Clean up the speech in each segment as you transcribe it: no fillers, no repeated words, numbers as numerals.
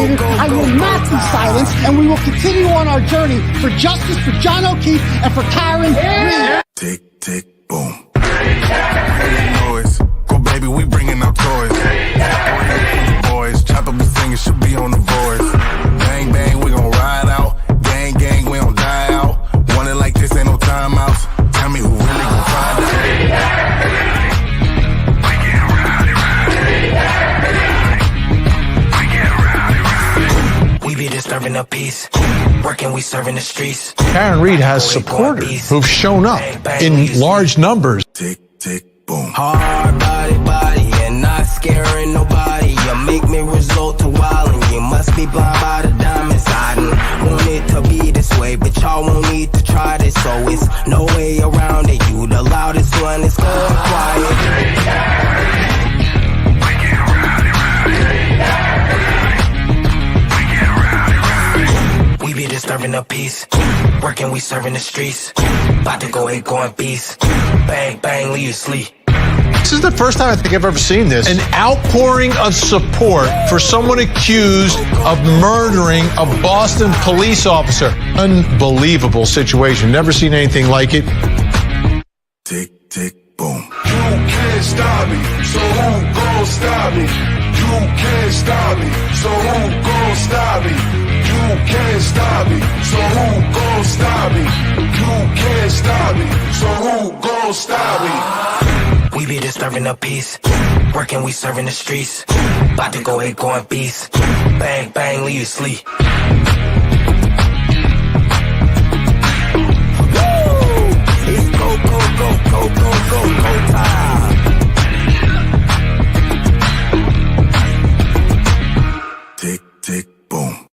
agitated, I will not be silenced, and we will continue on our journey for justice for John O'Keefe and for Karen Reed. Tick, tick, boom. Noise. Go, baby, we bringing out toys. Boys, chop up the singing, should be on the voice. Bang, bang, we gon' ride out. Gang, gang, we don't die out. Want it like this, ain't no timeouts. Tell me who really gon' find out. We be disturbing the peace, working, we serving the streets. Karen Reed has supporters who've shown up in large numbers. Tick, tick, boom. Hard body, and not scaring nobody. You make me resort to wildin'. You must be blind by the diamonds. I didn't want it to be this way, but y'all won't need to try this, so it's no way around it. You the loudest one, it's going quiet. We be disturbing the peace, working, we serving the streets. About to go 𝗧𝗿𝗂𝗺. Bang, bang, leave you sleep. This is the first time I think I've ever seen this. An outpouring of support for someone accused of murdering a Boston police officer. Unbelievable situation. Never seen anything like it. Tick, tick, boom. You can't stop me, so who gon' stop me? You can't stop me, so who gon' stop me? You can't stop me, so who gon' stop me? You can't stop me, so who gon' stop me? We be disturbing the peace, working, we serving the streets. About to go 𝗧𝗿𝗂𝗺. Bang, bang, leave you sleep. It's go, go, go, go, go, go, go time. Tick, tick, boom.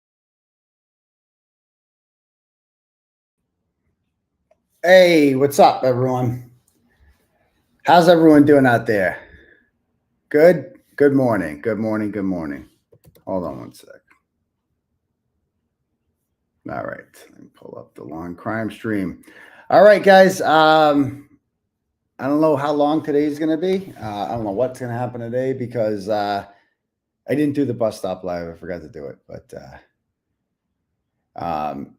Hey, what's up, everyone? How's everyone doing out there? Good? Good morning. Good morning. Good morning. Hold on one sec. All right. Let me pull up the long crime stream. All right, guys. I don't know how long today is going to be. I don't know what's going to happen today because I didn't do the bus stop live. I forgot to do it. But,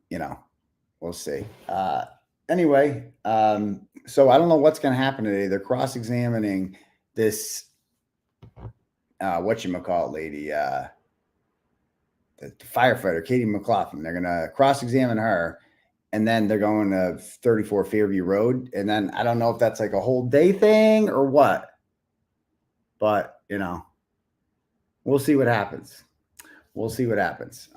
you know, we'll see. Anyway, so I don't know what's going to happen today. They're cross-examining this, 𝗺𝗻𝗂𝗆𝗆 lady, the firefighter, Katie McLaughlin. They're going to cross-examine her, and then they're going to 34 Fairview Road. And then I don't know if that's like a whole day thing or what, but, you know, we'll see what happens. We'll see what happens.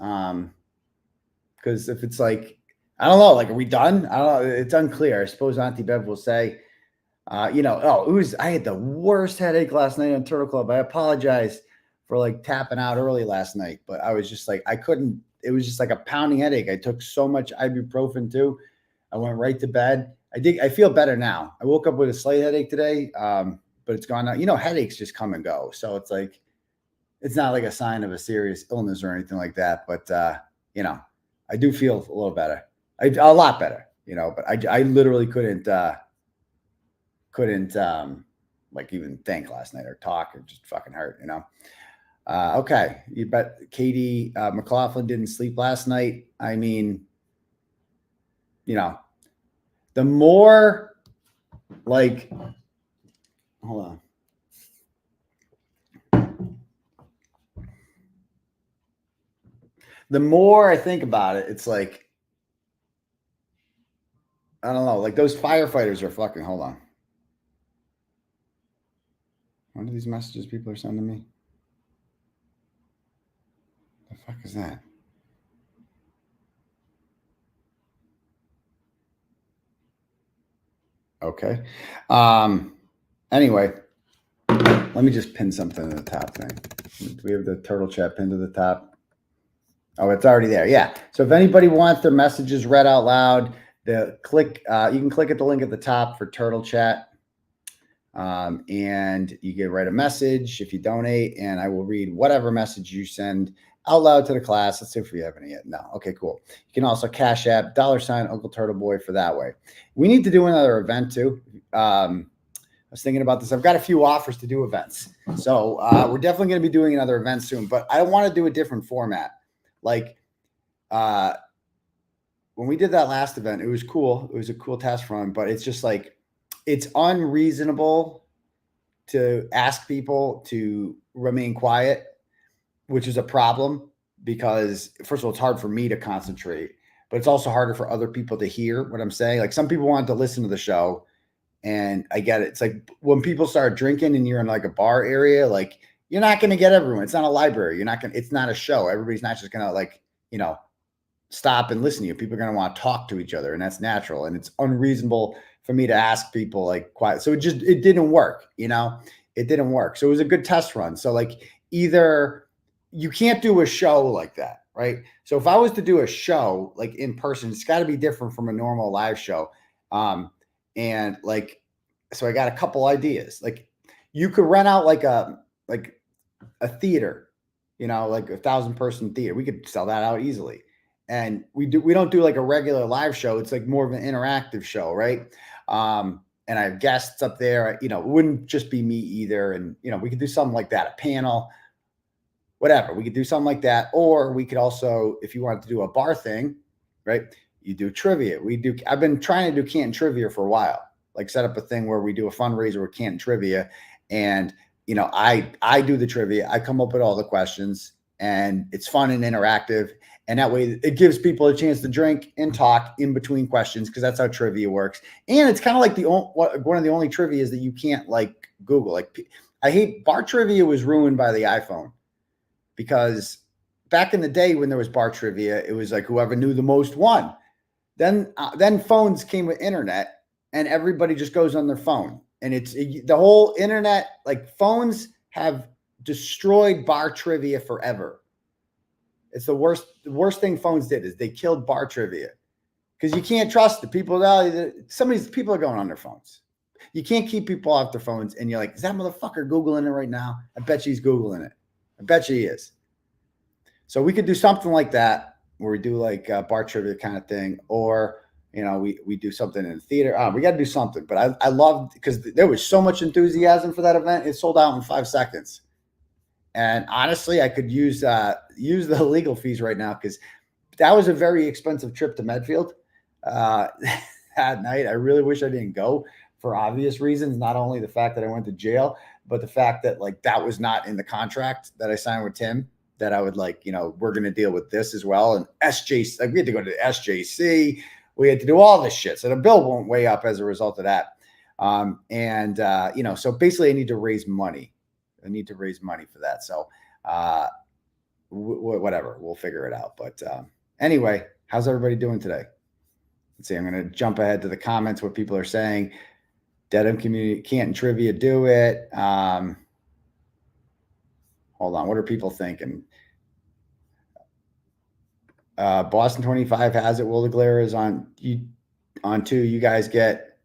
Because if it's like, I don't know. Like, are we done? I don't know. It's unclear. I suppose Auntie Bev will say, you know, I had the worst headache last night on Turtle Club. I apologize for like tapping out early last night, but I was just like, I couldn't, it was just like a pounding headache. I took so much ibuprofen too. I went right to bed. I feel better now. I woke up with a slight headache today, but it's gone now. You know, headaches just come and go. So it's like, it's not like a sign of a serious illness or anything like that. But, you know, I do feel a little better. A lot better, you know, but I literally couldn't like even think last night or talk. It just fucking hurt, you know. Okay, you bet Katie McLaughlin didn't sleep last night. I mean, you know, the more like, hold on. The more I think about it, it's like, I don't know, like those firefighters are fucking, hold on. What are these messages people are sending me? The fuck is that? Okay. Anyway, let me just pin something to the top thing. Do we have the turtle chat pinned to the top? Oh, it's already there. Yeah. So if anybody wants their messages read out loud, you can click at the link at the top for Turtle Chat. And you can write a message if you donate, and I will read whatever message you send out loud to the class. Let's see if we have any yet. No. Okay, cool. You can also Cash App $UncleTurtleBoy for that way. We need to do another event too. I was thinking about this. I've got a few offers to do events. So we're definitely going to be doing another event soon, but I want to do a different format. Like, when we did that last event, it was cool. It was a cool test run, but it's just like, it's unreasonable to ask people to remain quiet, which is a problem because, first of all, it's hard for me to concentrate, but it's also harder for other people to hear what I'm saying. Like, some people want to listen to the show, and I get it. It's like when people start drinking and you're in like a bar area, like, you're not going to get everyone. It's not a library. You're not going to, it's not a show. Everybody's not just going to, like, you know, stop and listen to you. People are going to want to talk to each other, and that's natural. And it's unreasonable for me to ask people like quiet. So it didn't work, you know, it didn't work. So it was a good test run. So like, either you can't do a show like that, right? So if I was to do a show like in person, it's got to be different from a normal live show. And like, so I got a couple ideas. Like, you could rent out like a theater, you know, like 1,000-person theater. We could sell that out easily. And we don't do like a regular live show. It's like more of an interactive show, right? And I have guests up there. You know, it wouldn't just be me either. And, you know, we could do something like that, a panel, whatever. We could do something like that. Or we could also, if you wanted to do a bar thing, right, you do trivia. I've been trying to do Canton trivia for a while, like set up a thing where we do a fundraiser with Canton trivia. And, you know, I do the trivia. I come up with all the questions, and it's fun and interactive. And that way it gives people a chance to drink and talk in between questions, because that's how trivia works. And it's kind of like one of the only trivias that you can't like Google. Like, I hate bar trivia was ruined by the iPhone, because back in the day when there was bar trivia, it was like whoever knew the most won. Then phones came with internet, and everybody just goes on their phone. And the whole internet, like, phones have destroyed bar trivia forever. It's the worst thing phones did, is they killed bar trivia, because you can't trust the people. Some of these people are going on their phones. You can't keep people off their phones. And you're like, is that motherfucker Googling it right now? I bet she's Googling it. I bet she is. So we could do something like that, where we do like a bar trivia kind of thing, or, you know, we do something in the theater. We got to do something. But I loved, because there was so much enthusiasm for that event. It sold out in 5 seconds. And honestly, I could use the legal fees right now, because that was a very expensive trip to Medfield that night. I really wish I didn't go, for obvious reasons. Not only the fact that I went to jail, but the fact that, like, that was not in the contract that I signed with Tim, that I would, like, you know, we're going to deal with this as well. And SJC, like, we had to go to the SJC. We had to do all this shit. So the bill went way up as a result of that. You know, so basically I need to raise money. I need to raise money for that. So whatever, we'll figure it out. But anyway, how's everybody doing today? Let's see. I'm going to jump ahead to the comments, what people are saying. Dedham community, Canton trivia, do it. Hold on. What are people thinking? Boston 25 has it. Will DeGlaire is on 2. You guys get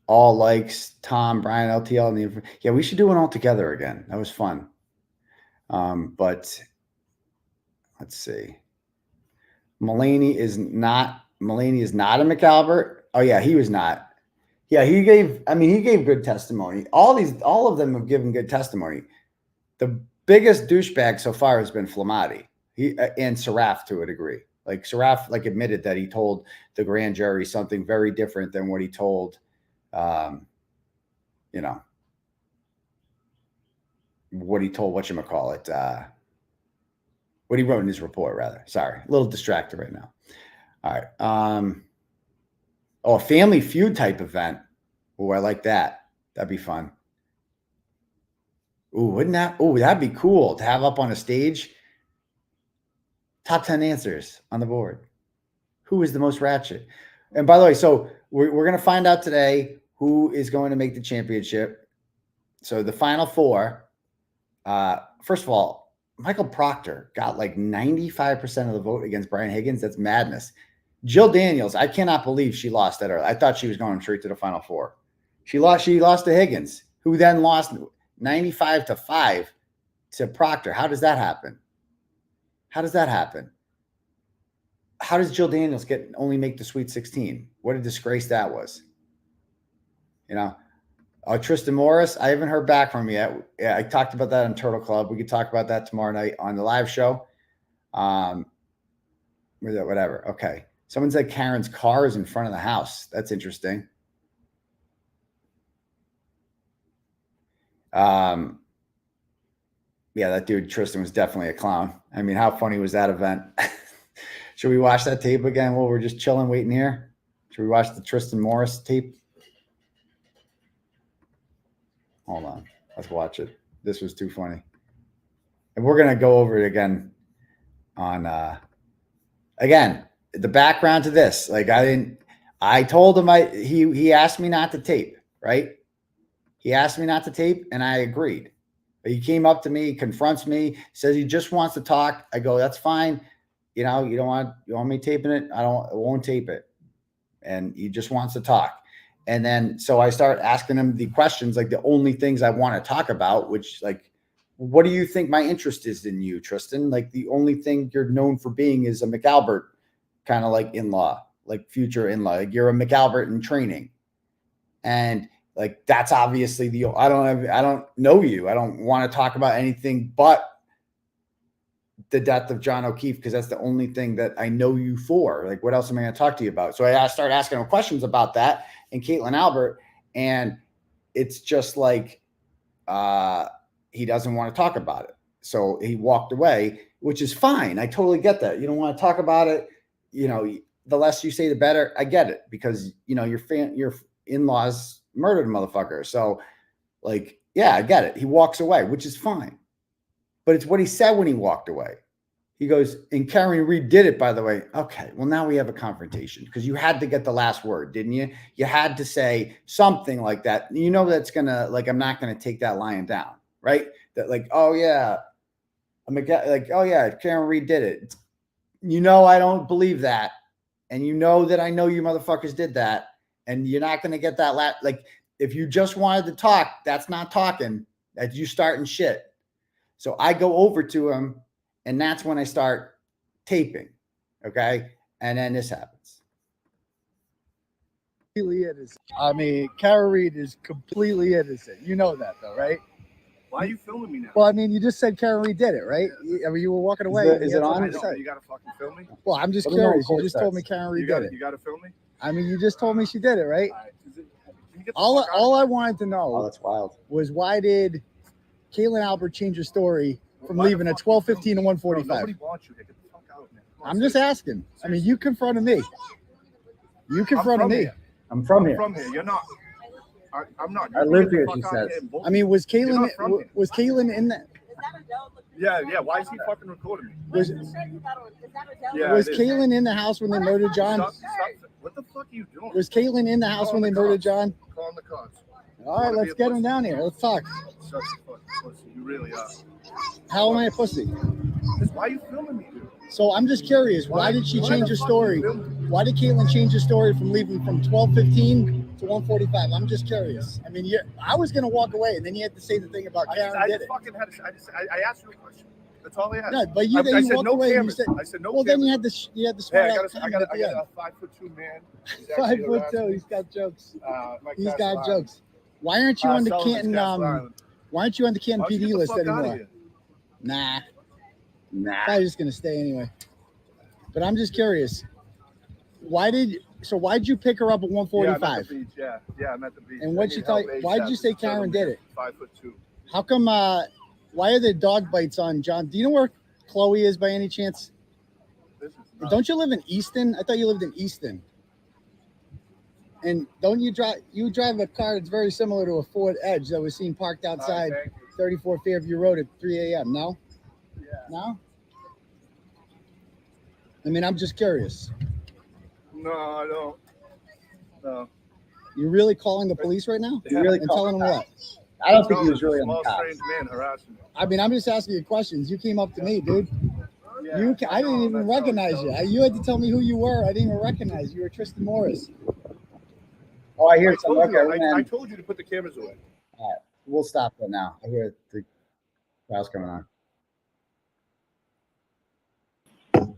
all likes. Tom, Brian, LTL, and yeah, we should do one all together again. That was fun. But let's see. Mulaney is not a McAlbert. Oh yeah, he was not. Yeah, he gave good testimony. All of them have given good testimony. The biggest douchebag so far has been Flamati. And Saraf, to a degree. Like, Saraf, like, admitted that he told the grand jury something very different than what he told, you know, what he told �what he wrote in his report, rather. Sorry, a little distracted right now. All right. A Family Feud type event. Oh, I like that. That'd be fun. Ooh, that'd be cool to have up on a stage. Top 10 answers on the board. Who is the most ratchet? And by the way, so we're going to find out today who is going to make the championship. So the final 4, first of all, Michael Proctor got like 95% of the vote against Brian Higgins. That's madness. Jill Daniels, I cannot believe she lost that early. I thought she was going straight to the final 4. She lost to Higgins, who then lost 95-5 to Proctor. How does that happen? How does Jill Daniels only make the Sweet 16? What a disgrace that was. You know, Tristin Morris, I haven't heard back from him yet. Yeah, I talked about that on Turtle Club. We could talk about that tomorrow night on the live show. Whatever. Okay. Someone said Karen's car is in front of the house. That's interesting. Yeah, that dude Tristin was definitely a clown. I mean, how funny was that event? Should we watch that tape again while we're just chilling, waiting here? Should we watch the Tristin Morris tape? Hold on. Let's watch it. This was too funny. And we're going to go over it again on, again, the background to this. Like I told him he asked me not to tape, right? He asked me not to tape and I agreed. He came up to me, confronts me, says he just wants to talk. I go, that's fine. You know, you want me taping it? I won't tape it. And he just wants to talk. And then, so I start asking him the questions, like the only things I want to talk about, which like, what do you think my interest is in you, Tristin? Like the only thing you're known for being is a McAlbert kind of like in-law, like future in-law, like you're a McAlbert in training. And like, that's obviously I don't know you. I don't want to talk about anything but the death of John O'Keefe, because that's the only thing that I know you for. Like, what else am I going to talk to you about? So I started asking him questions about that and Caitlin Albert, and it's just like he doesn't want to talk about it. So he walked away, which is fine. I totally get that. You don't want to talk about it. You know, the less you say, the better. I get it, because you know your in-laws murdered a motherfucker. So like, yeah, I get it. He walks away, which is fine. But it's what he said when he walked away. He goes, and Karen Reed did it, by the way. Okay, well, now we have a confrontation, because you had to get the last word, didn't you? You had to say something like that. You know, that's going to, like, I'm not going to take that lying down, right? That like, oh, yeah, like, oh, yeah, Karen Reed did it. You know, I don't believe that. And you know that I know you motherfuckers did that. And you're not going to get that. Like, if you just wanted to talk, that's not talking. That's you starting shit. So I go over to him, and that's when I start taping. Okay. And then this happens. I mean, Kara Reed is completely innocent. You know that, though, right? Why are you filming me now? Well, I mean, you just said Kara Reed did it, right? I mean, you were walking away. Is it on? You gotta fucking film me. Well, I'm just curious. You just told me Kara Reed did it. You gotta film me. I mean, you just told me she did it, right? All All I wanted to know Oh, that's wild. was, why did Caitlin Albert change her story from leaving at 12:15 to 1:45? Nobody wants you. Get the fuck out, man. I'm just asking. I mean, you confronted me. You confronted me. I'm from I'm here. from here. You're not. I'm not. I live here, she says. I mean, was Caitlin in that? Yeah. Why is he fucking recording me? Was Yeah, Caitlin in the house when they murdered John? Stop. What the fuck are you doing? Was Caitlin in the house when they murdered John? Calling the cops. All right, let's get him down here. Let's talk. Such a fucking pussy. You really are. How am I a pussy? Why are you filming me, dude? So I'm just curious. Why did she change her story? Why did Caitlin change her story from leaving from 12:15 to 1:45? I'm just curious. I mean, I was gonna walk away, and then you had to say the thing about Karen did it. I asked you a question. That's all I asked. No, but you walked away and you said, I said no. Well, then you had the smart aleck. I got a 5'2" man. 5'2". He's got jokes. He's got jokes. Why aren't you on the Canton? Why aren't you on the Canton PD list anymore? Nah. I'm just gonna stay anyway. But I'm just curious. Why'd you pick her up at 1:45? Yeah, I'm at the beach. And what'd she tell you? Why'd you say Karen did it? 5'2". How come? Why are there dog bites on John? Do you know where Chloe is by any chance? Don't you live in Easton? I thought you lived in Easton. And don't you drive? You drive a car that's very similar to a Ford Edge that was seen parked outside 34 Fairview Road at 3 a.m. No? Yeah. No? I mean, I'm just curious. No, I don't. No. You're really calling the police right now? You're really and telling them what? I don't think he was really on the cops. Strange man harassing me. I mean, I'm just asking you questions. You came up to me, dude. Yeah, I didn't even recognize you. You had to tell me who you were. I didn't even recognize you. You were Tristin Morris. Oh, I hear I some. told, Okay, I told you to put the cameras away. All right, we'll stop that now. I hear the crowd's coming on. All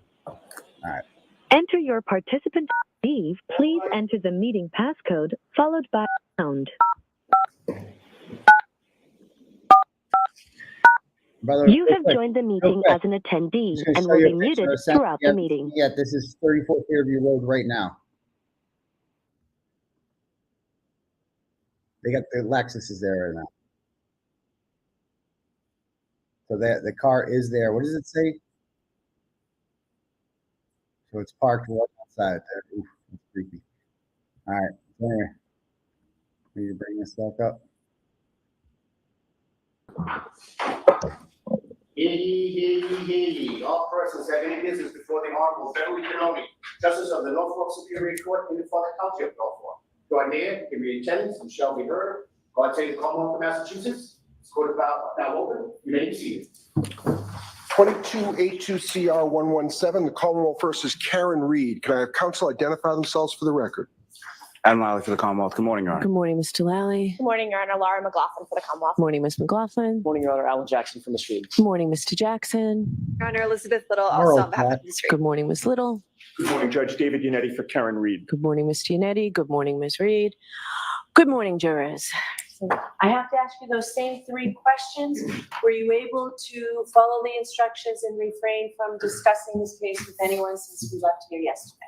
right. Enter your participant ID. Please enter the meeting passcode followed by pound. By the way, You real have quick, joined the real meeting quick. as an attendee Just gonna and show will you be a picture muted of Sam. throughout the meeting. Yeah, this is 34 Fairview Road right now. They got the Lexuses there right now. So the car is there. What does it say? So it's parked right outside there. Oof, that's creepy. All right. There. Need to bring this back up. Hear ye, hear ye, hear ye. All persons have any business before the Honorable Beverly Kearney, Justice of the Norfolk Superior Court in the County of Norfolk. Do I dare give me attendance and shall be heard? God save the Commonwealth of Massachusetts. This court is now open. You may be seated. 2282CR117, the Commonwealth versus Karen Reed. Can I have counsel identify themselves for the record? Adam Lally for the Commonwealth. Good morning, Your Honor. Good morning, Mr. Lally. Good morning, Your Honor. Laura McLaughlin for the Commonwealth. Good morning, Ms. McLaughlin. Good morning, Your Honor. Alan Jackson from the street. Good morning, Mr. Jackson. Your Honor, Elizabeth Little, Hello, also on behalf Pat. of the street. Good morning, Ms. Little. Good morning, Judge David Yannetti for Karen Reed. Good morning, Mr. Yannetti. Good morning, Ms. Reed. Good morning, jurors. So I have to ask you those same three questions. Were you able to follow the instructions and refrain from discussing this case with anyone since we left here yesterday?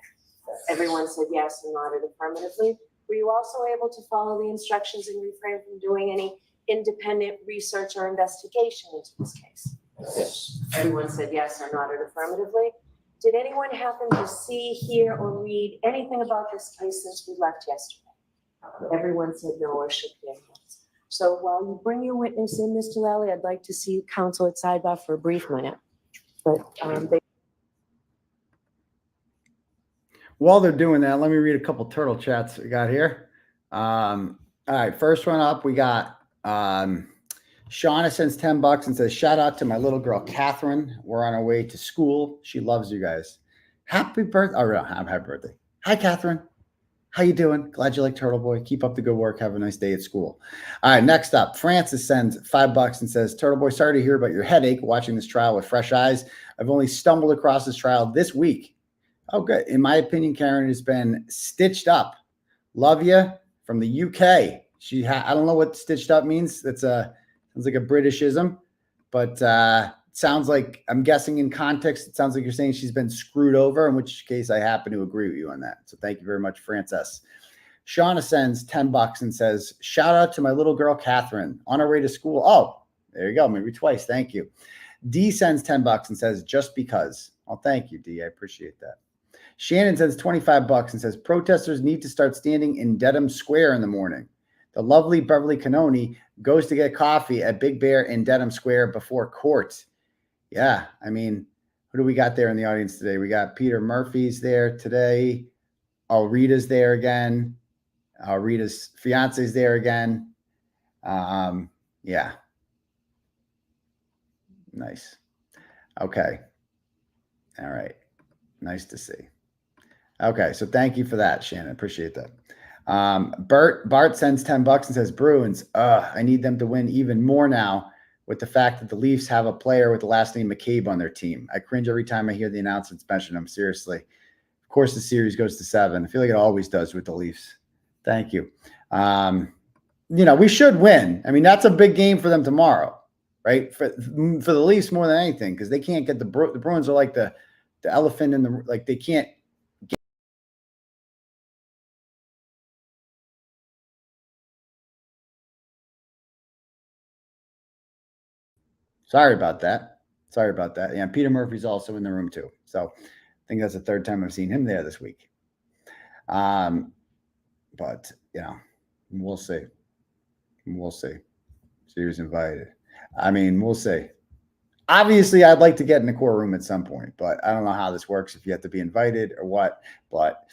Everyone said yes and nodded affirmatively. Were you also able to follow the instructions and refrain from doing any independent research or investigation into this case? Yes. Everyone said yes or nodded affirmatively. Did anyone happen to see, hear, or read anything about this case since we left yesterday? Everyone said no or shook their heads. So while you bring your witness in, Mr. Lally, I'd like to see counsel at sidebar for a brief minute. But While they're doing that, let me read a couple turtle chats we got here. All right, first one up, we got Shauna sends $10 and says, shout out to my little girl, Catherine. We're on our way to school. She loves you guys. Happy birthday. Oh, no, happy birthday. Hi, Catherine. How you doing? Glad you like Turtle Boy. Keep up the good work. Have a nice day at school. All right, next up, Francis sends $5 and says, Turtle Boy, sorry to hear about your headache watching this trial with fresh eyes. I've only stumbled across this trial this week. Oh, good. In my opinion, Karen has been stitched up. Love you from the UK. I don't know what stitched up means. That's sounds like a Britishism, but sounds like, I'm guessing in context, it sounds like you're saying she's been screwed over, in which case I happen to agree with you on that. So thank you very much, Frances. Shauna sends $10 and says, shout out to my little girl, Catherine, on her way to school. Oh, there you go. Maybe twice. Thank you. D sends $10 and says, just because. Oh, thank you, D. I appreciate that. Shannon sends $25 and says, protesters need to start standing in Dedham Square in the morning. The lovely Beverly Kearney goes to get coffee at Big Bear in Dedham Square before court. Yeah, I mean, who do we got there in the audience today? We got Peter Murphy's there today. Oh, Rita's there again. Rita's fiance's there again. Yeah. Nice. Okay. All right. Nice to see. Okay, so thank you for that, Shannon. Appreciate that. Bart sends $10 and says, Bruins, I need them to win even more now with the fact that the Leafs have a player with the last name McCabe on their team. I cringe every time I hear the announcements mention them. Seriously. Of course, the series goes to 7. I feel like it always does with the Leafs. Thank you. We should win. I mean, that's a big game for them tomorrow, right? For the Leafs more than anything, because they can't get the Bruins are like the elephant in the, like, they can't. Sorry about that. Yeah, Peter Murphy's also in the room too. So I think that's the third time I've seen him there this week. But we'll see. She was invited. I mean, we'll see. Obviously, I'd like to get in the courtroom at some point, but I don't know how this works, if you have to be invited or what. But,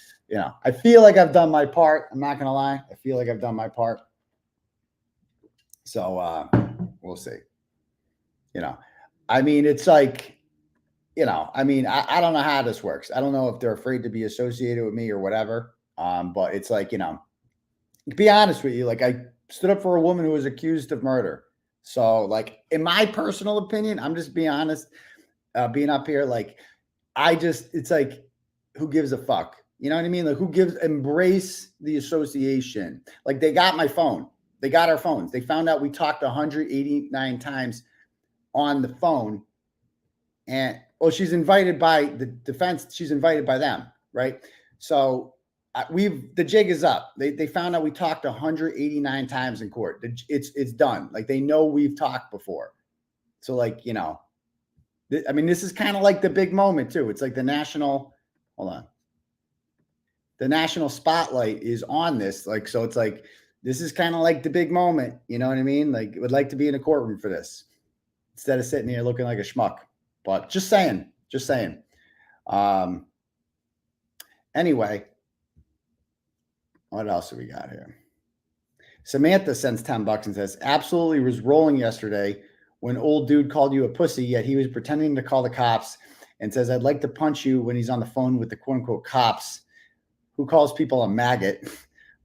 I feel like I've done my part. I'm not going to lie. I feel like I've done my part. So we'll see. I mean, it's like, I don't know how this works. I don't know if they're afraid to be associated with me or whatever. But it's like, to be honest with you, like, I stood up for a woman who was accused of murder. So, like, in my personal opinion, I'm just being honest, being up here, like, it's like, who gives a fuck? You know what I mean? Like, embrace the association. Like, they got my phone. They got our phones. They found out we talked 189 times on the phone, and well, she's invited by the defense. She's invited by them, right? So the jig is up. They found out we talked 189 times in court. It's done. Like, they know we've talked before. So, like, you know, I mean, this is kind of like the big moment too. It's like the national. Hold on. The national spotlight is on this. Like, so it's like, this is kind of like the big moment. You know what I mean? Like, would like to be in a courtroom for this instead of sitting here looking like a schmuck. But just saying. Anyway, what else do we got here? Samantha sends $10 and says, absolutely was rolling yesterday when old dude called you a pussy, yet he was pretending to call the cops and says, I'd like to punch you when he's on the phone with the quote unquote cops. Who calls people a maggot?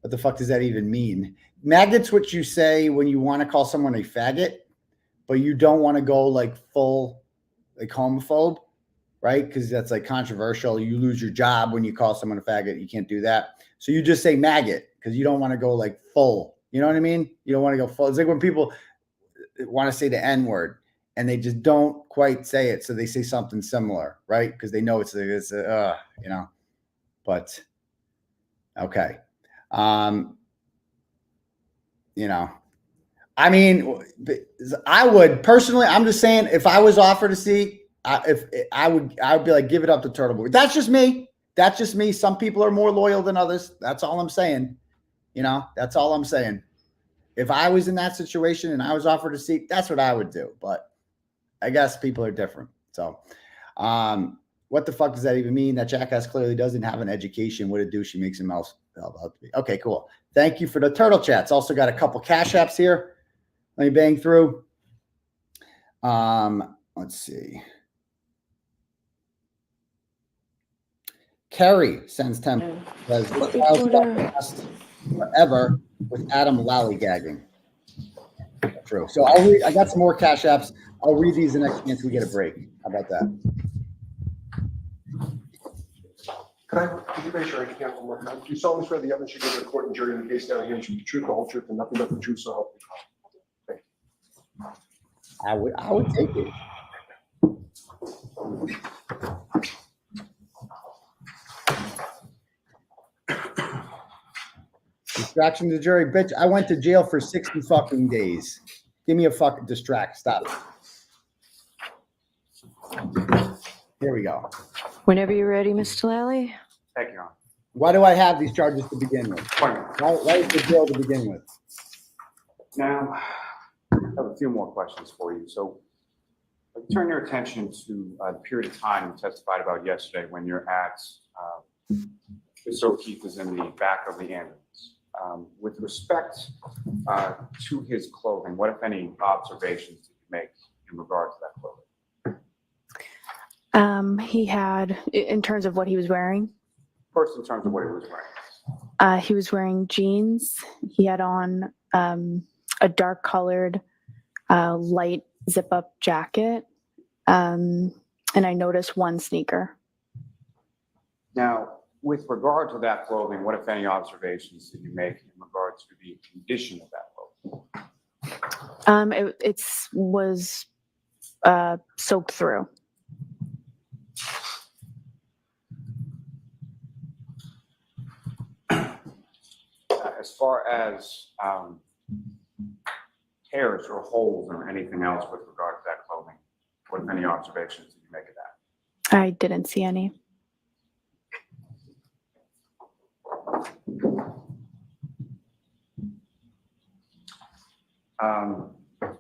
What the fuck does that even mean? Maggot's what you say when you want to call someone a faggot, but you don't want to go like full, like homophobe, right? Because that's like controversial. You lose your job when you call someone a faggot. You can't do that. So you just say maggot because you don't want to go like full. You know what I mean? You don't want to go full. It's like when people want to say the N word and they just don't quite say it. So they say something similar, right? Because they know it's you know, but okay. You know, I mean, I would personally, I'm just saying, if I was offered a seat, I would be like, give it up to 𝗕𝗏boy. That's just me. That's just me. Some people are more loyal than others. That's all I'm saying. You know, that's all I'm saying. If I was in that situation and I was offered a seat, that's what I would do. But I guess people are different. So, what the fuck does that even mean? That jackass clearly doesn't have an education. What a douche. She makes him else. Okay, cool. Thank you for the turtle chats. Also got a couple cash apps here. Let me bang through. Let's see. Carrie sends 10. Says, forever with Adam lollygagging. True. So I got some more cash apps. I'll read these the next chance we get a break. How about that? Could you raise your right hand one more time? Do you solemnly swear the evidence you give to the court and jury in the case down here should be the truth, the whole truth, and nothing but the truth, so help you God? Thank you. I would take it. Distraction to the jury, bitch. I went to jail for 60 fucking days. Give me a fucking distract. Stop. Here we go. Whenever you're ready, Mr. Lally. Thank you, Your Honor. Why do I have these charges to begin with? Why is the jail to begin with? Now, I have a few more questions for you. So, I'll turn your attention to the period of time you testified about yesterday when you're at 𝗪𝗏 is in the back of the ambulance. With respect to his clothing, what, if any, observations did you make in regard to that clothing? He had, in terms of what he was wearing. First, in terms of what he was wearing. He was wearing jeans. He had on a dark colored light zip up jacket. And I noticed one sneaker. Now, with regard to that clothing, what, if any, observations did you make in regard to the condition of that clothing? It was soaked through. As far as tears or holes or anything else with regard to that clothing, what, if any, observations did you make of that? I didn't see any.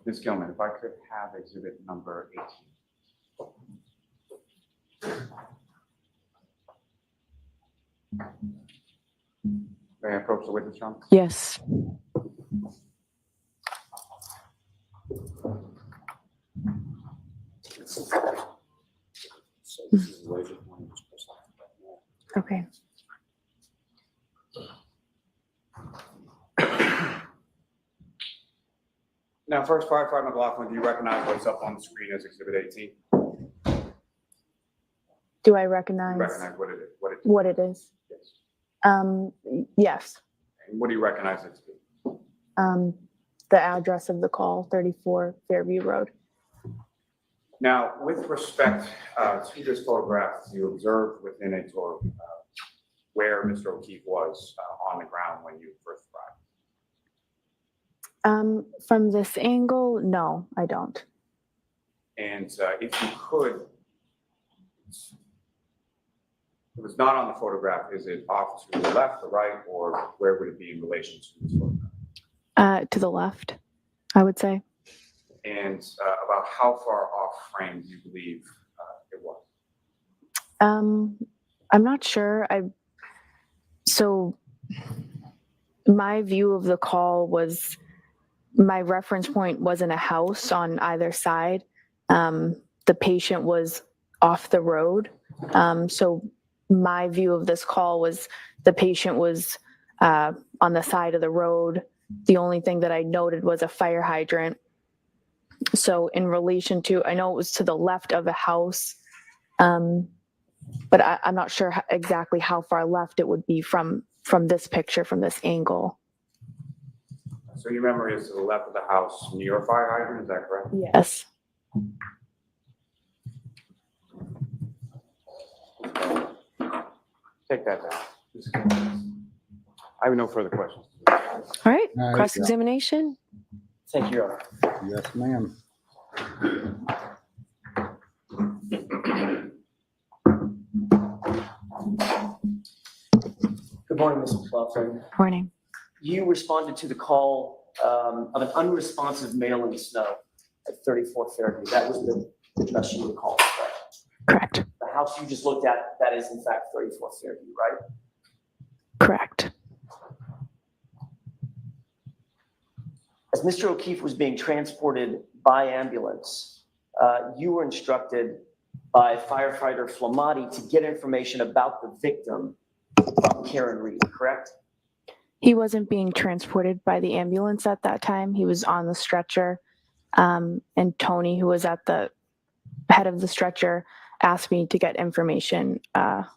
Ms. Gilman, if I could have exhibit number 18. May I approach the witness, John? Yes. Okay. Now, first, Firefighter McLaughlin, do you recognize what's up on the screen as exhibit 18? Do I recognize? What it is? What it is? Yes. Yes. And what do you recognize it to be? The address of the call, 34 Fairview Road. Now, with respect to this photograph, you observed within it or where Mr. O'Keefe was on the ground when you first arrived? From this angle, no, I don't. And if you could, it was not on the photograph, is it off to the left, the right, or where would it be in relation to this photograph? To the left, I would say. And about how far off frame do you believe it was? I'm not sure. So my view of the call was, my reference point wasn't a house on either side. The patient was off the road. So my view of this call was the patient was on the side of the road. The only thing that I noted was a fire hydrant. So in relation to, I know it was to the left of a house, but I'm not sure exactly how far left it would be from this picture, from this angle. So your memory is to the left of the house near a fire hydrant, is that correct? Yes. Take that down. I have no further questions. All right, cross-examination. Thank you, Your Honor. Yes, ma'am. Good morning, Ms. McLaughlin. Morning. You responded to the call of an unresponsive male in the snow at 34 Fairview. That was the address you were called, correct? Correct. The house you just looked at, that is in fact 34 Fairview, right? Correct. As Mr. O'Keefe was being transported by ambulance, you were instructed by Firefighter 𝗵𝗻 to get information about the victim from Karen Reed, correct? He wasn't being transported by the ambulance at that time. He was on the stretcher. And Tony, who was at the head of the stretcher, asked me to get information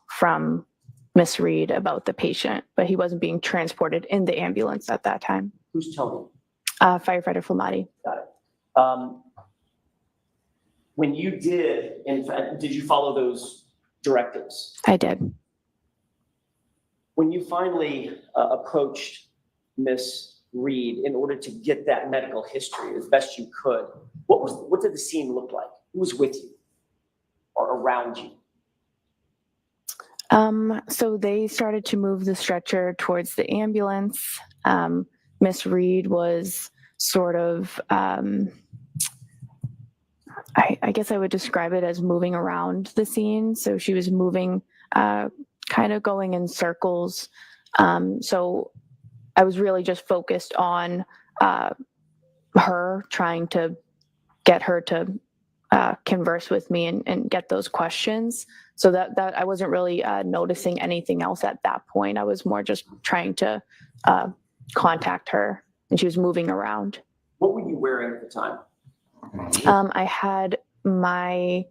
from Miss Reed about the patient, but he wasn't being transported in the ambulance at that time. Who's Tony? Firefighter 𝗵𝗻. Got it. When you did, in fact, did you follow those directives? I did. When you finally approached Miss Reed in order to get that medical history as best you could, what did the scene look like? Who was with you or around you? So they started to move the stretcher towards the ambulance. Miss Reed was sort of, I guess I would describe it as moving around the scene. So she was moving, kind of going in circles. So I was really just focused on her, trying to get her to converse with me and get those questions. So that I wasn't really noticing anything else at that point. I was more just trying to contact her, and she was moving around. What were you wearing at the time? I had my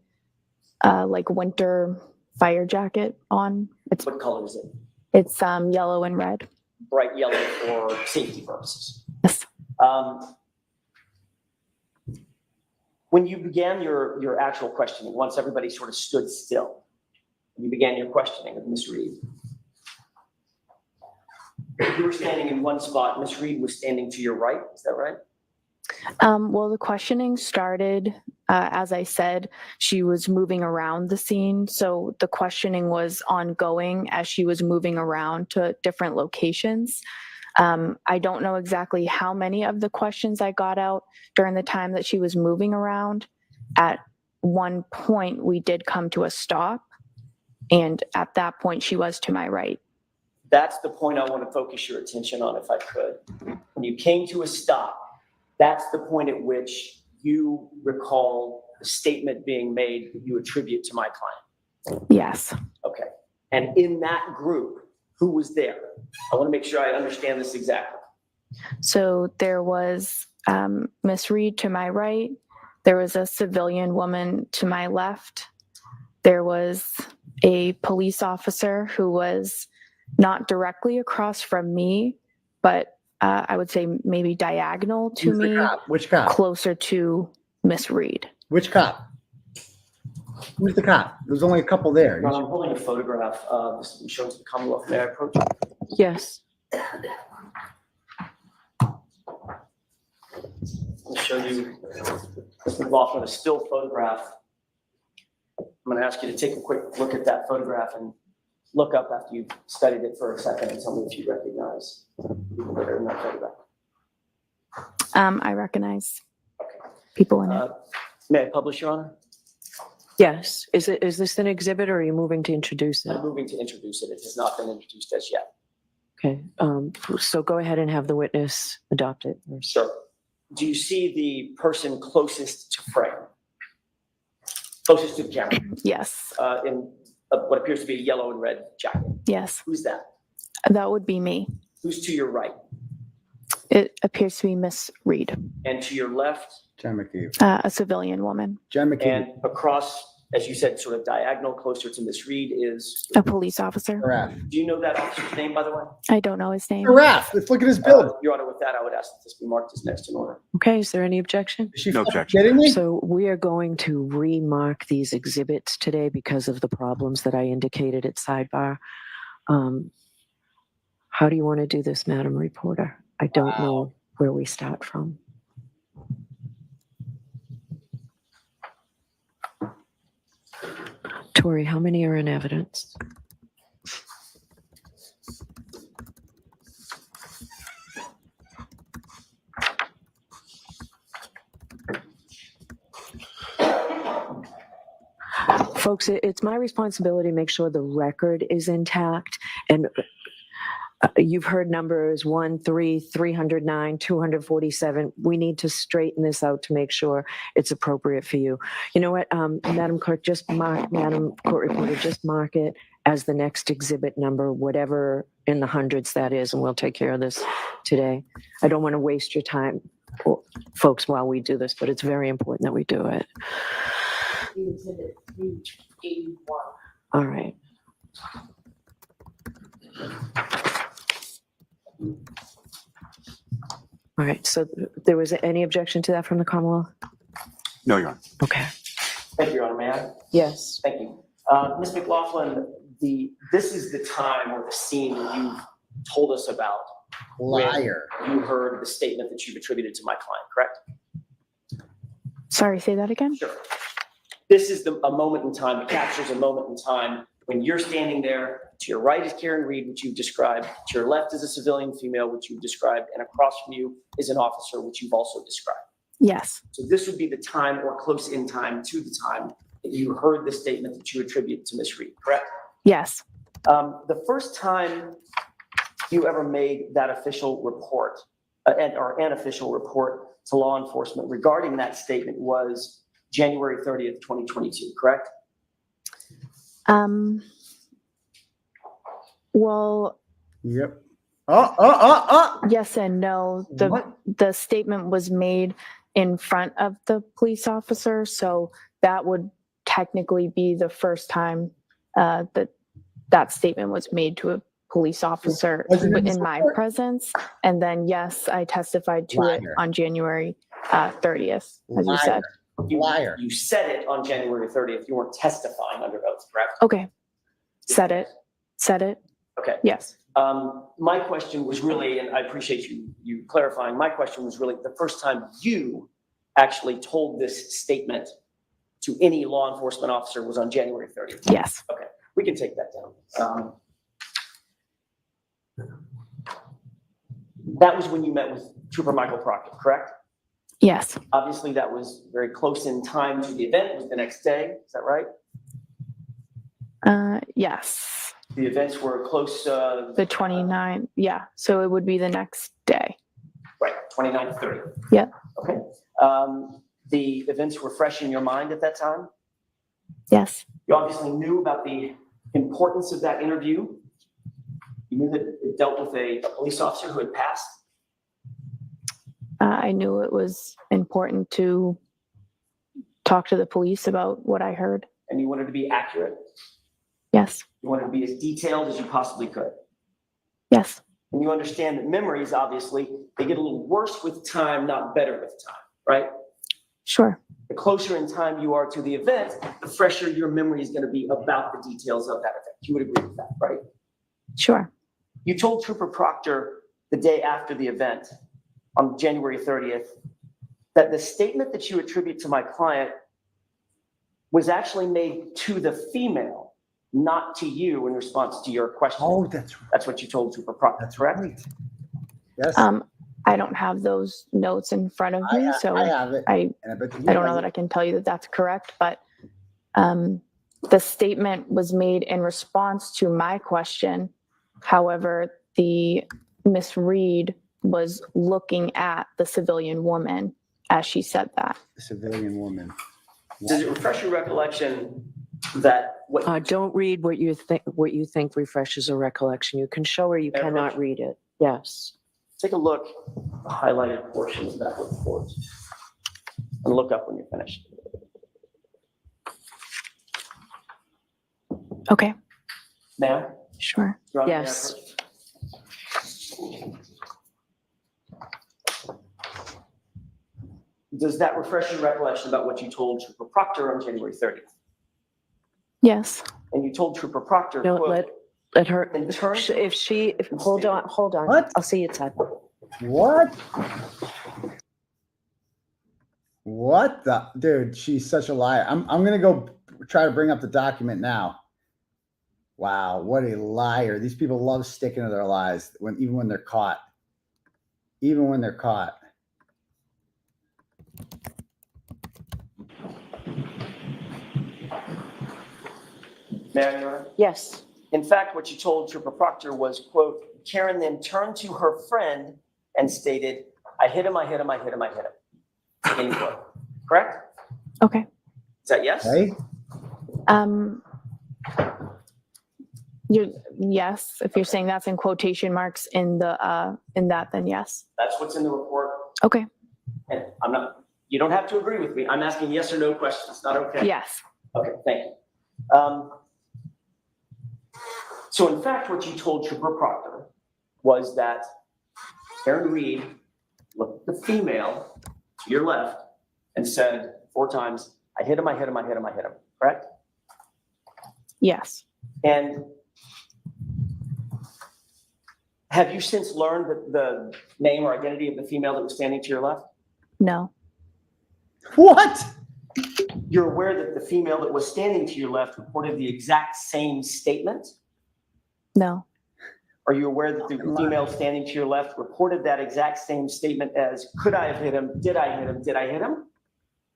like winter fire jacket on. What color is it? It's yellow and red. Bright yellow for safety purposes. Yes. When you began your actual questioning, once everybody sort of stood still, you began your questioning of Miss Reed. You were standing in one spot. Miss Reed was standing to your right. Is that right? Well, the questioning started, as I said, she was moving around the scene. So the questioning was ongoing as she was moving around to different locations. I don't know exactly how many of the questions I got out during the time that she was moving around. At one point, we did come to a stop. And at that point, she was to my right. That's the point I want to focus your attention on, if I could. When you came to a stop, that's the point at which you recall the statement being made that you attribute to my client. Yes. Okay. And in that group, who was there? I want to make sure I understand this exactly. So there was Miss Reed to my right. There was a civilian woman to my left. There was a police officer who was not directly across from me, but I would say maybe diagonal to me. Which cop? Closer to Miss Reed. Which cop? Who's the cop? There's only a couple there. I'm holding a photograph. This will be shown to the Commonwealth. May I approach? Yes. I'll show you Mr. McLaughlin, a still photograph. I'm going to ask you to take a quick look at that photograph and look up after you've studied it for a second and tell me if you recognize people that are in that photograph. I recognize people in it. May I publish, Your Honor? Yes. Is this an exhibit or are you moving to introduce it? I'm moving to introduce it. It has not been introduced as yet. Okay. So go ahead and have the witness adopt it. Sure. Do you see the person closest to frame? Closest to the camera? Yes. In what appears to be a yellow and red jacket? Yes. Who's that? That would be me. Who's to your right? It appears to be Miss Reed, And to your left? a civilian woman, And across, as you said, sort of diagonal, closer to Miss Reed is? a police officer. Do you know that officer's name, by the way? I don't know his name. Giraffe. Let's look at his build. Your Honor, with that, I would ask that this be marked as next in order. Okay. Is there any objection? No objection. Kidding me? So we are going to remark these exhibits today because of the problems that I indicated at sidebar. How do you want to do this, Madam Reporter? I don't know where we start from. Tori, how many are in evidence? Folks, it's my responsibility to make sure the record is intact. And you've heard numbers 1, 3, 309, 247. We need to straighten this out to make sure it's appropriate for you. You know what, Madam Clerk, Madam Court Reporter, just mark it as the next exhibit number, whatever in the hundreds that is, and we'll take care of this today. I don't want to waste your time, folks, while we do this, but it's very important that we do it. Exhibit 381. All right. All right, so there was any objection to that from the Commonwealth? No, Your Honor. Okay. Thank you, Your Honor. May I? Yes. Thank you. Ms. McLaughlin, this is the time or the scene that you've told us about. Liar. when You heard the statement that you've attributed to my client, correct? Sorry, say that again? Sure. This is a moment in time, it captures a moment in time when you're standing there. To your right is Karen Reed, which you've described. To your left is a civilian female, which you've described. And across from you is an officer, which you've also described. Yes. So this would be the time or close in time to the time that you heard the statement that you attribute to Ms. Reed, correct? Yes. The first time you ever made that official report, an official report to law enforcement regarding that statement was January 30th, 2022, correct? Well. Yep. Yes and no. The statement was made in front of the police officer, so that would technically be the first time that statement was made to a police officer in my presence. And then, yes, I testified to it on January 30th, as you said. Liar. You said it on January 30th. You weren't testifying under oath, correct? Okay. Said it. Okay. Yes. My question was really, and I appreciate you clarifying, my question was really the first time you actually told this statement to any law enforcement officer was on January 30th. Yes. Okay, we can take that down. That was when you met with Trooper Michael Proctor, correct? Yes. Obviously, that was very close in time to the event. It was the next day. Is that right? Yes. The events were close. The 29th. Yeah. So it would be the next day. Right. 29 to 30. Yeah. Okay. The events were fresh in your mind at that time? Yes. You obviously knew about the importance of that interview. You knew that it dealt with a police officer who had passed. I knew it was important to talk to the police about what I heard. And you wanted to be accurate? Yes. You wanted to be as detailed as you possibly could? Yes. And you understand that memories, obviously, they get a little worse with time, not better with time, right? Sure. The closer in time you are to the event, the fresher your memory is going to be about the details of that event. You would agree with that, right? Sure. You told Trooper Proctor the day after the event, on January 30th, that the statement that you attribute to my client was actually made to the female, not to you in response to your question. Oh, that's right. That's what you told Trooper Proctor, correct? Right. Yes. I don't have those notes in front of me, so I have it. I And I bet you don't know has that it. I can tell you that that's correct, but the statement was made in response to my question. However, the Miss Reed was looking at the civilian woman as she said that. The civilian woman. Does it refresh your recollection that what Don't read what you think refreshes a recollection. You can show or you cannot read it. Yes. take a look at the highlighted portion of that report and look up when you're finished. Okay. May I? Sure. Ron, may I Yes. first? Does that refresh your recollection about what you told Trooper Proctor on January 30th? Yes. And you told Trooper Proctor, No, quote, let her, in turn, hold on. What? I'll see you, Ted. What? What the dude? She's such a liar. I'm gonna go try to bring up the document now. Wow, what a liar! These people love sticking to their lies even when they're caught. Even when they're caught. May I, Your Honor? Yes. In fact, what you told Trooper Proctor was, quote, Karen then turned to her friend and stated, I hit him, I hit him, I hit him, I hit him. End quote. Correct? Okay. Is that yes? Hey, Yes, if you're saying that's in quotation marks in the in that, then yes. That's what's in the report. Okay. And I'm not, you don't have to agree with me. I'm asking yes or no questions. It's not okay. Yes. Okay, thank you. So in fact, what you told Trooper Proctor was that Karen Reed looked at the female to your left and said 4 times, I hit him, I hit him, I hit him, I hit him, correct? Yes. And have you since learned the name or identity of the female that was standing to your left? No. what? You're aware that the female that was standing to your left reported the exact same statement? No. Are you aware that the female standing to your left reported that exact same statement as, could I have hit him? Did I hit him? Did I hit him?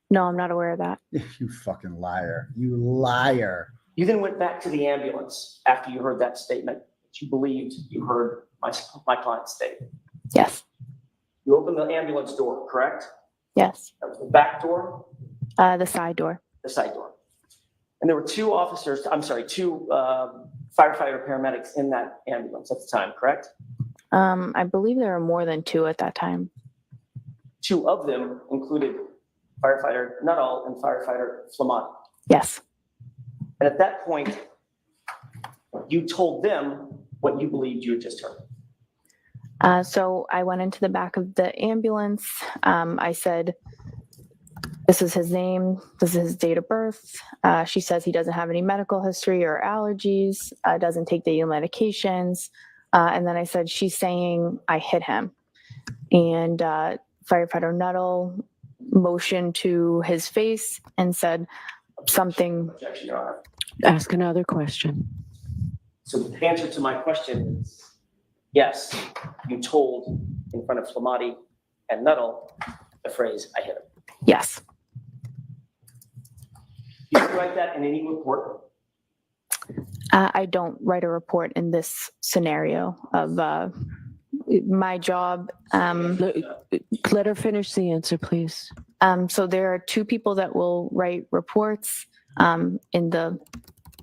No, I'm not aware of that. You fucking liar! You liar! You then went back to the ambulance after you heard that statement that you believed you heard my client state. Yes. You opened the ambulance door, correct? Yes. That was the back door, The side door. the side door. And there were two firefighter paramedics in that ambulance at the time, correct? I believe there were more than 2 at that time. 2 of them included firefighter Nuttall and firefighter 𝗵𝗻𝗄𝗎. Yes. And at that point, you told them what you believed you had just heard. So I went into the back of the ambulance. I said, this is his name. This is his date of birth. She says he doesn't have any medical history or allergies, doesn't take daily medications. And then I said, she's saying I hit him. And firefighter Nuttall motioned to his face and said something. Objection, Your Honor. Ask another question. So the answer to my question is yes, you told in front of 𝗵𝗻𝗄𝗎 and Nuttall the phrase, I hit him. Yes. You didn't write that in any report? I don't write a report in this scenario of my job. Let her finish the answer, please. So there are 2 people that will write reports in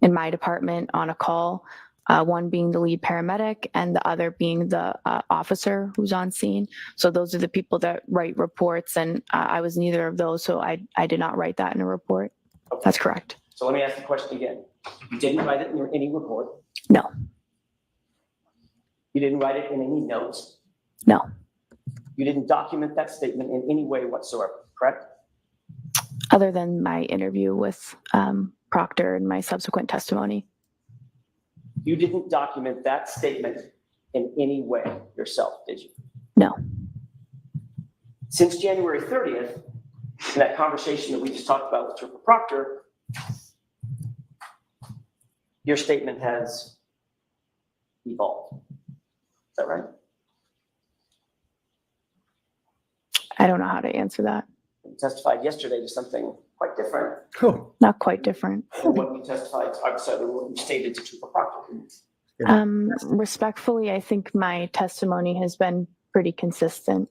my department on a call, one being the lead paramedic and the other being the officer who's on scene. So those are the people that write reports, and I was neither of those, so I did not write that in a report. Okay. That's correct. So let me ask the question again. You didn't write it in any report? No. You didn't write it in any notes? No. You didn't document that statement in any way whatsoever, correct? other than my interview with Proctor and my subsequent testimony. You didn't document that statement in any way yourself, did you? No. Since January 30th, in that conversation that we just talked about with Trooper Proctor, your statement has evolved. Is that right? I don't know how to answer that. You testified yesterday to something quite different Not quite different. than what you testified, I'm sorry, what you stated to Trooper Proctor. Respectfully, I think my testimony has been pretty consistent.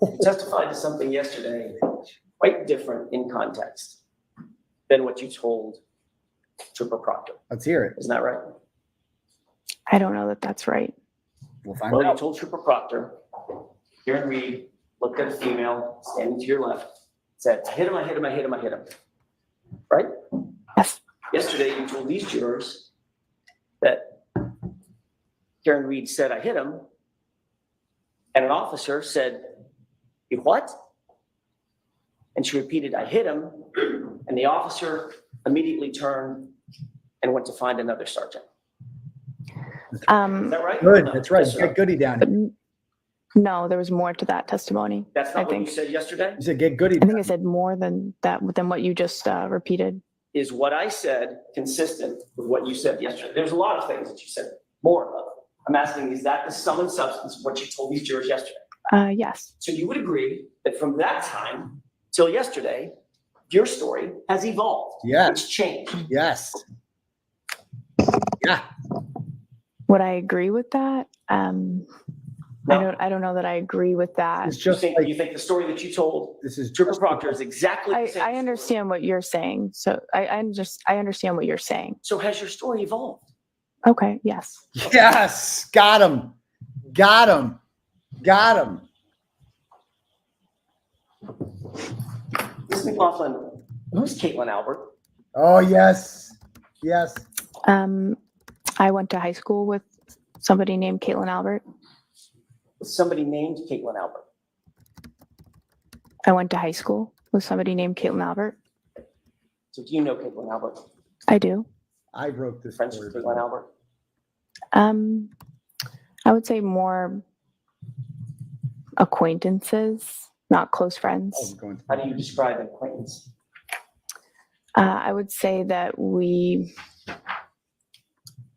You testified to something yesterday quite different in context than what you told Trooper Proctor. Let's hear it. Isn't that right? I don't know that that's right. We'll find Well, you out. told Trooper Proctor, Karen Reed looked at a female standing to your left, said, I hit him, I hit him, I hit him, I hit him. Right? Yes. Yesterday, you told these jurors that Karen Reed said, I hit him, and an officer said, you what? And she repeated, I hit him, and the officer immediately turned and went to find another sergeant. Is that right? Good. No. That's right. Yes, Get sir. Goody down here. No, there was more to that testimony. That's I not what you think. said yesterday? You said get Goody I down. think I said more than that, than what you just repeated. Is what I said consistent with what you said yesterday? There's a lot of things that you said more of. I'm asking, is that the sum and substance of what you told these jurors yesterday? Yes. So you would agree that from that time till yesterday, your story has evolved. Yes. It's changed. Yes. Yeah. Would I agree with that? No. I don't know that I agree with that. It's just like You think the story that you told this is Trooper just Proctor is exactly the same? I understand what you're saying. So I understand what you're saying. So has your story evolved? Okay. Yes. Yes. Got him. Got him. Got him. Ms. McLaughlin, who's 𝗕𝗿𝗄𝗋𝗆? Oh, yes. Yes. I went to high school with somebody named 𝗕𝗿𝗄𝗋𝗆. Somebody named 𝗕𝗿𝗄𝗋𝗆. I went to high school with somebody named 𝗕𝗿𝗄𝗋𝗆. So do you know 𝗕𝗿𝗄𝗋𝗆? I do. I wrote this. Friends story with before. 𝗕𝗿𝗄𝗋𝗆? I would say more acquaintances, not close friends. Oh, we're going to- How do you describe an acquaintance? I would say that we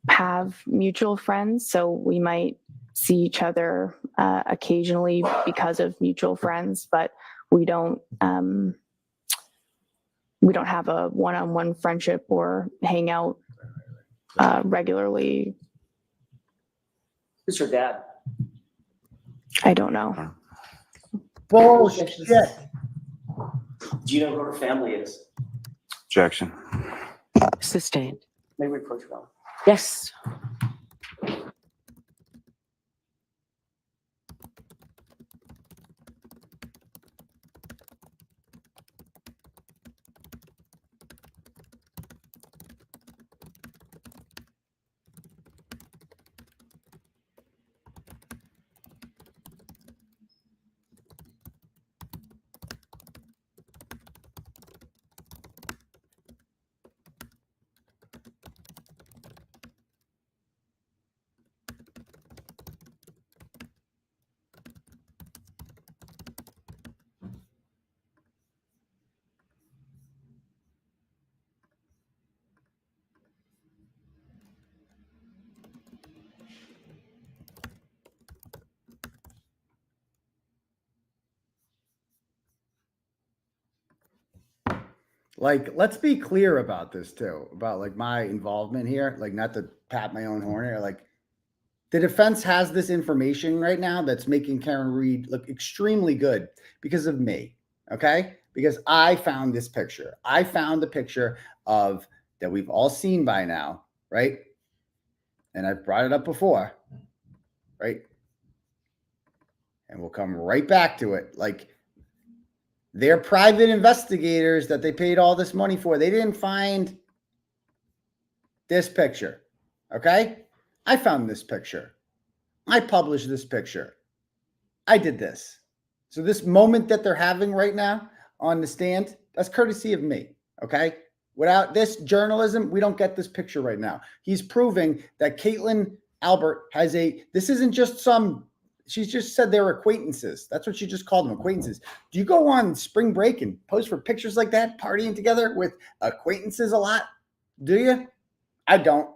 have mutual friends, so we might see each other occasionally because of mutual friends, but we don't have a one-on-one friendship or hang out regularly. Who's her dad? I don't know. Bullshit. Do you know who her family is? Objection. Sustained. May we approach her? Yes. Like, let's be clear about this too, about like my involvement here, like not to pat my own horn here. Like the defense has this information right now that's making Karen Reed look extremely good because of me. Okay. Because I found this picture. I found the picture of that we've all seen by now. Right. And I've brought it up before. Right. And we'll come right back to it. Like, they're private investigators that they paid all this money for. They didn't find this picture. Okay. I found this picture. I published this picture. I did this. So this moment that they're having right now on the stand, That's courtesy of me. Okay. Without this journalism, we don't get this picture right now. He's proving that Caitlin Albert has this isn't just she's just said they're acquaintances. That's what she just called them, acquaintances. Do you go on spring break and pose for pictures like that, partying together with acquaintances a lot? Do you? I don't.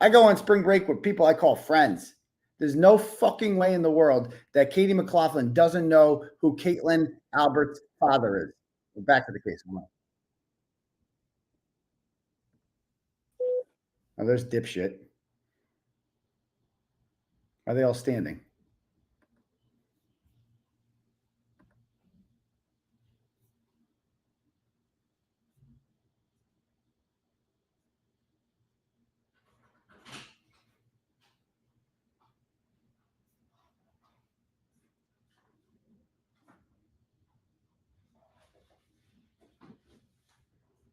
I go on spring break with people I call friends. There's no fucking way in the world that Katie McLaughlin doesn't know who Caitlin Albert's father is. We're back to the case. Hold on. Oh, there's dipshit. Are they all standing?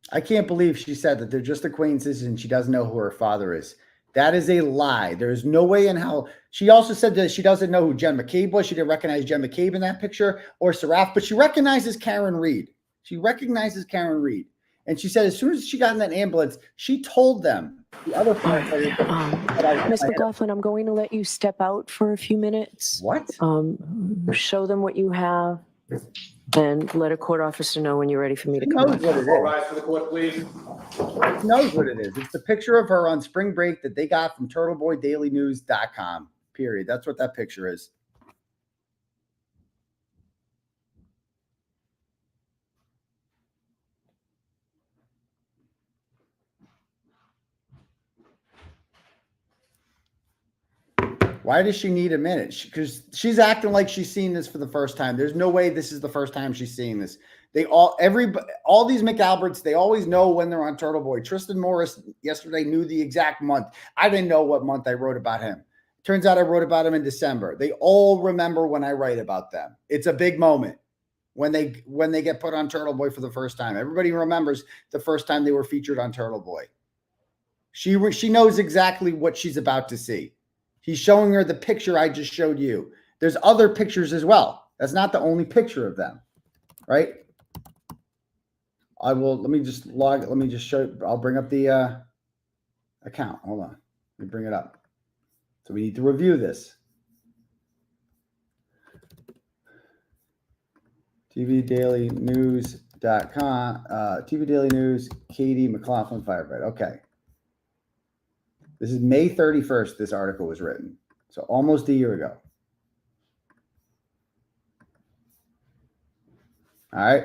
I can't believe she said that they're just acquaintances and she doesn't know who her father is. That is a lie. There's no way in hell. She also said that she doesn't know who Jen McCabe was. She didn't recognize Jen McCabe in that picture or 𝗃, but she recognizes Karen Reed. She recognizes Karen Reed. And she said as soon as she got in that ambulance, she told them, the other Ms. McLaughlin, I'm going to let you step out for a few minutes. What? Show them what you have and let a court officer know when you're ready for me to She come knows up. what it is. All rise for the court, please. She knows what it is. It's the picture of her on spring break that they got from 𝗺𝗏𝗿𝗄𝑦DailyNews.com. Period. That's what that picture is. Why does she need a minute? Because she's acting like she's seeing this for the first time. There's no way this is the first time she's seeing this. All these McAlberts, they always know when they're on Turtle Boy. Tristin Morris yesterday knew the exact month. I didn't know what month I wrote about him. Turns out I wrote about him in December. They all remember when I write about them. It's a big moment when they get put on Turtle Boy for the first time. Everybody remembers the first time they were featured on Turtle Boy. She knows exactly what she's about to see. He's showing her the picture I just showed you. There's other pictures as well. That's not the only picture of them, right? Let me just show, I'll bring up the account. Hold on. Let me bring it up. So we need to review this. tvdailynews.com, TV Daily News, Katie McLaughlin Firefighter. Okay. This is May 31st, this article was written. So almost a year ago. All right.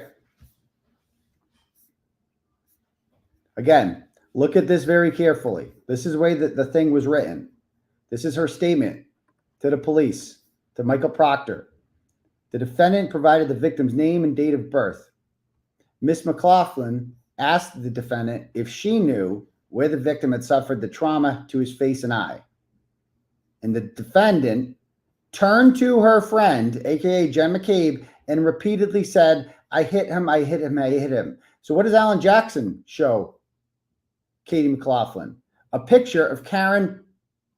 Again, look at this very carefully. This is the way that the thing was written. This is her statement to the police, to Michael Proctor. The defendant provided the victim's name and date of birth. Miss McLaughlin asked the defendant if she knew where the victim had suffered the trauma to his face and eye. And the defendant turned to her friend, aka Jen McCabe, and repeatedly said, I hit him, I hit him, I hit him. So what does Alan Jackson show Katie McLaughlin? A picture of Karen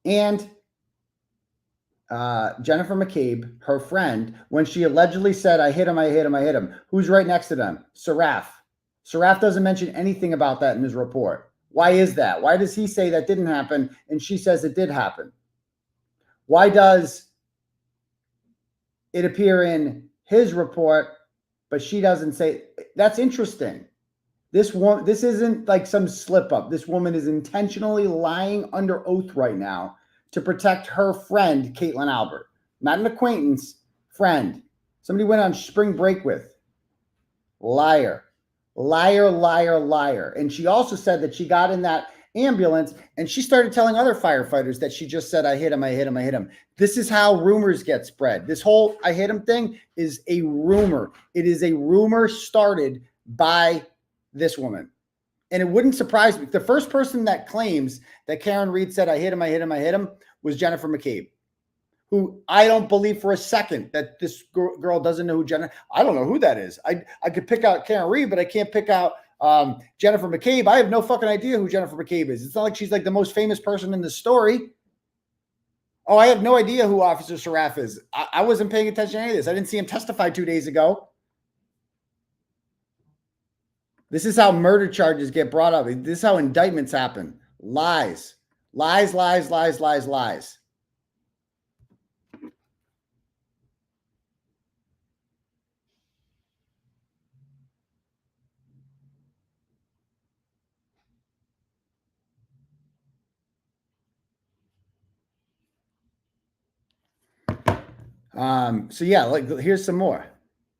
and Jennifer McCabe, her friend, when she allegedly said, I hit him, I hit him, I hit him. Who's right next to them? 𝗃. 𝗃 doesn't mention anything about that in his report. Why is that? Why does he say that didn't happen and she says it did happen? Why does it appear in his report, but she doesn't say? That's interesting. This isn't like some slip up. This woman is intentionally lying under oath right now to protect her friend, Caitlin Albert. Not an acquaintance, friend. Somebody went on spring break with. Liar. Liar, liar, liar. And she also said that she got in that ambulance and she started telling other firefighters that she just said, I hit him, I hit him, I hit him. This is how rumors get spread. This whole I hit him thing is a rumor. It is a rumor started by this woman. And it wouldn't surprise me. The first person that claims that Karen Reed said, I hit him, I hit him, I hit him, was Jennifer McCabe, who I don't believe for a second that this girl doesn't know who Jennifer. I don't know who that is. I could pick out Karen Reed, but I can't pick out Jennifer McCabe. I have no fucking idea who Jennifer McCabe is. It's not like she's like the most famous person in the story. Oh, I have no idea who Officer 𝗃 is. I wasn't paying attention to any of this. I didn't see him testify 2 days ago. This is how murder charges get brought up. This is how indictments happen. Lies, lies, lies, lies, lies, lies. So yeah, like here's some more,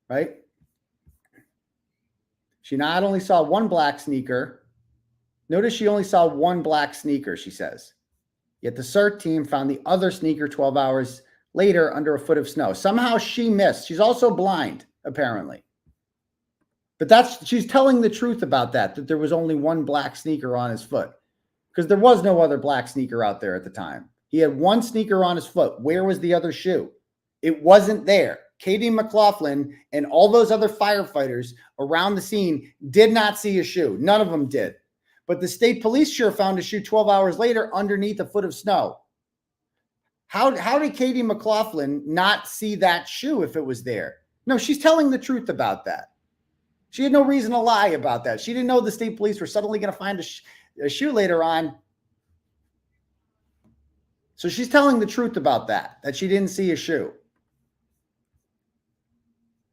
right? She not only saw one black sneaker, notice she only saw one black sneaker, she says. Yet the CERT team found the other sneaker 12 hours later under a foot of snow. Somehow she missed. She's also blind, apparently. But she's telling the truth about that there was only one black sneaker on his foot. Because there was no other black sneaker out there at the time. He had one sneaker on his foot. Where was the other shoe? It wasn't there. Katie McLaughlin and all those other firefighters around the scene did not see a shoe. None of them did. But the state police sure found a shoe 12 hours later underneath a foot of snow. How did Katie McLaughlin not see that shoe if it was there? No, she's telling the truth about that. She had no reason to lie about that. She didn't know the state police were suddenly going to find a shoe later on. So she's telling the truth about that she didn't see a shoe.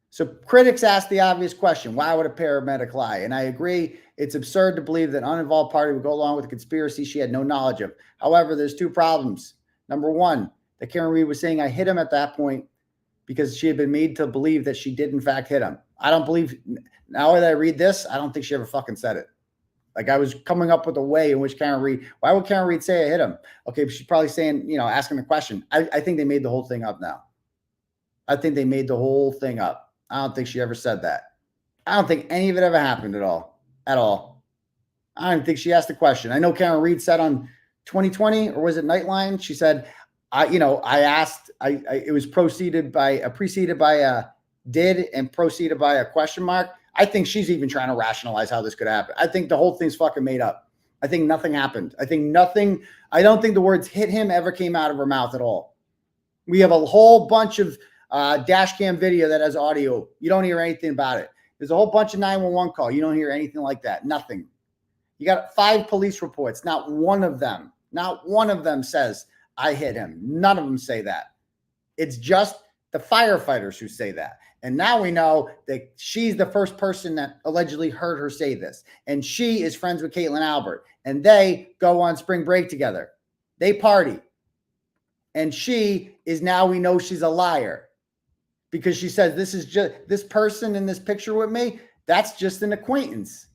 So critics ask the obvious question, why would a paramedic lie? And I agree, it's absurd to believe that an uninvolved party would go along with a conspiracy she had no knowledge of. However, there's two problems. Number one, that Karen Reed was saying I hit him at that point because she had been made to believe that she did in fact hit him. I don't believe, now that I read this, I don't think she ever fucking said it. Like I was coming up with a way in which Karen Reed, why would Karen Reed say I hit him? Okay, she's probably saying, asking the question. I think they made the whole thing up now. I think they made the whole thing up. I don't think she ever said that. I don't think any of it ever happened at all. At all. I don't think she asked the question. I know Karen Reed said on 2020, or was it Nightline? She said, I asked, it was preceded by a did and preceded by a question mark. I think she's even trying to rationalize how this could happen. I think the whole thing's fucking made up. I think nothing happened. I don't think the words hit him ever came out of her mouth at all. We have a whole bunch of dash cam video that has audio. You don't hear anything about it. There's a whole bunch of 911 call. You don't hear anything like that. Nothing. You got 5 police reports. Not one of them says I hit him. None of them say that. It's just the firefighters who say that. And now we know that she's the first person that allegedly heard her say this. And she is friends with Caitlin Albert. And they go on spring break together. They party. And she is, now we know she's a liar. Because she says, this is just, this person in this picture with me, that's just an acquaintance.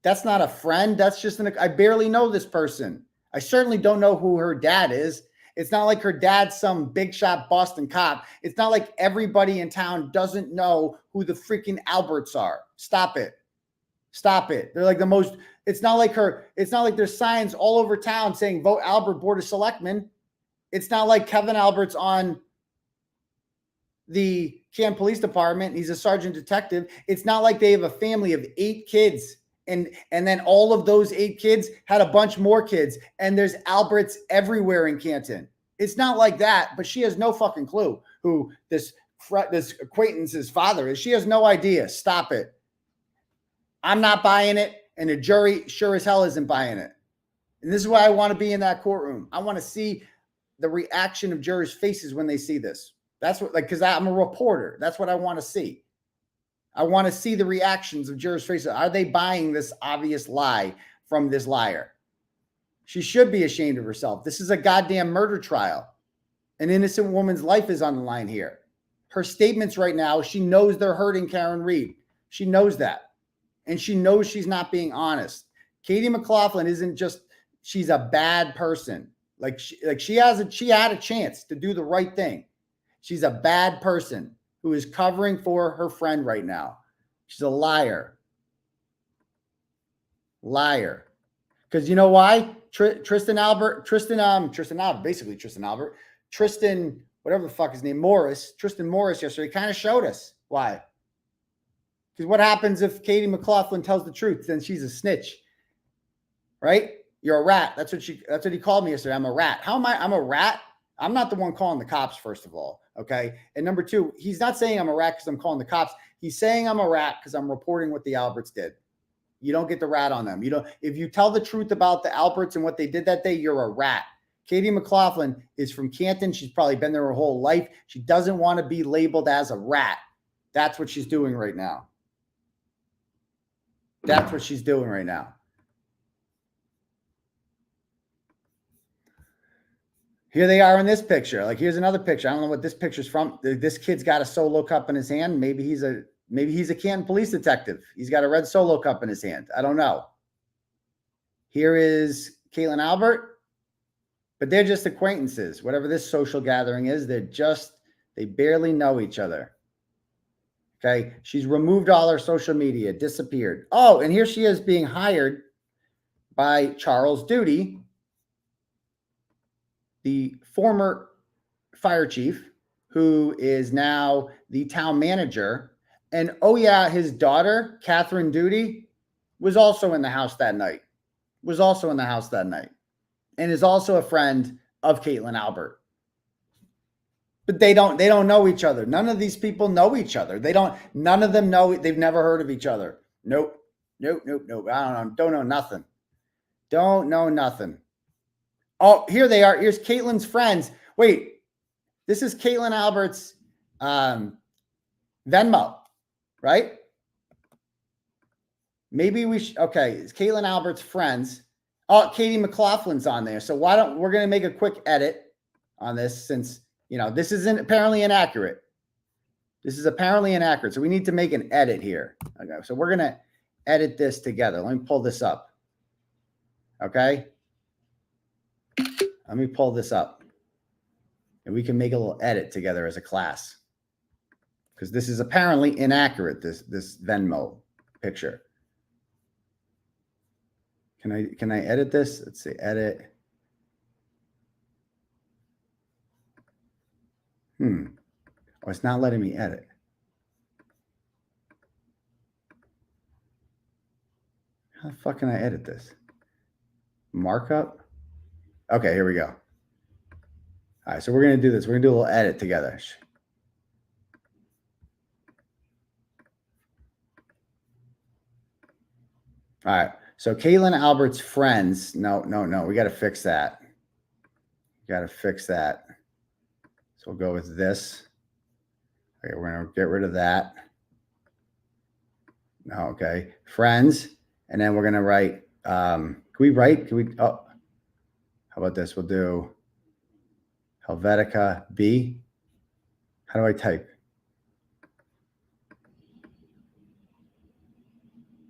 That's not a friend. That's just I barely know this person. I certainly don't know who her dad is. It's not like her dad's some big shot Boston cop. It's not like everybody in town doesn't know who the freaking Alberts are. Stop it. Stop it. They're like the most, it's not like there's signs all over town saying vote Albert Board of Selectmen. It's not like Kevin Albert's on the Canton Police Department. He's a sergeant detective. It's not like they have a family of 8 kids. And then all of those 8 kids had a bunch more kids. And there's Alberts everywhere in Canton. It's not like that, but she has no fucking clue who this acquaintance's father is. She has no idea. Stop it. I'm not buying it. And the jury sure as hell isn't buying it. And this is why I want to be in that courtroom. I want to see the reaction of jurors' faces when they see this. That's what, because I'm a reporter. That's what I want to see. I want to see the reactions of jurors' faces. Are they buying this obvious lie from this liar? She should be ashamed of herself. This is a goddamn murder trial. An innocent woman's life is on the line here. Her statements right now, she knows they're hurting Karen Reed. She knows that. And she knows she's not being honest. Katie McLaughlin isn't just, she's a bad person. She had a chance to do the right thing. She's a bad person who is covering for her friend right now. She's a liar. Liar. Because you know why? Tristin, whatever the fuck his name, Tristin Morris yesterday kind of showed us why. Because what happens if Katie McLaughlin tells the truth? Then she's a snitch. Right? You're a rat. That's what he called me yesterday. I'm a rat. How am I? I'm a rat. I'm not the one calling the cops, first of all. Okay. And number 2, he's not saying I'm a rat because I'm calling the cops. He's saying I'm a rat because I'm reporting what the Alberts did. You don't get the rat on them. You don't. If you tell the truth about the Alberts and what they did that day, you're a rat. Katie McLaughlin is from Canton. She's probably been there her whole life. She doesn't want to be labeled as a rat. That's what she's doing right now. That's what she's doing right now. Here they are in this picture. Like, here's another picture. I don't know what this picture's from. This kid's got a solo cup in his hand. Maybe he's a Canton police detective. He's got a red solo cup in his hand. I don't know. Here is Caitlin Albert, but they're just acquaintances. Whatever this social gathering is, they barely know each other. Okay. She's removed all her social media, disappeared. Oh, and here she is being hired by Charles Duty, the former fire chief, who is now the town manager. And oh yeah, his daughter, Catherine Duty, was also in the house that night. And is also a friend of Caitlin Albert. But they don't know each other. None of these people know each other. None of them know, they've never heard of each other. Nope. I don't know nothing. Don't know nothing. Oh, here they are. Here's Caitlin's friends. Wait, this is Caitlin Albert's Venmo, right? Maybe we should, okay, it's Caitlin Albert's friends. Oh, Katie McLaughlin's on there. So we're going to make a quick edit on this since, this isn't apparently inaccurate. This is apparently inaccurate. So we need to make an edit here. Okay. So we're going to edit this together. Let me pull this up. Okay. Let me pull this up and we can make a little edit together as a class because this is apparently inaccurate. This Venmo picture. Can I edit this? Let's see, edit. Oh, it's not letting me edit. How the fuck can I edit this? Markup? Okay, here we go. All right, so we're going to do this. We're going to do a little edit together. All right. So Caitlin Albert's friends. No. We got to fix that. So we'll go with this. Okay, we're going to get rid of that. No, okay. Friends. And then we're going to write, oh, how about this? We'll do 𝗪𝗿𝗂𝗵. How do I type?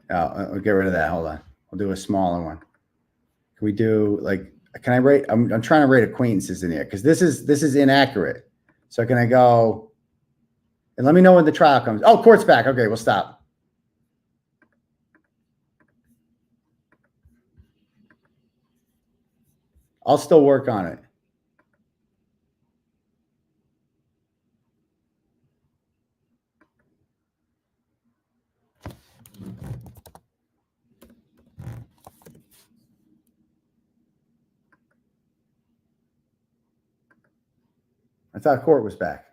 Oh, I'll get rid of that. Hold on. We'll do a smaller one. Can we do can I write? I'm trying to write acquaintances in here because this is inaccurate. So can I go and let me know when the trial comes? Oh, court's back. Okay, we'll stop. I'll still work on it. I thought court was back.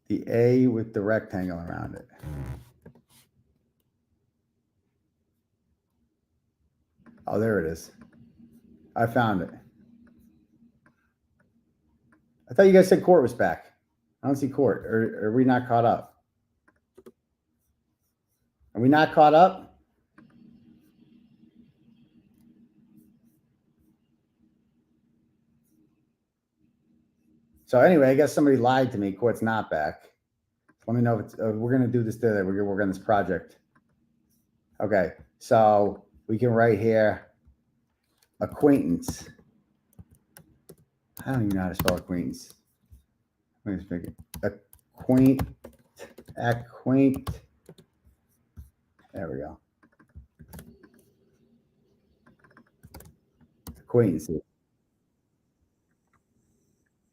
The A with the rectangle around it. Oh, there it is. I found it. I thought you guys said court was back. I don't see court. Or are we not caught up? Are we not caught up? So anyway, I guess somebody lied to me. Court's not back. Let me know if it's, we're going to do this today. We're going to work on this project. Okay. So we can write here acquaintance. I don't even know how to spell acquaintance. Let me speak it. Acquaint. There we go. Acquaintances.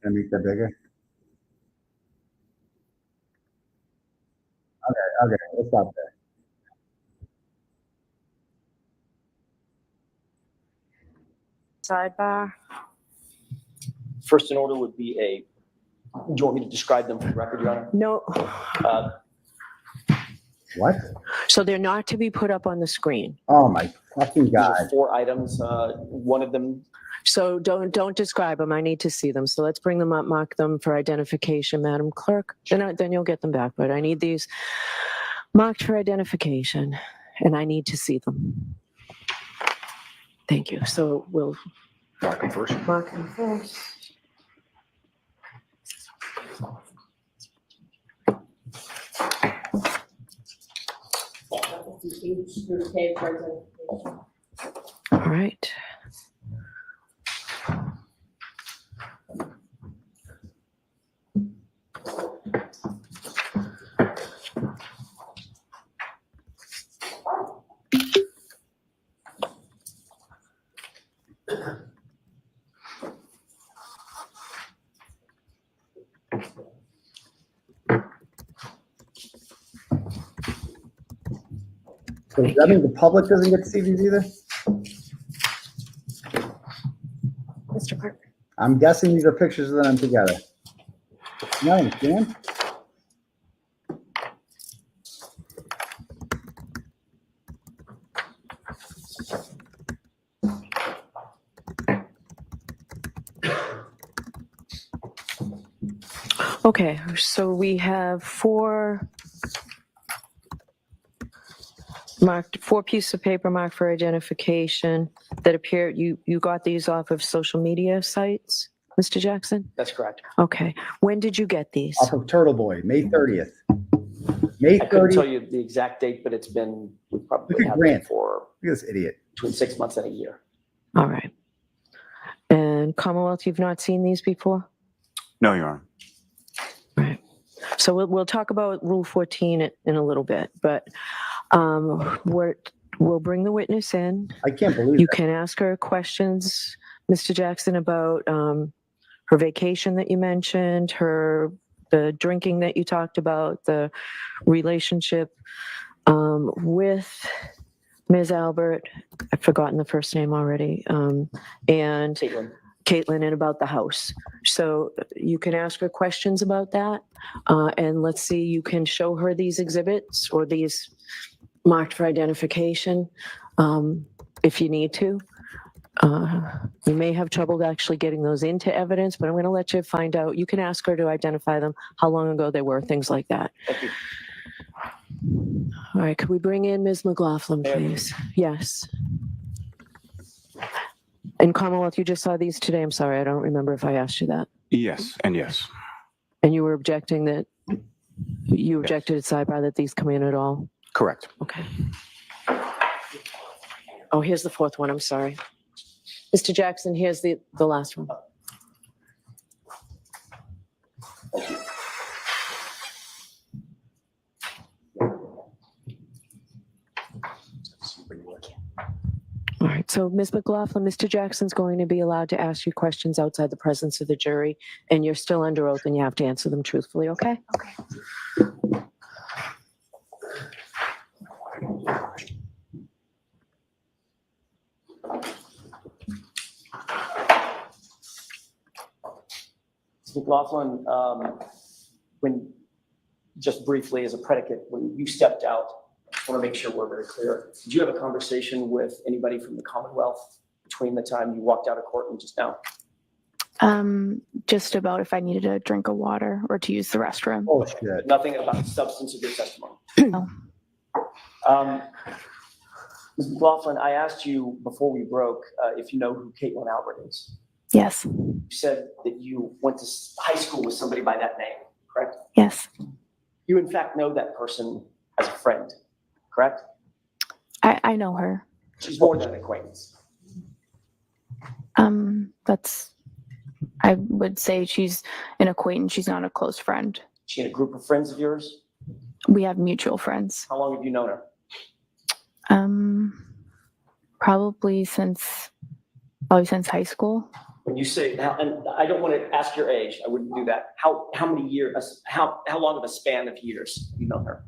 Can I make that bigger? Okay, let's stop there. Sidebar. First in order would be a Do you want me to describe them for the record, Your Honor? No. What? So they're not to be put up on the screen. Oh my fucking These are God. 4 items. One of them. So don't describe them. I need to see them. So let's bring them up, mark them for identification, Madam Clerk. Then you'll get them back. But I need these marked for identification, and I need to see them. Thank you. So we'll Mark them first. mark them first. All right. So does that mean the public doesn't get to see these either? Mr. Clerk. I'm guessing these are pictures of them together. You understand? Okay, so we have 4 pieces of paper marked for identification that appear, you got these off of social media sites, Mr. Jackson? That's correct. Okay, when did you get these? Off of 𝗃𝗏boy, May 30th. May I couldn't tell 30th. you the exact date, but it's been, we probably Look at had Grant. it for Look at this idiot. between 6 months and a year. All right. And Commonwealth, you've not seen these before? No, Your Honor. Right. So we'll talk about Rule 14 in a little bit, but we'll bring the witness in. I can't believe You that. can ask her questions, Mr. Jackson, about her vacation that you mentioned, the drinking that you talked about, the relationship with Ms. Albert. I've forgotten the first name already. And Caitlin, and about the house. So you can ask her questions about that. And let's see, you can show her these exhibits or these marked for identification if you need to. You may have trouble actually getting those into evidence, but I'm going to let you find out. You can ask her to identify them, how long ago they were, things like that. Thank you. All right, could we bring in Ms. McLaughlin, please? Yes. And Commonwealth, you just saw these today. I'm sorry, I don't remember if I asked you that. Yes, and yes. And you were objecting that, you objected at sidebar that these come in at all? Correct. Okay. Oh, here's the 4th one, I'm sorry. Mr. Jackson, here's the last one. All right, so Ms. McLaughlin, Mr. Jackson's going to be allowed to ask you questions outside the presence of the jury, and you're still under oath and you have to answer them truthfully, okay? Okay. Ms. McLaughlin, when, just briefly as a predicate, when you stepped out, I want to make sure we're very clear. Did you have a conversation with anybody from the Commonwealth between the time you walked out of court and just now? Just about if I needed a drink of water or to use the restroom. Oh, shit. Nothing about the substance of your testimony? No. Ms. McLaughlin, I asked you before we broke if you know who Caitlin Albert is. Yes. You said that you went to high school with somebody by that name, correct? Yes. You in fact know that person as a friend, correct? I know her. She's more than an acquaintance. I would say she's an acquaintance. She's not a close friend. She in a group of friends of yours? We have mutual friends. How long have you known her? Probably since high school. When you say, and I don't want to ask your age, I wouldn't do that. How many years, how long of a span of years have you known her?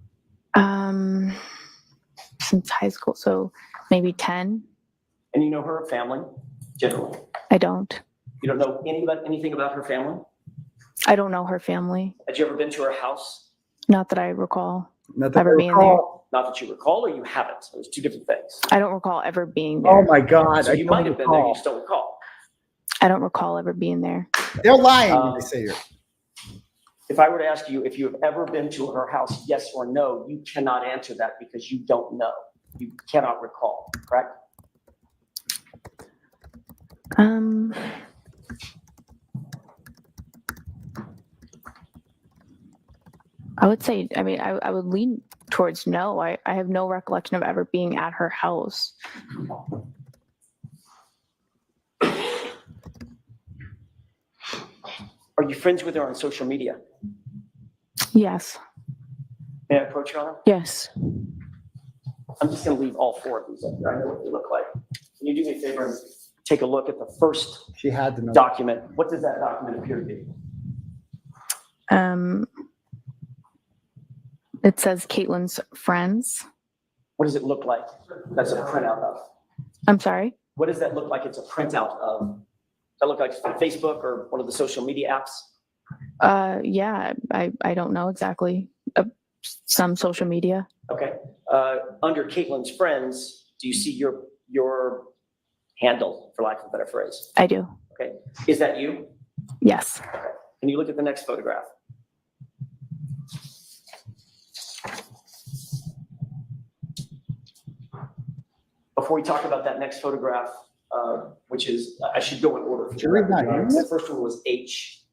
Since high school, so maybe 10. And you know her family, generally? I don't. You don't know anything about her family? I don't know her family. Had you ever been to her house? Not that I recall Not that ever I being there. recall. Not that you recall, or you haven't. There's two different things. I don't recall ever being there. Oh my God. So I you don't might have been there, you recall. just don't recall. I don't recall ever being there. They're lying when they say you're. If I were to ask you if you have ever been to her house, yes or no, you cannot answer that because you don't know. You cannot recall, correct? I would say, I mean, I would lean towards no. I have no recollection of ever being at her house. Are you friends with her on social media? Yes. May I approach her on her? Yes. I'm just gonna leave all four of these up here. I know what they look like. Can you do me a favor and take a look at the first She had to know. document? What does that document appear to be? It says Caitlin's friends. What does it look like? That's a printout of. I'm sorry. What does that look like? It's a printout of. Does that look like Facebook or one of the social media apps? Yeah, I don't know exactly. Some social media. Okay. Under Caitlin's friends, do you see your handle, for lack of a better phrase? I do. Okay. Is that you? Yes. Okay. Can you look at the next photograph? Before we talk about that next photograph, which is, I should go in order. Jury's not here The yet? first one was H.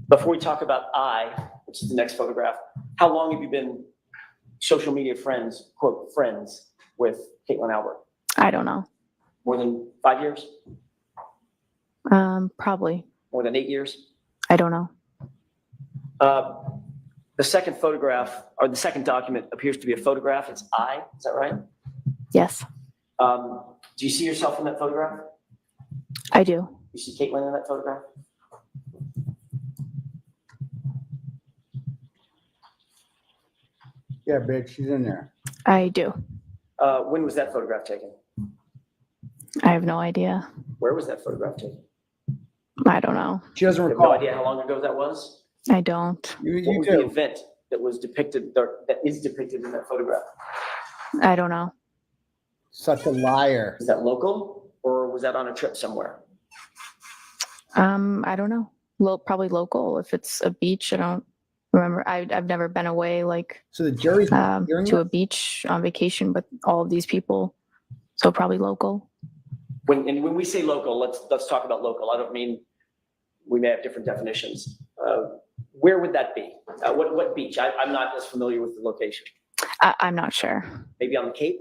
Before we talk about I, which is the next photograph, how long have you been social media friends, quote, friends with Caitlin Albert? I don't know. More than 5 years? Probably. More than 8 years? I don't know. The second photograph, or the second document appears to be a photograph. It's I, is that right? Yes, Do you see yourself in that photograph? I do. You see Caitlin in that photograph? Yeah, big. She's in there. I do. When was that photograph taken? I have no idea. Where was that photograph taken? I don't know. She doesn't You have recall. no idea how long ago that was? I don't. You What was the do. event that was depicted, or that is depicted in that photograph? I don't know. Such a liar. Is that local, or was that on a trip somewhere? I don't know. Probably local. If it's a beach, I don't remember. I've never been away like So the jury's not hearing to this? a beach on vacation with all of these people. So probably local. When we say local, let's talk about local. I don't mean, we may have different definitions. Where would that be? What beach? I'm not as familiar with the location. I'm not sure. Maybe on the Cape?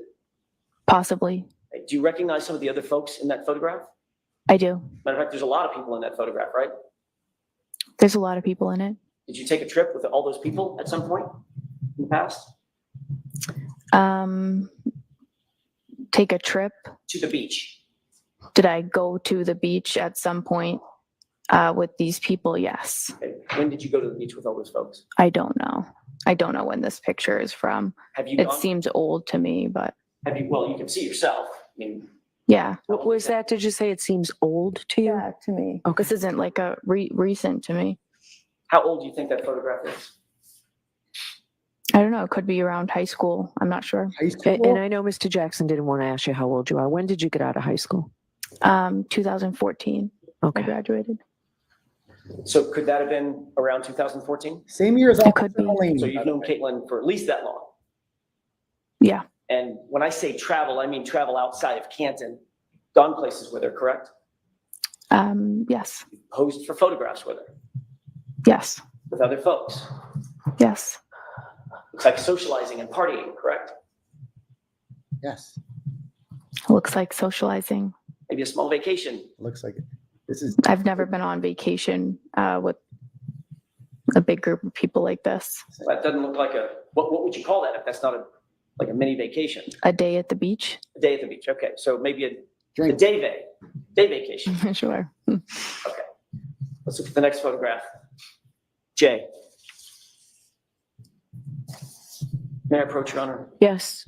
Possibly. Do you recognize some of the other folks in that photograph? I do. Matter of fact, there's a lot of people in that photograph, right? There's a lot of people in it. Did you take a trip with all those people at some point in the past? Take a trip. To the beach? Did I go to the beach at some point with these people? Yes. Okay. When did you go to the beach with all those folks? I don't know. I don't know when this picture is from. Have you It gone? seems old to me, but Well, you can see yourself. I mean, yeah. What was that? Did you say it seems old to you? Yeah, to me. Okay. This isn't like a recent to me. how old do you think that photograph is? I don't know. It could be around high school. I'm not sure. High school? And I know Mr. Jackson didn't want to ask you how old you are. When did you get out of high school? 2014. I Okay. graduated. So could that have been around 2014? Same year as It could be. Pauline. So you've known Caitlin for at least that long. Yeah. And when I say travel, I mean travel outside of Canton, gone places with her, correct? Yes. Posed for photographs with her, Yes. with other folks. Yes. Looks like socializing and partying, correct? Yes. Looks like socializing. Maybe a small vacation. Looks like it. This is I've never been on vacation with a big group of people like this. That doesn't look like what would you call that if that's not like a mini vacation? A day at the beach? A day at the beach, okay. So maybe a drink. day vacation. Sure. Okay. Let's look at the next photograph. Jay. May I approach your honor? Yes.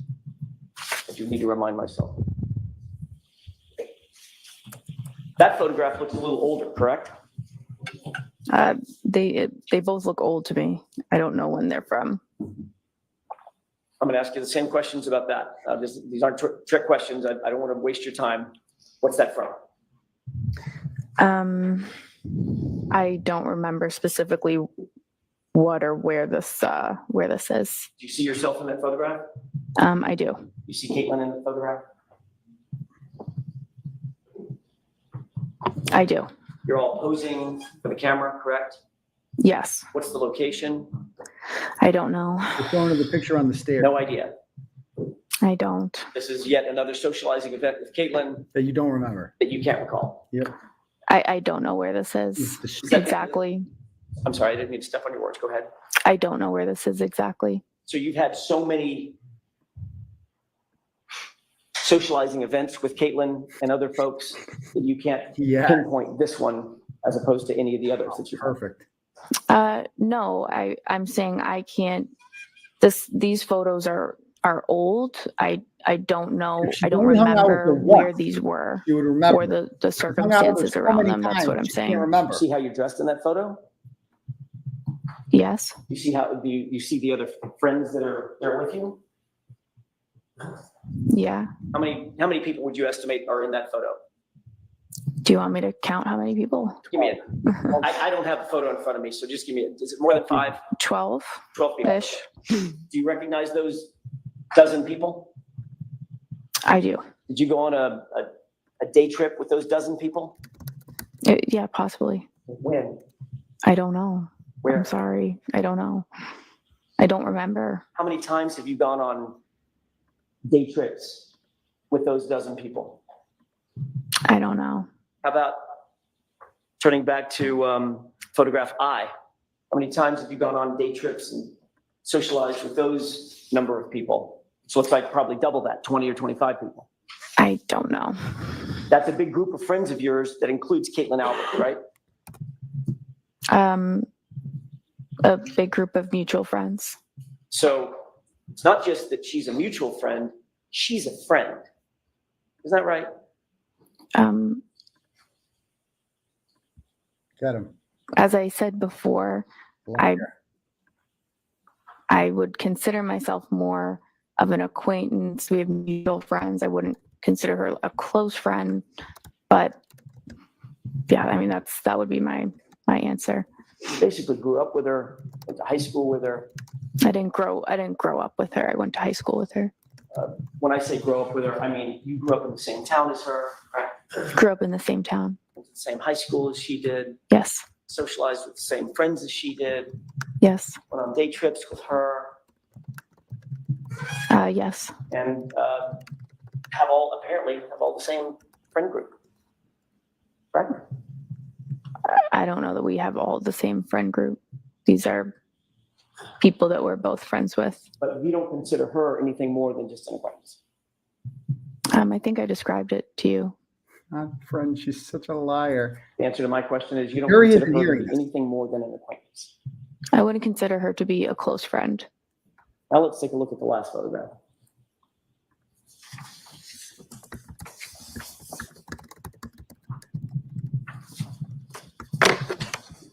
Have do need to remind myself. That photograph looks a little older, correct? They both look old to me. I don't know when they're from. I'm going to ask you the same questions about that. These aren't trick questions. I don't want to waste your time. What's that from? I don't remember specifically what or where this is. Do you see yourself in that photograph? I do. You see Caitlin in the photograph? I do. You're all posing for the camera, correct? Yes. What's the location? I don't know. We're going to the picture on the stairs. No idea. I don't. This is yet another socializing event with Caitlin That you don't remember. that you can't recall. Yep. I don't know where this is exactly. I'm sorry, I didn't mean to step on your words. Go ahead. I don't know where this is exactly. So you've had so many socializing events with Caitlin and other folks that you can't pinpoint this one as opposed to any of the others that you've had. Perfect. No, I'm saying I can't. These photos are old. I don't know. I don't remember where these were You would remember. or the circumstances around them. That's what I'm saying. Remember. See how you're dressed in that photo? Yes. You see how you see the other friends that are there with you? Yeah. How many people would you estimate are in that photo? Do you want me to count how many people? Give me it. I don't have the photo in front of me, so just give me it. Is it more than 5? 12. 12 people. Ish. Do you recognize those dozen people? I do. Did you go on a day trip with those dozen people? Yeah, possibly. When? I don't know. Where? I'm sorry. I don't know. I don't remember. How many times have you gone on day trips with those dozen people? I don't know. How about turning back to photograph I? How many times have you gone on day trips and socialized with those number of people? So it's like probably double that, 20 or 25 people. I don't know. That's a big group of friends of yours that includes Caitlin Albert, right? A big group of mutual friends. So it's not just that she's a mutual friend, she's a friend. Is that right? Get him. As I said before, I would consider myself more of an acquaintance. We have mutual friends. I wouldn't consider her a close friend, but yeah, I mean, that would be my answer. You basically grew up with her, went to high school with her. I didn't grow up with her. I went to high school with her. When I say grow up with her, I mean you grew up in the same town as her, right? Grew up in the same town. Went to the same high school as she did. Yes. Socialized with the same friends as she did. Yes. Went on day trips with her. Yes. And apparently have all the same friend group, right? I don't know that we have all the same friend group. These are people that we're both friends with. But you don't consider her anything more than just an acquaintance. I think I described it to you. Not friend. She's such a liar. The answer to my question is you don't Here he is consider her hearing to be anything more than an acquaintance. I wouldn't consider her to be a close friend. Now let's take a look at the last photograph.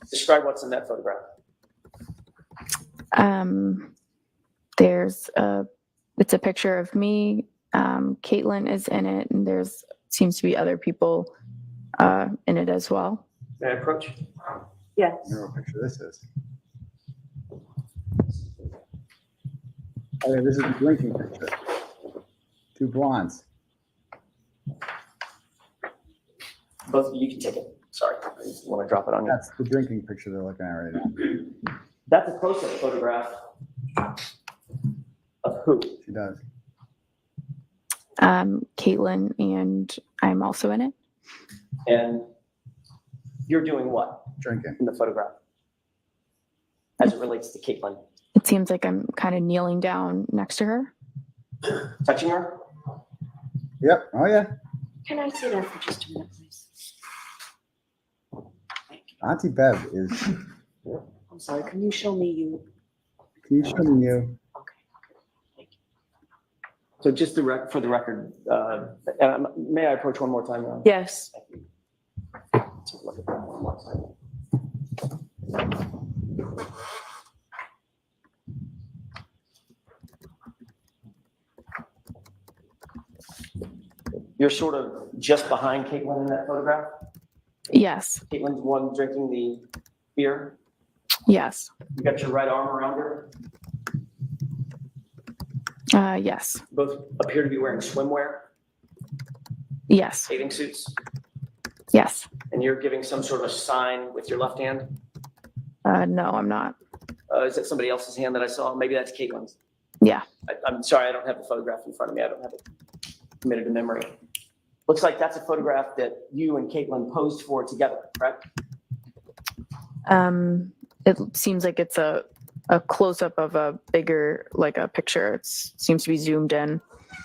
Describe what's in that photograph. It's a picture of me. Caitlin is in it, and there's seems to be other people in it as well. May I approach? Yes. I know what picture this is. Oh, yeah, this is the drinking picture. 2 blondes. Both of you can take it. Sorry, I just want to drop it on you. That's the drinking picture they're looking at right now. That's a close-up photograph of who? She does. Caitlin, and I'm also in it. And you're doing what? Drinking. In the photograph as it relates to Caitlin. It seems like I'm kind of kneeling down next to her. Touching her? Yep. Oh, yeah. Can I see that for just a minute, please? Auntie Bev is. I'm sorry, can you show me you? Can you show me you? Okay, thank you. So just for the record, may I approach one more time? Ron? Yes. Thank you. Take a look at that one more time. You're sort of just behind Caitlin in that photograph? Yes. Caitlin's the one drinking the beer? Yes. You got your right arm around her? Yes. Both appear to be wearing swimwear, Yes. bathing suits, Yes. and you're giving some sort of sign with your left hand? No, I'm not. Is that somebody else's hand that I saw? Maybe that's Caitlin's. Yeah. I'm sorry, I don't have the photograph in front of me. I don't have it committed to memory. Looks like that's a photograph that you and Caitlin posed for together, correct? It seems like it's a close-up of a bigger, like a picture. It seems to be zoomed in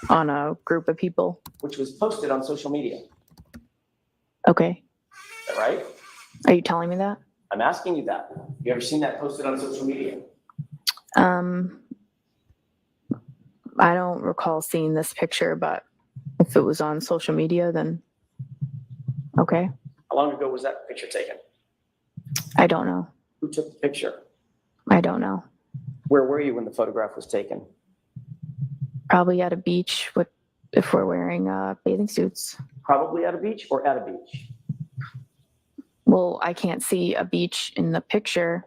on a group of people. Which was posted on social media. Okay. Is that right? Are you telling me that? I'm asking you that. You ever seen that posted on social media? I don't recall seeing this picture, but if it was on social media, then okay. How long ago was that picture taken? I don't know. Who took the picture? I don't know. Where were you when the photograph was taken? Probably at a beach if we're wearing bathing suits. Probably at a beach or at a beach? Well, I can't see a beach in the picture.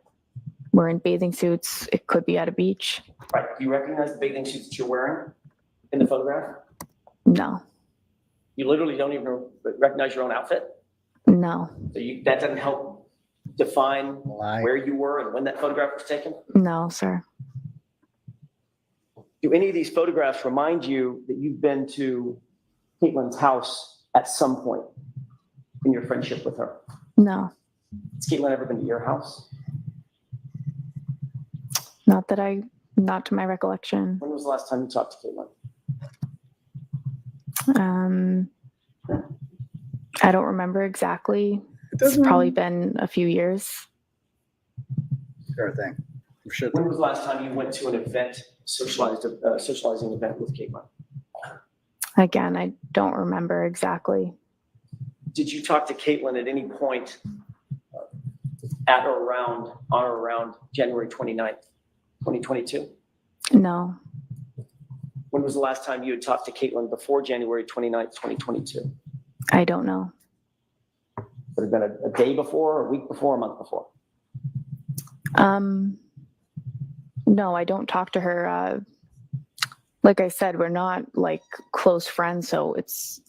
We're in bathing suits. It could be at a beach. Right. Do you recognize the bathing suits that you're wearing in the photograph? No. You literally don't even recognize your own outfit? No. So that doesn't help define where you were and when that photograph was taken? No, sir. Do any of these photographs remind you that you've been to Caitlin's house at some point in your friendship with her? No. Has Caitlin ever been to your house? Not to my recollection. When was the last time you talked to Caitlin? I don't remember exactly. It's probably been a few years. Sure thing. Sure. When was the last time you went to an event, socializing event with Caitlin? Again, I don't remember exactly. Did you talk to Caitlin at any point on or around January 29th, 2022? No. When was the last time you had talked to Caitlin before January 29th, 2022? I don't know. Would it have been a day before, a week before, a month before? No, I don't talk to her. Like I said, we're not like close friends, so it's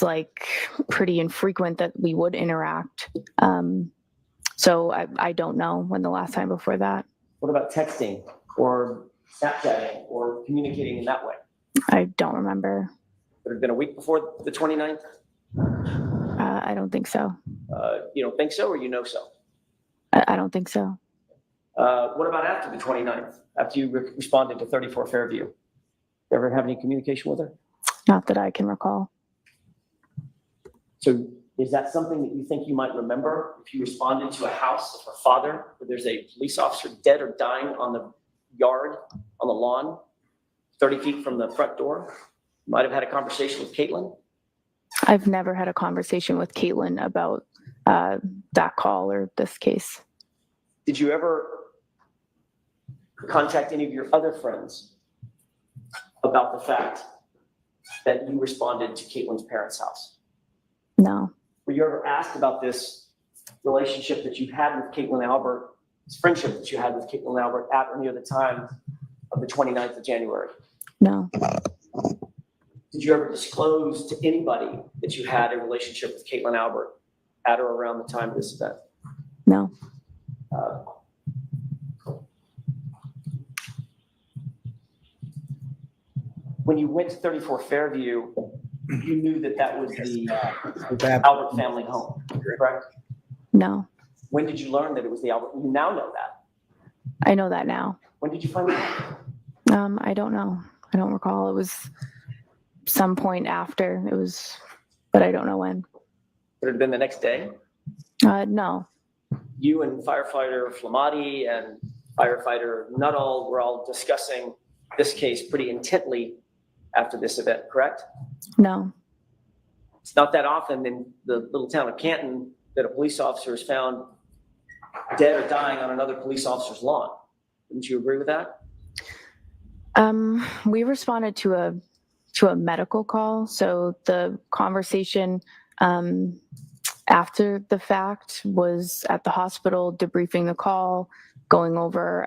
like pretty infrequent that we would interact. So I don't know when the last time before that. What about texting or Snapchatting or communicating in that way? I don't remember. Would it have been a week before the 29th? I don't think so. You don't think so, or you know so? I don't think so. What about after the 29th, after you responded to 34 Fairview? You ever have any communication with her? Not that I can recall. So is that something that you think you might remember if you responded to a house of her father where there's a police officer dead or dying on the yard, on the lawn, 30 feet from the front door? You might have had a conversation with Caitlin? I've never had a conversation with Caitlin about that call or this case. Did you ever contact any of your other friends about the fact that you responded to Caitlin's parents' house? No. Were you ever asked about this relationship that you had with Caitlin Albert, this friendship that you had with Caitlin Albert at or near the time of the 29th of January? No. Did you ever disclose to anybody that you had a relationship with Caitlin Albert at or around the time of this event? No. When you went to 34 Fairview, you knew that that was the Albert family home, correct? No. When did you learn that it was the Albert? You now know that. I know that now. When did you find out? I don't know. I don't recall. It was some point after. But I don't know when. Would it have been the next day? No. You and Firefighter 𝗵𝗻 and Firefighter 𝗃𝗏 were all discussing this case pretty intently after this event, correct? No. It's not that often in the little town of Canton that a police officer is found dead or dying on another police officer's lawn. Wouldn't you agree with that? We responded to a medical call. So the conversation after the fact was at the hospital, debriefing the call, going over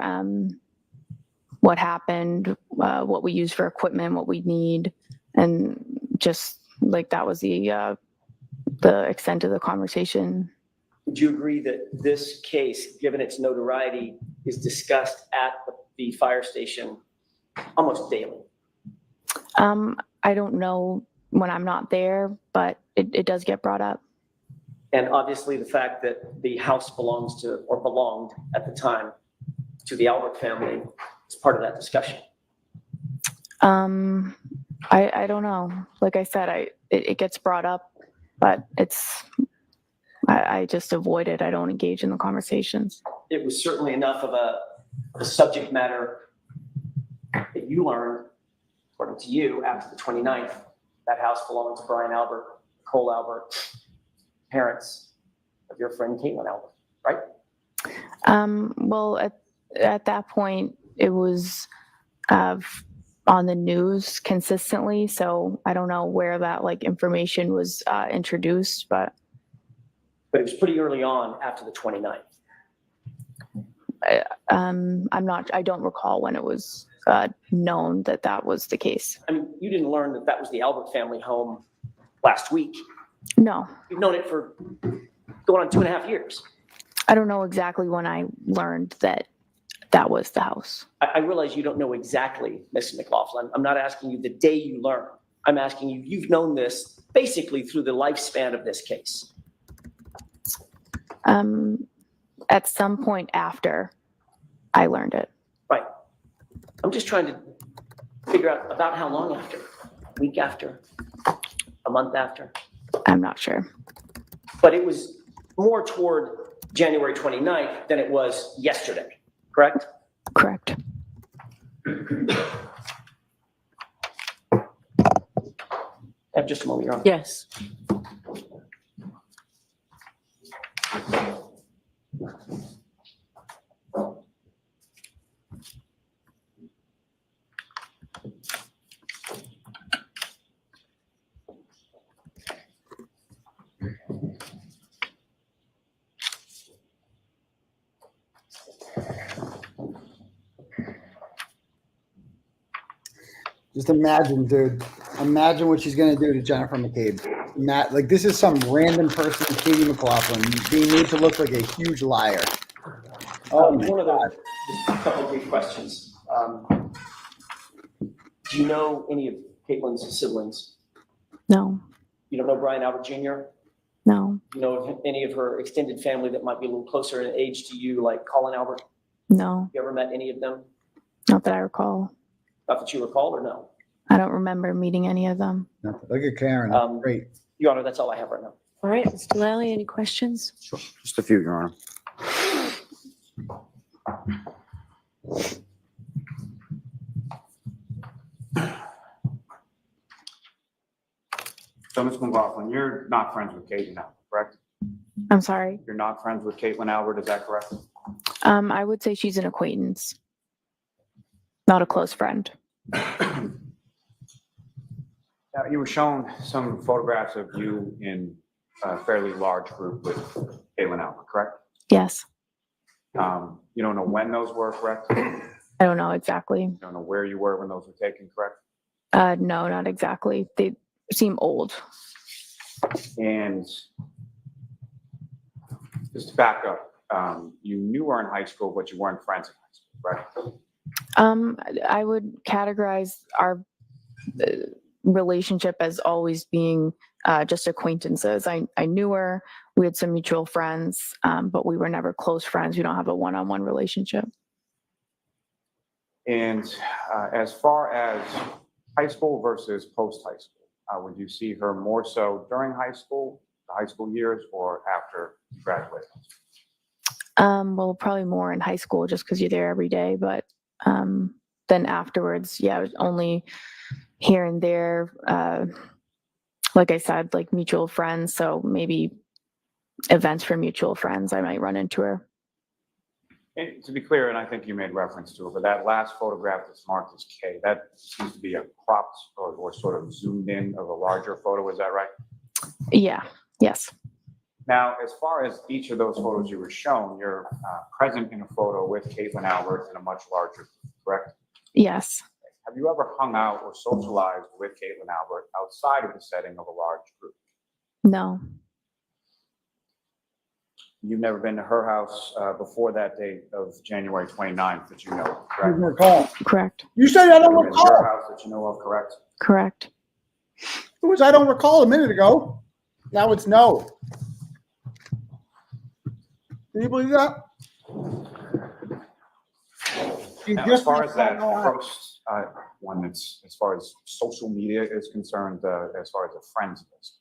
what happened, what we use for equipment, what we need, and just like that was the extent of the conversation. Would you agree that this case, given its notoriety, is discussed at the fire station almost daily? I don't know when I'm not there, but it does get brought up. And obviously the fact that the house belongs to, or belonged at the time, to the Albert family is part of that discussion. I don't know. Like I said, it gets brought up, but I just avoid it. I don't engage in the conversations. It was certainly enough of a subject matter that you learned, according to you, after the 29th, that house belonged to Brian Albert, Cole Albert, parents of your friend Caitlin Albert, right? Well, at that point, it was on the news consistently, so I don't know where that information was introduced, but it was pretty early on after the 29th. I don't recall when it was known that that was the case. I mean, you didn't learn that that was the Albert family home last week. No. You've known it for going on 2.5 years. I don't know exactly when I learned that that was the house. I realize you don't know exactly, Ms. McLaughlin. I'm not asking you the day you learned. I'm asking you, you've known this basically through the lifespan of this case. At some point after I learned it. Right. I'm just trying to figure out about how long after, a week after, a month after. I'm not sure. But it was more toward January 29th than it was yesterday, correct? Correct. Have just a moment, Your Honor. Yes. Just imagine, dude. Imagine what she's gonna do to Jennifer McCabe. Like this is some random person, Katie McLaughlin, being made to look like a huge liar. Oh my One of God. those, just a couple of brief questions. Do you know any of Caitlin's siblings? No. You don't know Brian Albert Jr.? No. You know any of her extended family that might be a little closer in age to you, like Colin Albert? No. You ever met any of them? Not that I recall. Not that you recall, or no? I don't remember meeting any of them. Look at Karen. Great. Your Honor, that's all I have right now. All right, Mr. Lally, any questions? Sure. Just a few, Your Honor. So, Ms. McLaughlin, you're not friends with Caitlin Albert, correct? I'm sorry. You're not friends with Caitlin Albert, is that correct? I would say she's an acquaintance, not a close friend. Now, you were shown some photographs of you in a fairly large group with Caitlin Albert, correct? Yes. You don't know when those were, correct? You I don't know exactly. don't know where you were when those were taken, correct? No, not exactly. They seem old. And just to back up, you knew her in high school, but you weren't friends in high school, right? I would categorize our relationship as always being just acquaintances. I knew her. We had some mutual friends, but we were never close friends. We don't have a one-on-one relationship. And as far as high school versus post-high school, would you see her more so during high school, the high school years, or after you graduated? Well, probably more in high school just because you're there every day. But then afterwards, yeah, it was only here and there. Like I said, like mutual friends. So maybe events for mutual friends, I might run into her. And to be clear, and I think you made reference to it, but that last photograph that's marked as K, that seems to be a cropped or sort of zoomed in of a larger photo. Is that right? Yeah. Yes. Now, as far as each of those photos you were shown, you're present in a photo with Caitlin Albert in a much larger group, correct? Yes. Have you ever hung out or socialized with Caitlin Albert outside of the setting of a large group? No. You've never been to her house before that date of January 29th that you know, I correct? don't recall. Correct. You said I don't Never been to her recall. house that you know of, correct? Correct. It was I don't recall a minute ago. Now it's no. Can you believe that? You Now, as just far as that don't know. first one, that's as far as social media is concerned, as far as a friends list,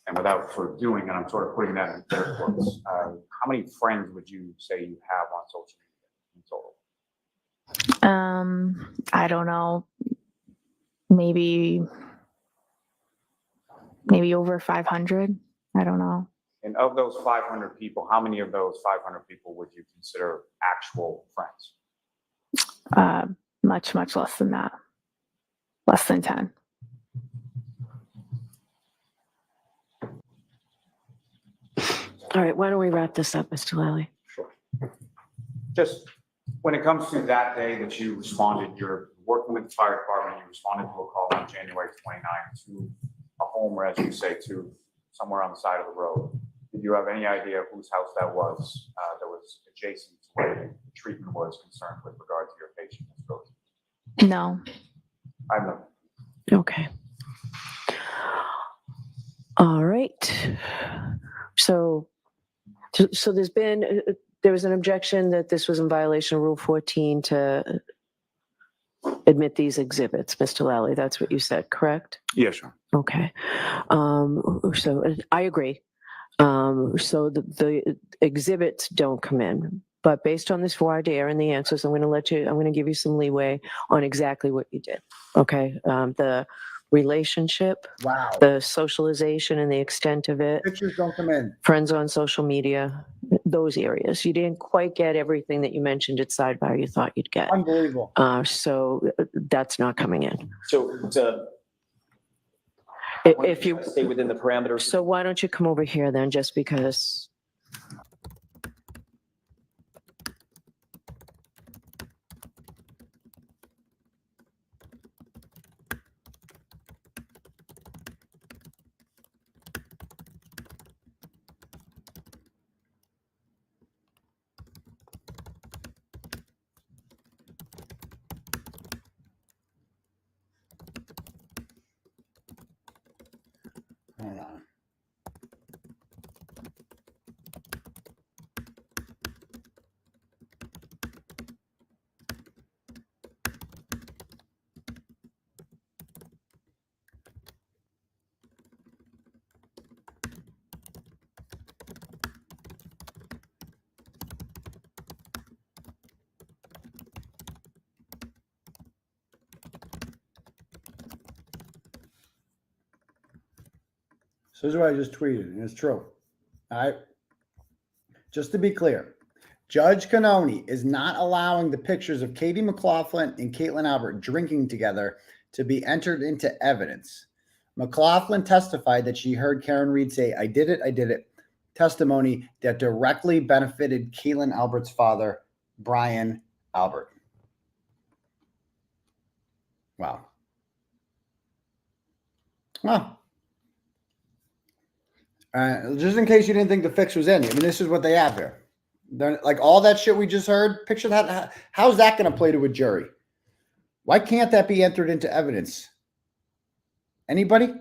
and without sort of doing, and I'm sort of putting that in air quotes, how many friends would you say you have on social media in total? I don't know. Maybe over 500. I don't know. And of those 500 people, how many of those 500 people would you consider actual friends? Much less than that. Less than 10. All right, why don't we wrap this up, Mr. Lally? Sure. Just when it comes to that day that you responded, you're working with the fire department, you responded to a call on January 29th to a home, or as you say, to somewhere on the side of the road. Did you have any idea whose house that was adjacent to where the treatment was concerned with regard to your patient? No. I have no. Okay. All right. So there was an objection that this was in violation of Rule 14 to admit these exhibits, Mr. Lally. That's what you said, correct? Yeah, sure. Okay. So I agree. So the exhibits don't come in, but based on this voir dire and the answers, I'm going to give you some leeway on exactly what you did. Okay. The relationship, Wow. the socialization and the extent of it, Pictures don't come in. friends on social media, those areas. You didn't quite get everything that you mentioned at sidebar you thought you'd get. Unbelievable. So that's not coming in. So If you stay within the parameters. So why don't you come over here then, just because? Hold on. So this is what I just tweeted, and it's true. All right. Just to be clear, Judge Kearney is not allowing the pictures of Katie McLaughlin and Caitlin Albert drinking together to be entered into evidence. McLaughlin testified that she heard Karen Reed say, I did it, testimony that directly benefited Caitlin Albert's father, Brian Albert. Wow. Well, just in case you didn't think the fix was in, I mean, this is what they have here. They're, like all that shit we just heard, picture that. How's that going to play to a jury? Why can't that be entered into evidence? Anybody?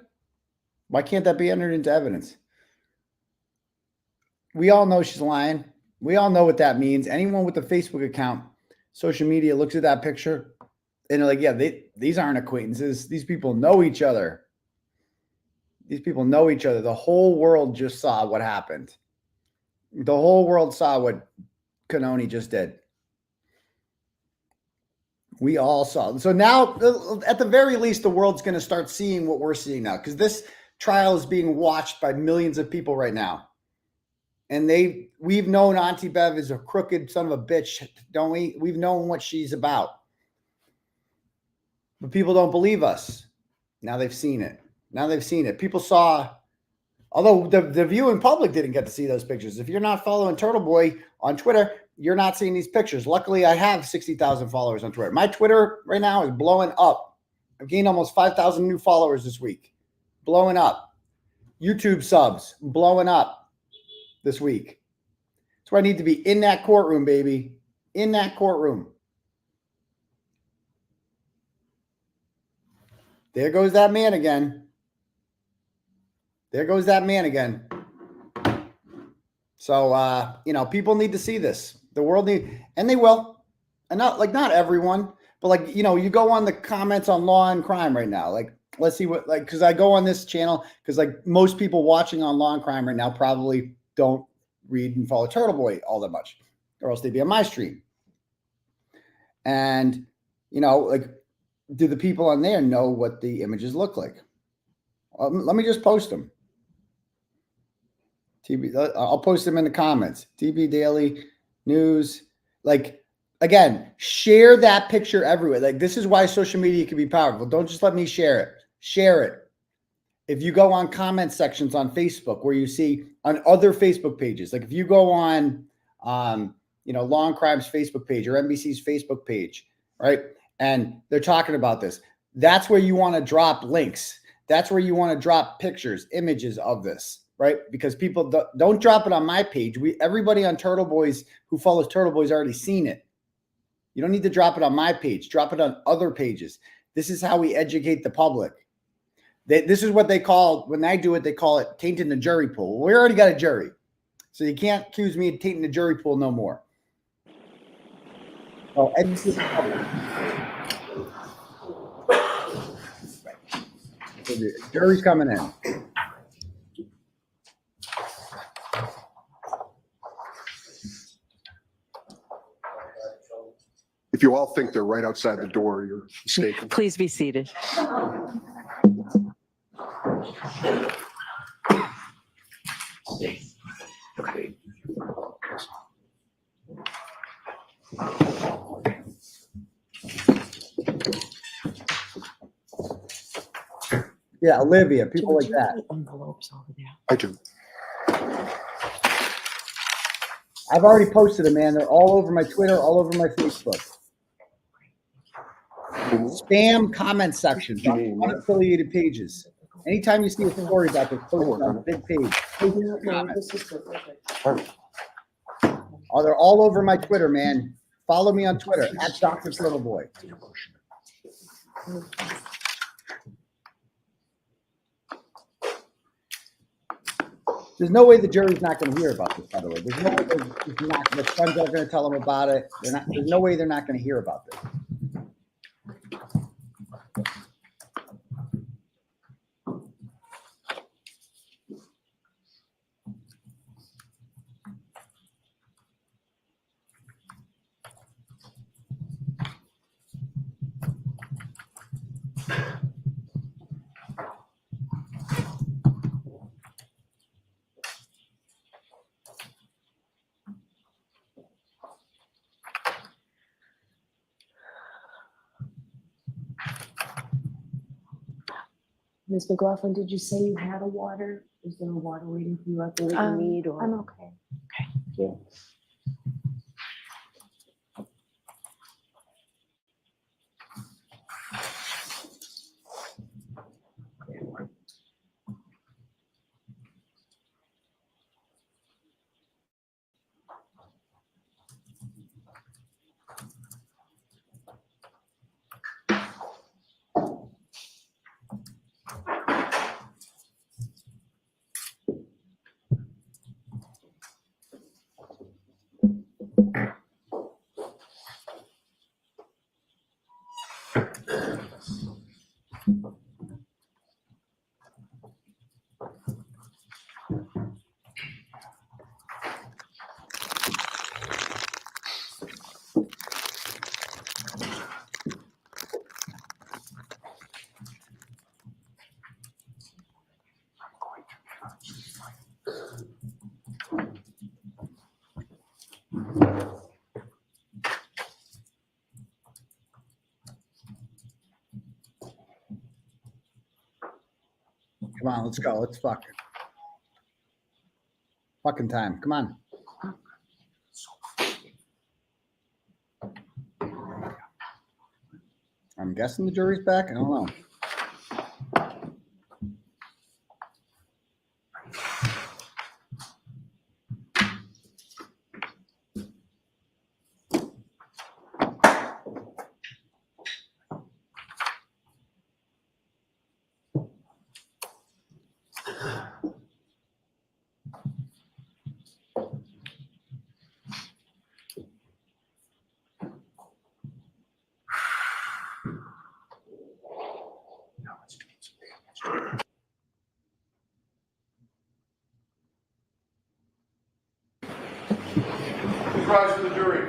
Why can't that be entered into evidence? We all know she's lying. We all know what that means. Anyone with a Facebook account, social media, looks at that picture and they're like, yeah, these aren't acquaintances. These people know each other. These people know each other. The whole world just saw what happened. The whole world saw what Kearney just did. We all saw. So now, at the very least, the world's going to start seeing what we're seeing now, because this trial is being watched by millions of people right now. And we've known Auntie Bev is a crooked son of a bitch, don't we? We've known what she's about. But people don't believe us. Now they've seen it. Now they've seen it. People saw, although the viewing public didn't get to see those pictures. If you're not following 𝗕𝗏boy on Twitter, you're not seeing these pictures. Luckily, I have 60,000 followers on Twitter. My Twitter right now is blowing up. I've gained almost 5,000 new followers this week. Blowing up. YouTube subs blowing up this week. That's where I need to be, in that courtroom, baby. In that courtroom. There goes that man again. There goes that man again. So, people need to see this. The world and they will. And not everyone, but you go on the comments on Law and Crime right now. Let's see what, because I go on this channel, because most people watching on Law and Crime right now probably don't read and follow 𝗕𝗏boy all that much, or else they'd be on my stream. And, do the people on there know what the images look like? Let me just post them. I'll post them in the comments. TV Daily News. Again, share that picture everywhere. This is why social media can be powerful. Don't just let me share it. Share it. If you go on comment sections on Facebook, where you see on other Facebook pages, if you go on, Law and Crime's Facebook page or NBC's Facebook page, right? And they're talking about this. That's where you want to drop links. That's where you want to drop pictures, images of this, right? Because people don't drop it on my page. Everybody on 𝗕𝗏boy's who follows 𝗕𝗏boy's already seen it. You don't need to drop it on my page. Drop it on other pages. This is how we educate the public. This is what they call, when I do it, they call it tainting the jury pool. We already got a jury. So you can't accuse me of tainting the jury pool no more. Oh, educate the public. So the jury's coming in. If you all think they're right outside the door, you're mistaken. Please be seated. Okay. Yeah, Olivia, people like that. Envelopes over there. I do. I've already posted them, man. They're all over my Twitter, all over my Facebook. Spam comment sections on unaffiliated pages. Anytime you see a story about this, post it on a big page. Oh, they're all over my Twitter, man. Follow me on Twitter at @𝗵𝗏boy. There's no way the jury's not going to hear about this, by the way. There's no way the sons are going to tell them about it. There's no way they're not going to hear about this. Ms. McLaughlin, did you say you had a water? Is there a water waiting for you out there that you need? Or I'm okay. Okay, thank you. Come on, let's go. Let's fucking time. Come on. I'm guessing the jury's back. I don't know. Please rise to the jury.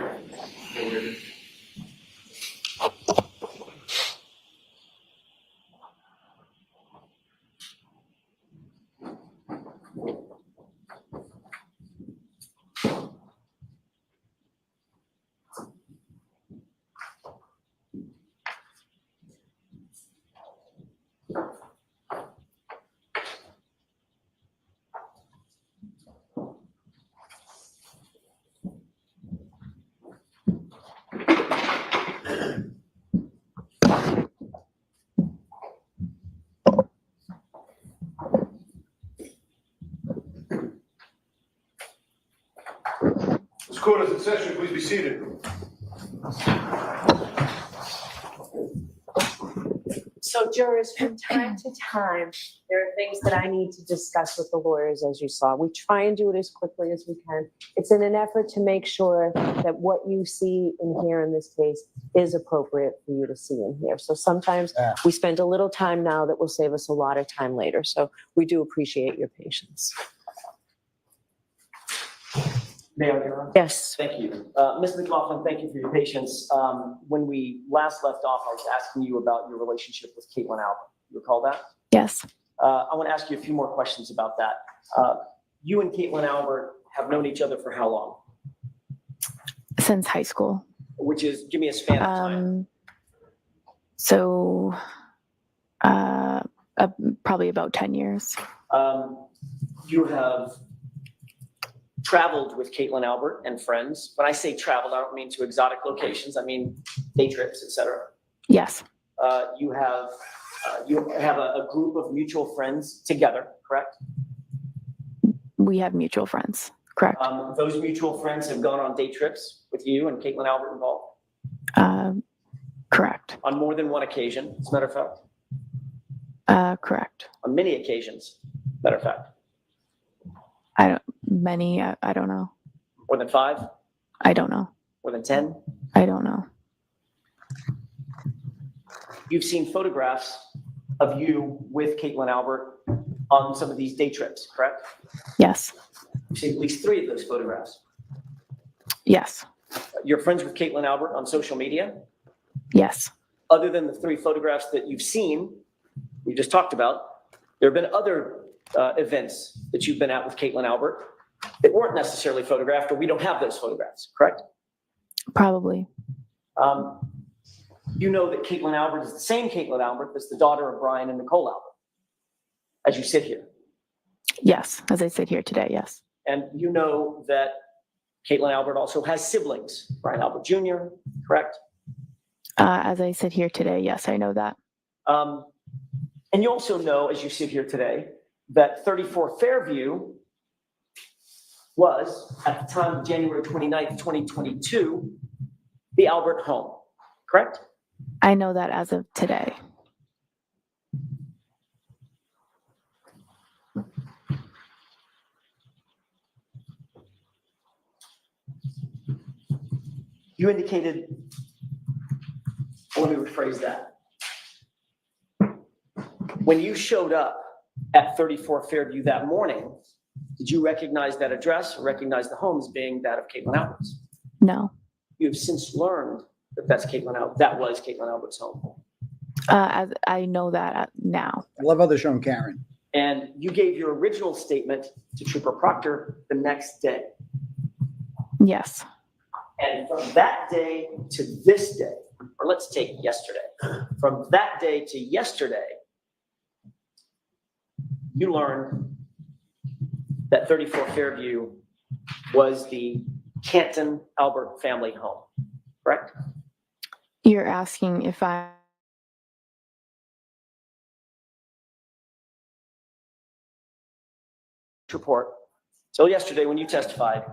This court is in session. Please be seated. So jurors, from time to time, there are things that I need to discuss with the lawyers, as you saw. We try and do it as quickly as we can. It's in an effort to make sure that what you see and hear in this case is appropriate for you to see and hear. So sometimes we spend a little time now that will save us a lot of time later. So we do appreciate your patience. May I, Your Honor? Yes. Thank you. Ms. McLaughlin, thank you for your patience. When we last left off, I was asking you about your relationship with 𝗵𝗿𝗄𝗃. You recall that? Yes. I want to ask you a few more questions about that. You and 𝗵𝗿𝗄𝗃 have known each other for how long? Since high school. Which is, give me a span of time. So probably about 10 years. You have traveled with 𝗵𝗿𝗄𝗃 and friends. When I say traveled, I don't mean to exotic locations. I mean day trips, etc. Yes. You have a group of mutual friends together, correct? We have mutual friends, correct. Those mutual friends have gone on day trips with you and 𝗵𝗿𝗄𝗃 involved? Correct. On more than one occasion, as a matter of fact? Correct. On many occasions, matter of fact? I don't know. More than 5? I don't know. More than 10? I don't know. You've seen photographs of you with 𝗵𝗿𝗄𝗃 on some of these day trips, correct? Yes. You've seen at least 3 of those photographs. Yes. You're friends with 𝗵𝗿𝗄𝗃 on social media? Yes. Other than the 3 photographs that you've seen, we just talked about, there have been other events that you've been at with 𝗵𝗿𝗄𝗃 that weren't necessarily photographed, or we don't have those photographs, correct? Probably. You know that 𝗵𝗿𝗄𝗃 is the same 𝗵𝗿𝗄𝗃 that's the daughter of Brian and Nicole Albert, as you sit here. Yes, as I sit here today, yes. And you know that 𝗵𝗿𝗄𝗃 also has siblings, Brian Albert Jr., correct? As I sit here today, yes, I know that. And you also know, as you sit here today, that 34 Fairview was, at the time of January 29th, 2022, the Albert home, correct? I know that as of today. You indicated, let me rephrase that. When you showed up at 34 Fairview that morning, did you recognize that address or recognize the home as being that of 𝗵𝗿𝗄𝗃's? No. You have since learned that that was 𝗵𝗿𝗄𝗃's home. As I know that now. I love how they're showing Karen. And you gave your original statement to Trooper Proctor the next day. Yes. And from that day to this day, or let's take yesterday, from that day to yesterday, you learned that 34 Fairview was the Canton Albert family home, correct? You're asking if I Report. Till yesterday when you testified,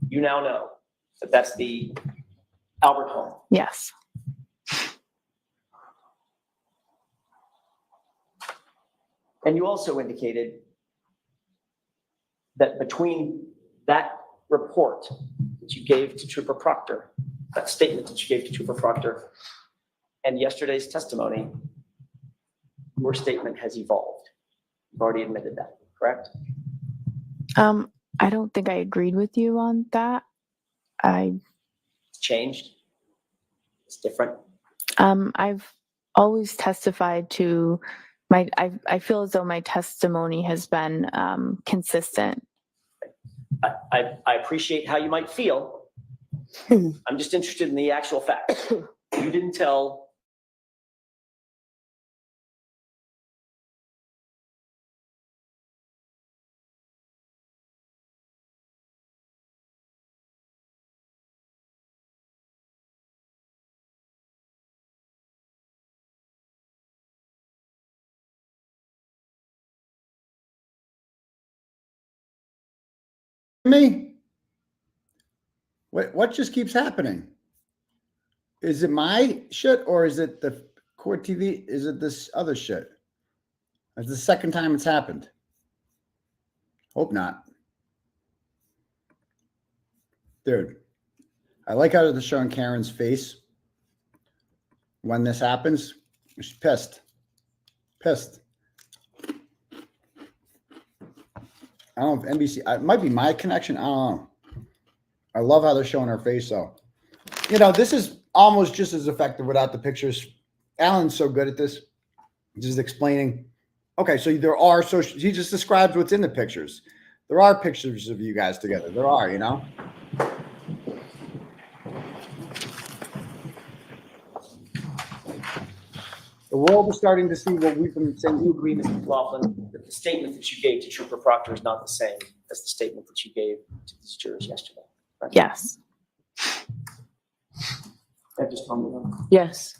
you now know that that's the Albert home. yes. And you also indicated that between that report that you gave to Trooper Proctor, that statement that you gave to Trooper Proctor, and yesterday's testimony, your statement has evolved. You've already admitted that, correct? I don't think I agreed with you on that. It's changed. It's different. I've always testified to I feel as though my testimony has been consistent. I appreciate how you might feel. I'm just interested in the actual facts. You didn't tell Me? What just keeps happening? Is it my shit or is it the court TV? Is it this other shit? It's the second time it's happened. Hope not. Dude, I like how they're showing Karen's face when this happens. She's pissed. Pissed. I don't know if NBC, it might be my connection. I don't know. I love how they're showing her face though. You know, this is almost just as effective without the pictures. Alan's so good at this. Just explaining. Okay, so there are social, he just describes what's in the pictures. There are pictures of you guys together. There are, you know. The world is starting to see what we've been saying. you agree, Mr. McLaughlin, that the statement that you gave to Trooper Proctor is not the same as the statement that you gave to these jurors yesterday. Right? Yes. That just told me that. Yes.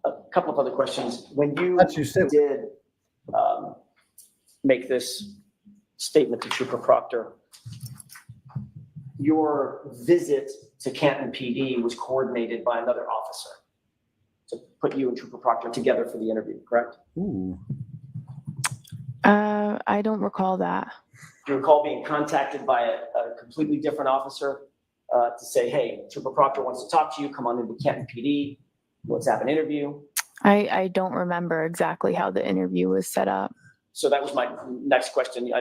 A couple of other questions. When you That's you said. did make this statement to Trooper Proctor, your visit to Canton PD was coordinated by another officer to put you and Trooper Proctor together for the interview, correct? Ooh. I don't recall that. Do you recall being contacted by a completely different officer to say, hey, Trooper Proctor wants to talk to you, come on into Canton PD, let's have an interview? I don't remember exactly how the interview was set up. So that was my next question. You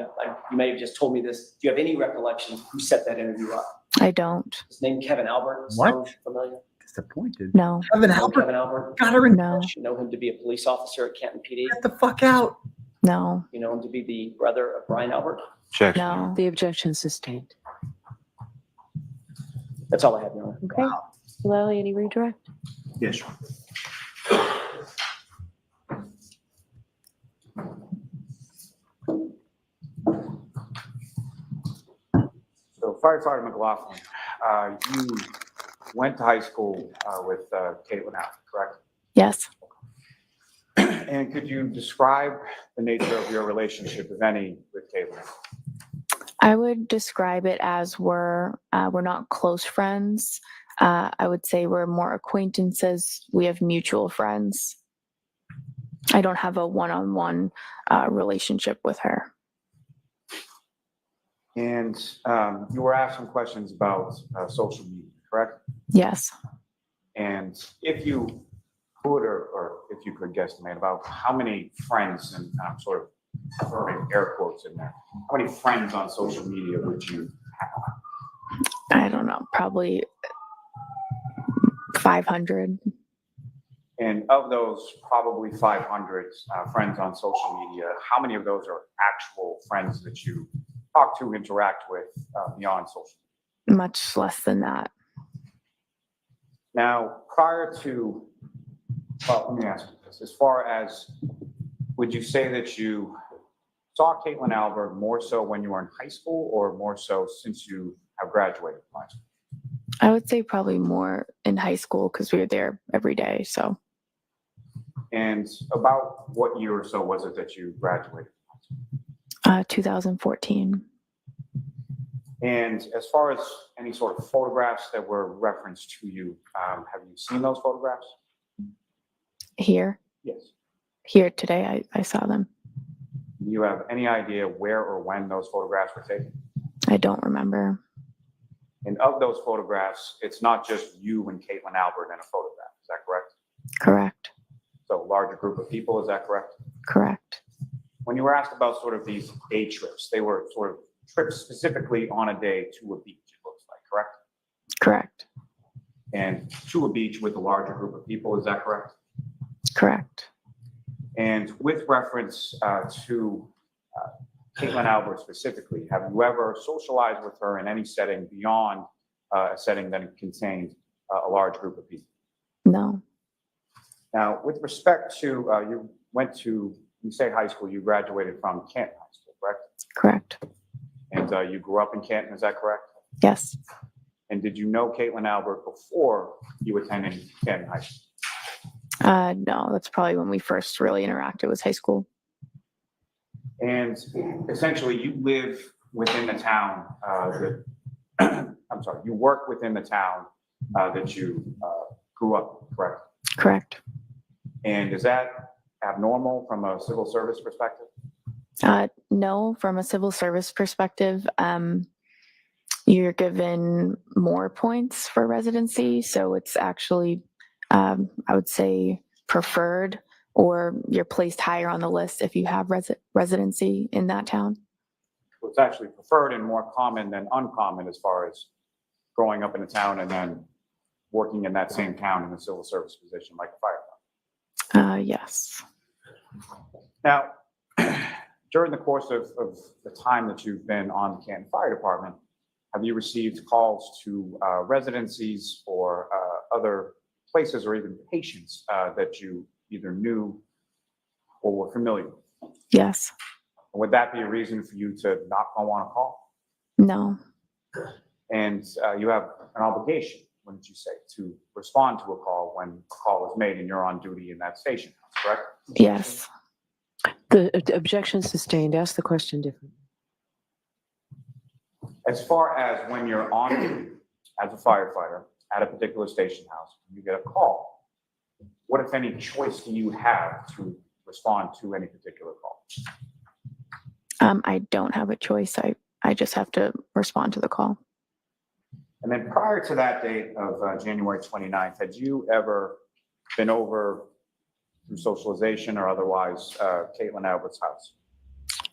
may have just told me this. Do you have any recollection who set that interview up? I don't. His name 𝗏𝗏 What? Sounds familiar? Disappointed. No. Kevin Know Halbert 𝗏𝗏? got her in. No. You know him to be a police officer at Canton PD? Get the fuck out. No. You know him to be the brother of Brian Albert? Check. No. The objection sustained. That's all I have, Your Honor. Okay. Mr. Lally, any redirect? Yes. So Firefighter McLaughlin, you went to high school with 𝗬𝗏 Allen, correct? Yes. And could you describe the nature of your relationship, if any, with 𝗬𝗏 Allen? I would describe it as we're not close friends. I would say we're more acquaintances. We have mutual friends. I don't have a one-on-one relationship with her. And you were asked some questions about social media, correct? Yes. And if you could, or if you could guesstimate about how many friends and sort of throwing air quotes in there. How many friends on social media would you have? I don't know, probably 500. And of those probably 500 friends on social media, how many of those are actual friends that you talk to, interact with beyond social media? Much less than that. Now, prior to, well, let me ask you this. As far as, would you say that you saw 𝗕𝗿𝗄𝗃 more so when you were in high school or more so since you have graduated from high school? I would say probably more in high school because we were there every day, so. And about what year or so was it that you graduated? 2014. And as far as any sort of photographs that were referenced to you, have you seen those photographs? Here? Yes. Here today, I saw them. Do you have any idea where or when those photographs were taken? I don't remember. And of those photographs, it's not just you and 𝗕𝗿𝗄𝗃 in a photograph, is that correct? Correct. So a larger group of people, is that correct? Correct. When you were asked about sort of these day trips, they were sort of trips specifically on a day to a beach, it looks like, correct? Correct. And to a beach with a larger group of people, is that correct? Correct. And with reference to 𝗕𝗿𝗄𝗃 specifically, have you ever socialized with her in any setting beyond a setting that contained a large group of people? No. Now, with respect to, you went to, you say high school, you graduated from Canton High School, correct? Correct. And you grew up in Canton, is that correct? Yes. And did you know 𝗕𝗿𝗄𝗃 before you attended Canton High School? No, that's probably when we first really interacted was high school. And essentially you live within the town I'm sorry, you work within the town that you grew up, correct? Correct. And is that abnormal from a civil service perspective? No, from a civil service perspective, you're given more points for residency. So it's actually, I would say, preferred, or you're placed higher on the list if you have residency in that town. So it's actually preferred and more common than uncommon as far as growing up in a town and then working in that same town in a civil service position like a firefighter. Yes. Now, during the course of the time that you've been on the Canton Fire Department, have you received calls to residencies or other places or even patients that you either knew or were familiar with? Yes. Would that be a reason for you to not go on a call? No. And you have an obligation, wouldn't you say, to respond to a call when a call is made and you're on duty in that station, correct? Yes. The objection sustained. Ask the question differently. As far as when you're on duty as a firefighter at a particular station house, you get a call. What, if any, choice do you have to respond to any particular call? I don't have a choice. I just have to respond to the call. And then prior to that date of January 29th, had you ever been over through socialization or otherwise 𝗕𝗿𝗄𝗃's house?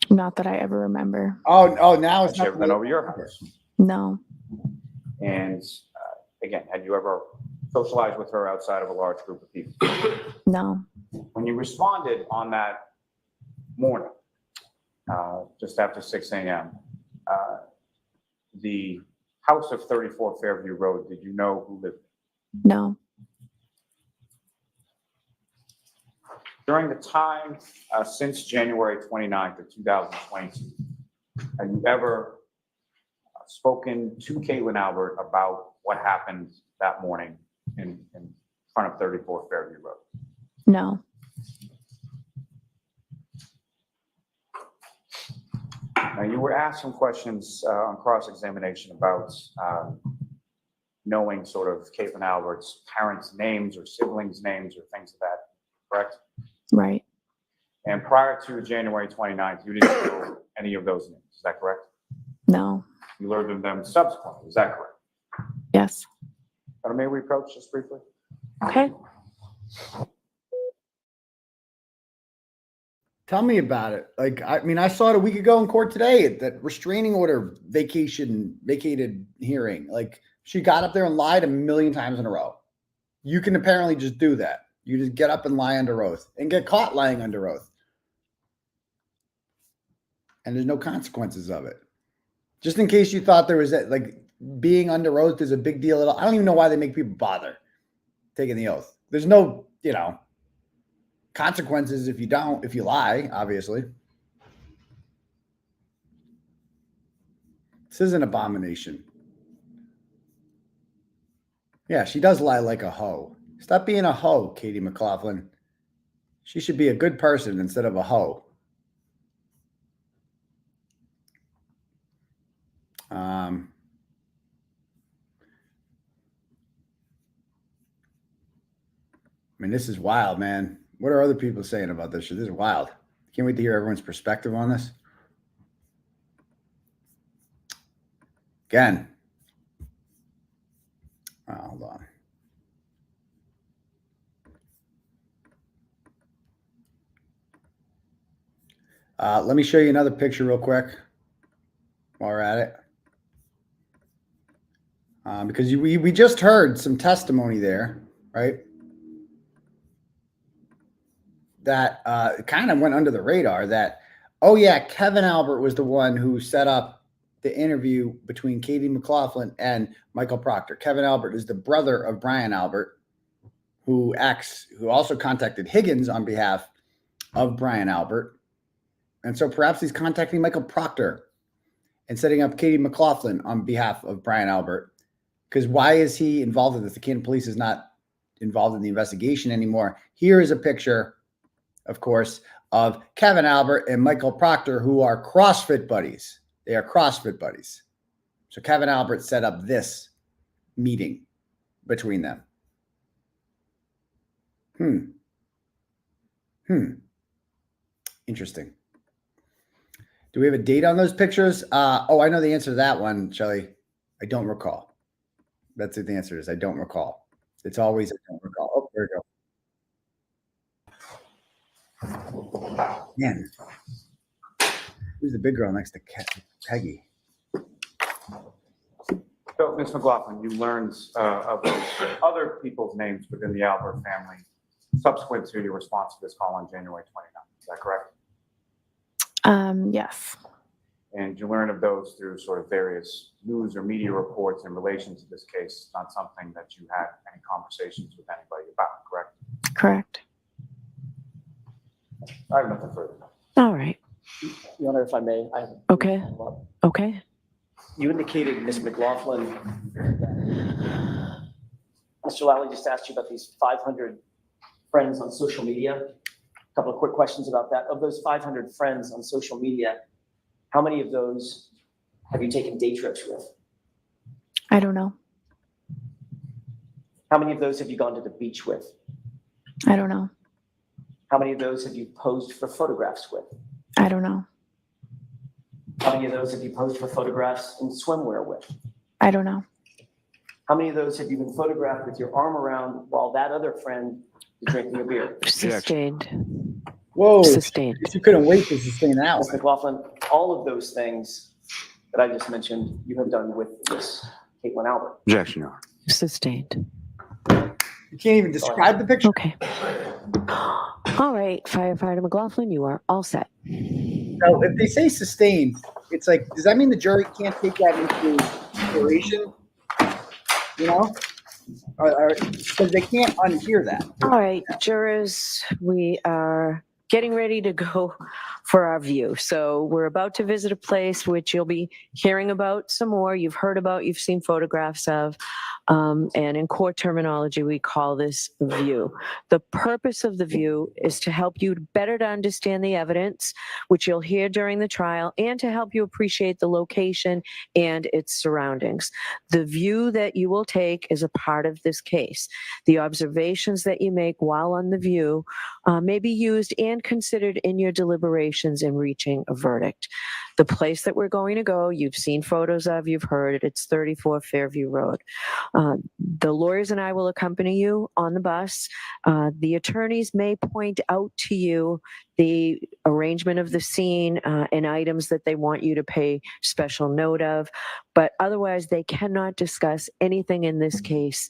Not that I ever remember. Oh, now it's Had you not. ever been over your house? No. And again, had you ever socialized with her outside of a large group of people? No. When you responded on that morning, just after 6 a.m., the house of 34 Fairview Road, did you know who lived there? No. During the time since January 29th of 2022, have you ever spoken to 𝗕𝗿𝗄𝗃 about what happened that morning in front of 34 Fairview Road? No. Now, you were asked some questions on cross-examination about knowing sort of 𝗕𝗿𝗄𝗃's parents' names or siblings' names or things of that, correct? Right. And prior to January 29th, you didn't know any of those names, is that correct? No. You learned of them subsequently, is that correct? Yes. May we approach just briefly? Okay. Tell me about it. Like, I mean, I saw it a week ago in court today, that restraining order vacated hearing. Like, she got up there and lied 1,000,000 times in a row. You can apparently just do that. You just get up and lie under oath and get caught lying under oath. And there's no consequences of it. Just in case you thought there was that, like, being under oath is a big deal at all. I don't even know why they make people bother taking the oath. There's no, you know, consequences if you lie, obviously. This is an abomination. Yeah, she does lie like a hoe. Stop being a hoe, Katie McLaughlin. She should be a good person instead of a hoe. I mean, this is wild, man. What are other people saying about this shit? This is wild. Can't wait to hear everyone's perspective on this. Again. Oh, hold on. Let me show you another picture real quick while we're at it. Because we just heard some testimony there, right? That kind of went under the radar that, oh yeah, 𝗂𝗏 was the one who set up the interview between Katie McLaughlin and Michael Proctor. 𝗂𝗏 is the brother of Brian Albert, who also contacted Higgins on behalf of Brian Albert. And so perhaps he's contacting Michael Proctor and setting up Katie McLaughlin on behalf of Brian Albert. Because why is he involved in this? The Canton police is not involved in the investigation anymore. Here is a picture, of course, of 𝗂𝗏 and Michael Proctor, who are CrossFit buddies. They are CrossFit buddies. So 𝗂𝗏 set up this meeting between them. Interesting. Do we have a date on those pictures? Oh, I know the answer to that one, Shelly. I don't recall. That's what the answer is. I don't recall. It's always I don't recall. Oh, there we go. Man, who's the big girl next to Peggy? So, Ms. McLaughlin, you learned of those other people's names within the Albert family subsequent to your response to this call on January 29th. Is that correct? Yes. And you learn of those through sort of various news or media reports in relation to this case, not something that you had any conversations with anybody about, correct? Correct. I have nothing further. All right. Your Honor, if I may, I have Okay. Okay. You indicated, Ms. McLaughlin, Mr. Lally just asked you about these 500 friends on social media. A couple of quick questions about that. Of those 500 friends on social media, how many of those have you taken day trips with? I don't know. How many of those have you gone to the beach with? I don't know. How many of those have you posed for photographs with? I don't know. How many of those have you posed for photographs in swimwear with? I don't know. How many of those have you been photographed with your arm around while that other friend is drinking a beer? Sustained. Whoa. Sustained. You couldn't wait to sustain that Ms. one. McLaughlin, all of those things that I just mentioned, you have done with this Caitlin Albert. Objection, Your Honor. Sustained. You can't even describe the picture. Okay. All right, Firefighter McLaughlin, you are all set. So if they say sustained, it's like, does that mean the jury can't take that into consideration? You know? Because they can't unhear that. All right, jurors, we are getting ready to go for our view. So we're about to visit a place which you'll be hearing about some more. You've heard about, you've seen photographs of, and in court terminology, we call this view. The purpose of the view is to help you better to understand the evidence, which you'll hear during the trial, and to help you appreciate the location and its surroundings. The view that you will take is a part of this case. The observations that you make while on the view may be used and considered in your deliberation deliberations and reaching a verdict. The place that we're going to go, you've seen photos of, you've heard it, it's 34 Fairview Road. The lawyers and I will accompany you on the bus. The attorneys may point out to you the arrangement of the scene and items that they want you to pay special note of, but otherwise they cannot discuss anything in this case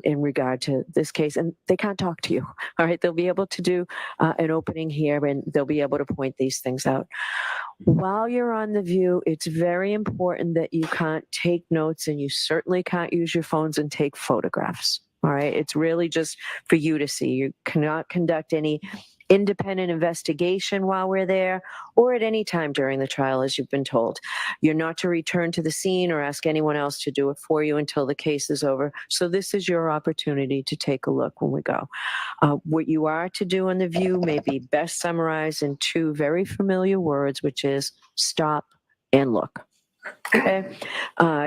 in regard to this case, and they can't talk to you. All right, they'll be able to do an opening here, and they'll be able to point these things out. While you're on the view, it's very important that you can't take notes, and you certainly can't use your phones and take photographs. All right, it's really just for you to see. You cannot conduct any independent investigation while we're there or at any time during the trial, as you've been told. You're not to return to the scene or ask anyone else to do it for you until the case is over. So this is your opportunity to take a look when we go. What you are to do on the view may be best summarized in two very familiar words, which is stop and look. Okay.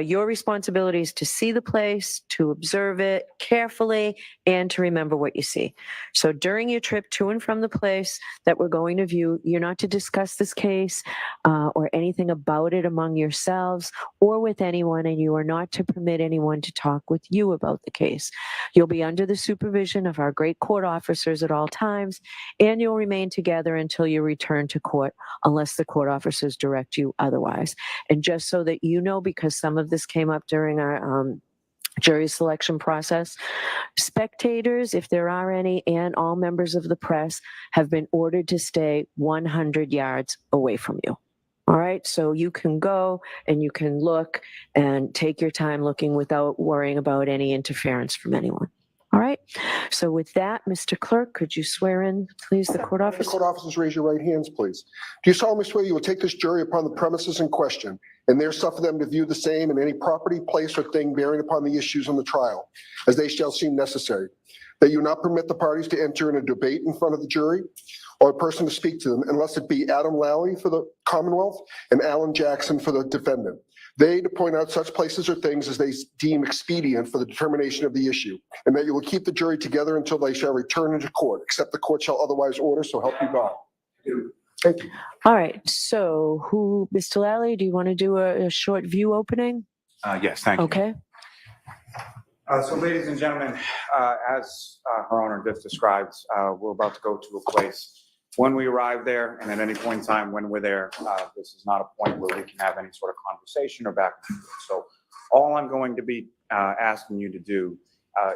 Your responsibility is to see the place, to observe it carefully, and to remember what you see. So during your trip to and from the place that we're going to view, you're not to discuss this case or anything about it among yourselves or with anyone, and you are not to permit anyone to talk with you about the case. You'll be under the supervision of our great court officers at all times, and you'll remain together until you return to court, unless the court officers direct you otherwise. And just so that you know, because some of this came up during our jury selection process, spectators, if there are any, and all members of the press have been ordered to stay 100 yards away from you. All right, so you can go and you can look and take your time looking without worrying about any interference from anyone. All right, so with that, Mr. Clerk, could you swear in, please, the court officer? The court officers, raise your right hands, please. Do you solemnly swear you will take this jury upon the premises in question and there suffer them to view the same in any property, place, or thing bearing upon the issues on the trial, as they shall seem necessary? That you not permit the parties to enter in a debate in front of the jury or a person to speak to them, unless it be Adam Lally for the Commonwealth and Alan Jackson for the defendant. They to point out such places or things as they deem expedient for the determination of the issue, and that you will keep the jury together until they shall return into court, except the court shall otherwise order, so help you God. Thank you. All right, so Mr. Lally, do you want to do a short view opening? Yes, thank you. Okay. So ladies and gentlemen, as her owner just described, we're about to go to a place. When we arrive there, and at any point in time when we're there, this is not a point where we can have any sort of conversation or back and forth. So all I'm going to be asking you to do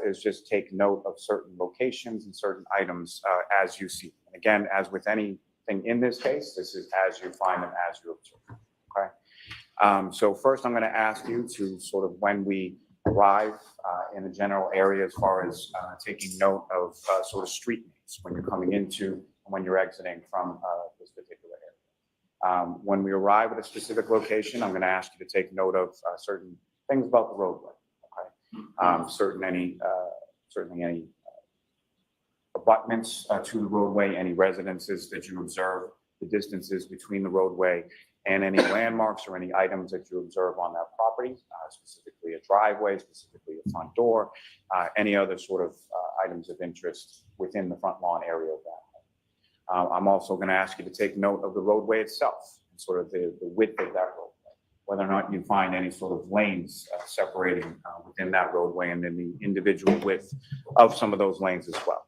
is just take note of certain locations and certain items as you see them. And again, as with anything in this case, this is as you find them, as you observe. Okay. So first I'm going to ask you to sort of, when we arrive in the general area, as far as taking note of sort of street names when you're coming into and when you're exiting from this particular area. When we arrive at a specific location, I'm going to ask you to take note of certain things about the roadway. Okay. Certainly any abutments to the roadway, any residences that you observe, the distances between the roadway, and any landmarks or any items that you observe on that property, specifically a driveway, specifically a front door, any other sort of items of interest within the front lawn area of that. I'm also going to ask you to take note of the roadway itself, and sort of the width of that roadway, whether or not you find any sort of lanes separating within that roadway, and then the individual width of some of those lanes as well.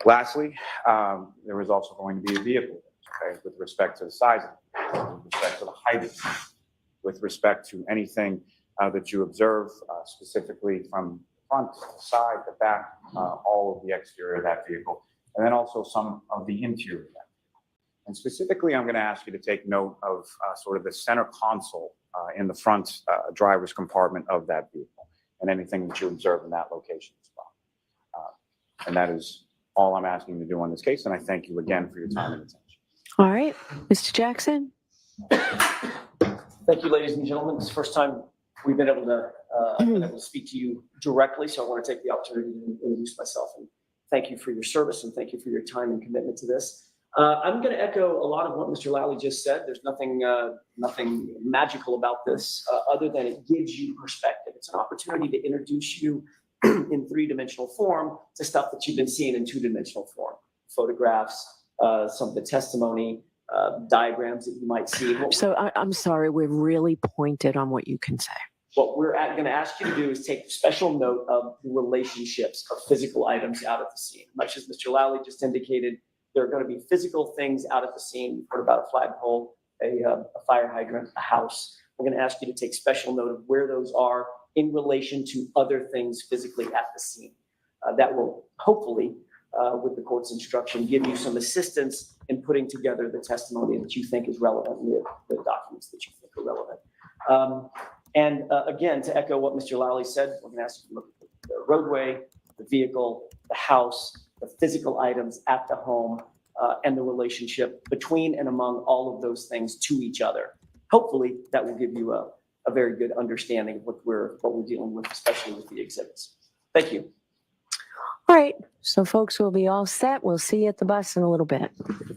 Lastly, there is also going to be a vehicle, okay, with respect to the size of it, with respect to the height of it, with respect to anything that you observe, specifically from the front, the side, the back, all of the exterior of that vehicle, and then also some of the interior of that. And specifically, I'm going to ask you to take note of sort of the center console in the front driver's compartment of that vehicle, and anything that you observe in that location as well. And that is all I'm asking you to do on this case, and I thank you again for your time and attention. All right, Mr. Jackson. Thank you, ladies and gentlemen. It's the first time we've been able to speak to you directly, so I want to take the opportunity to introduce myself and thank you for your service and thank you for your time and commitment to this. I'm going to echo a lot of what Mr. Lally just said. There's nothing magical about this other than it gives you perspective. It's an opportunity to introduce you in three-dimensional form to stuff that you've been seeing in two-dimensional form. Photographs, some of the testimony diagrams that you might see. So I'm sorry, we're really pointed on what you can say. What we're going to ask you to do is take special note of the relationships of physical items out at the scene. Much as Mr. Lally just indicated, there are going to be physical things out at the scene. You've heard about a flagpole, a fire hydrant, a house. We're going to ask you to take special note of where those are in relation to other things physically at the scene. That will hopefully, with the court's instruction, give you some assistance in putting together the testimony that you think is relevant, the documents that you think are relevant. Again, to echo what Mr. Lally said, we're going to ask you to look at the roadway, the vehicle, the house, the physical items at the home, and the relationship between and among all of those things to each other. Hopefully, that will give you a very good understanding of what we're dealing with, especially with the exhibits. Thank you. All right, so folks will be all set. We'll see you at the bus in a little bit.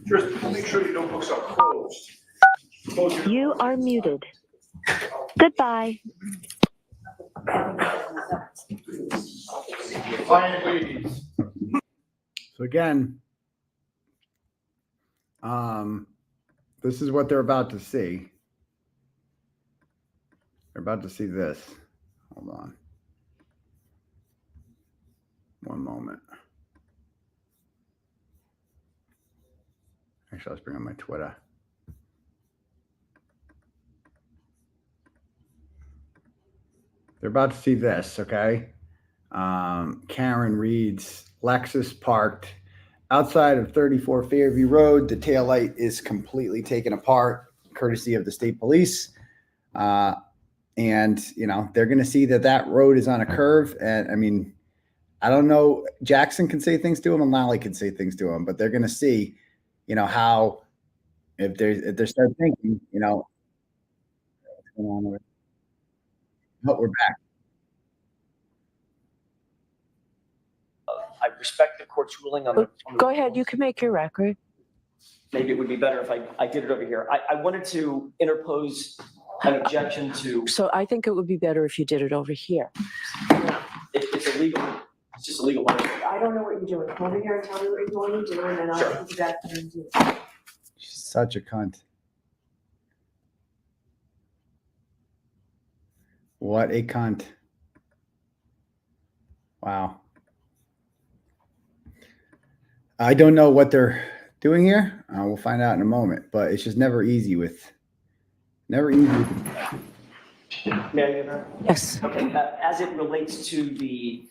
Tristin, make sure your notebooks are closed. You are muted. Goodbye. Quiet, please. So again, this is what they're about to see. They're about to see this. Hold on. One moment. Actually, let's bring on my Twitter. They're about to see this, okay? Karen reads, Lexus parked outside of 34 Fairview Road. The taillight is completely taken apart, courtesy of the state police. And, you know, they're going to see that that road is on a curve. And, I mean, I don't know. Jackson can say things to him and Lally can say things to him, but they're going to see, you know, how if they start thinking, you know, what's going on with. Oh, we're back. I respect the court's ruling on the. Go ahead, you can make your record. Maybe it would be better if I did it over here. I wanted to interpose an objection to. So I think it would be better if you did it over here. It's illegal. It's just illegal. I don't know what you're doing. Come over here and tell me what you're going to do, and then I'll put you back there and do it. She's such a cunt. What a cunt. Wow. I don't know what they're doing here. We'll find out in a moment, but it's just never easy with, never easy. May I get that? Yes. Okay. As it relates to the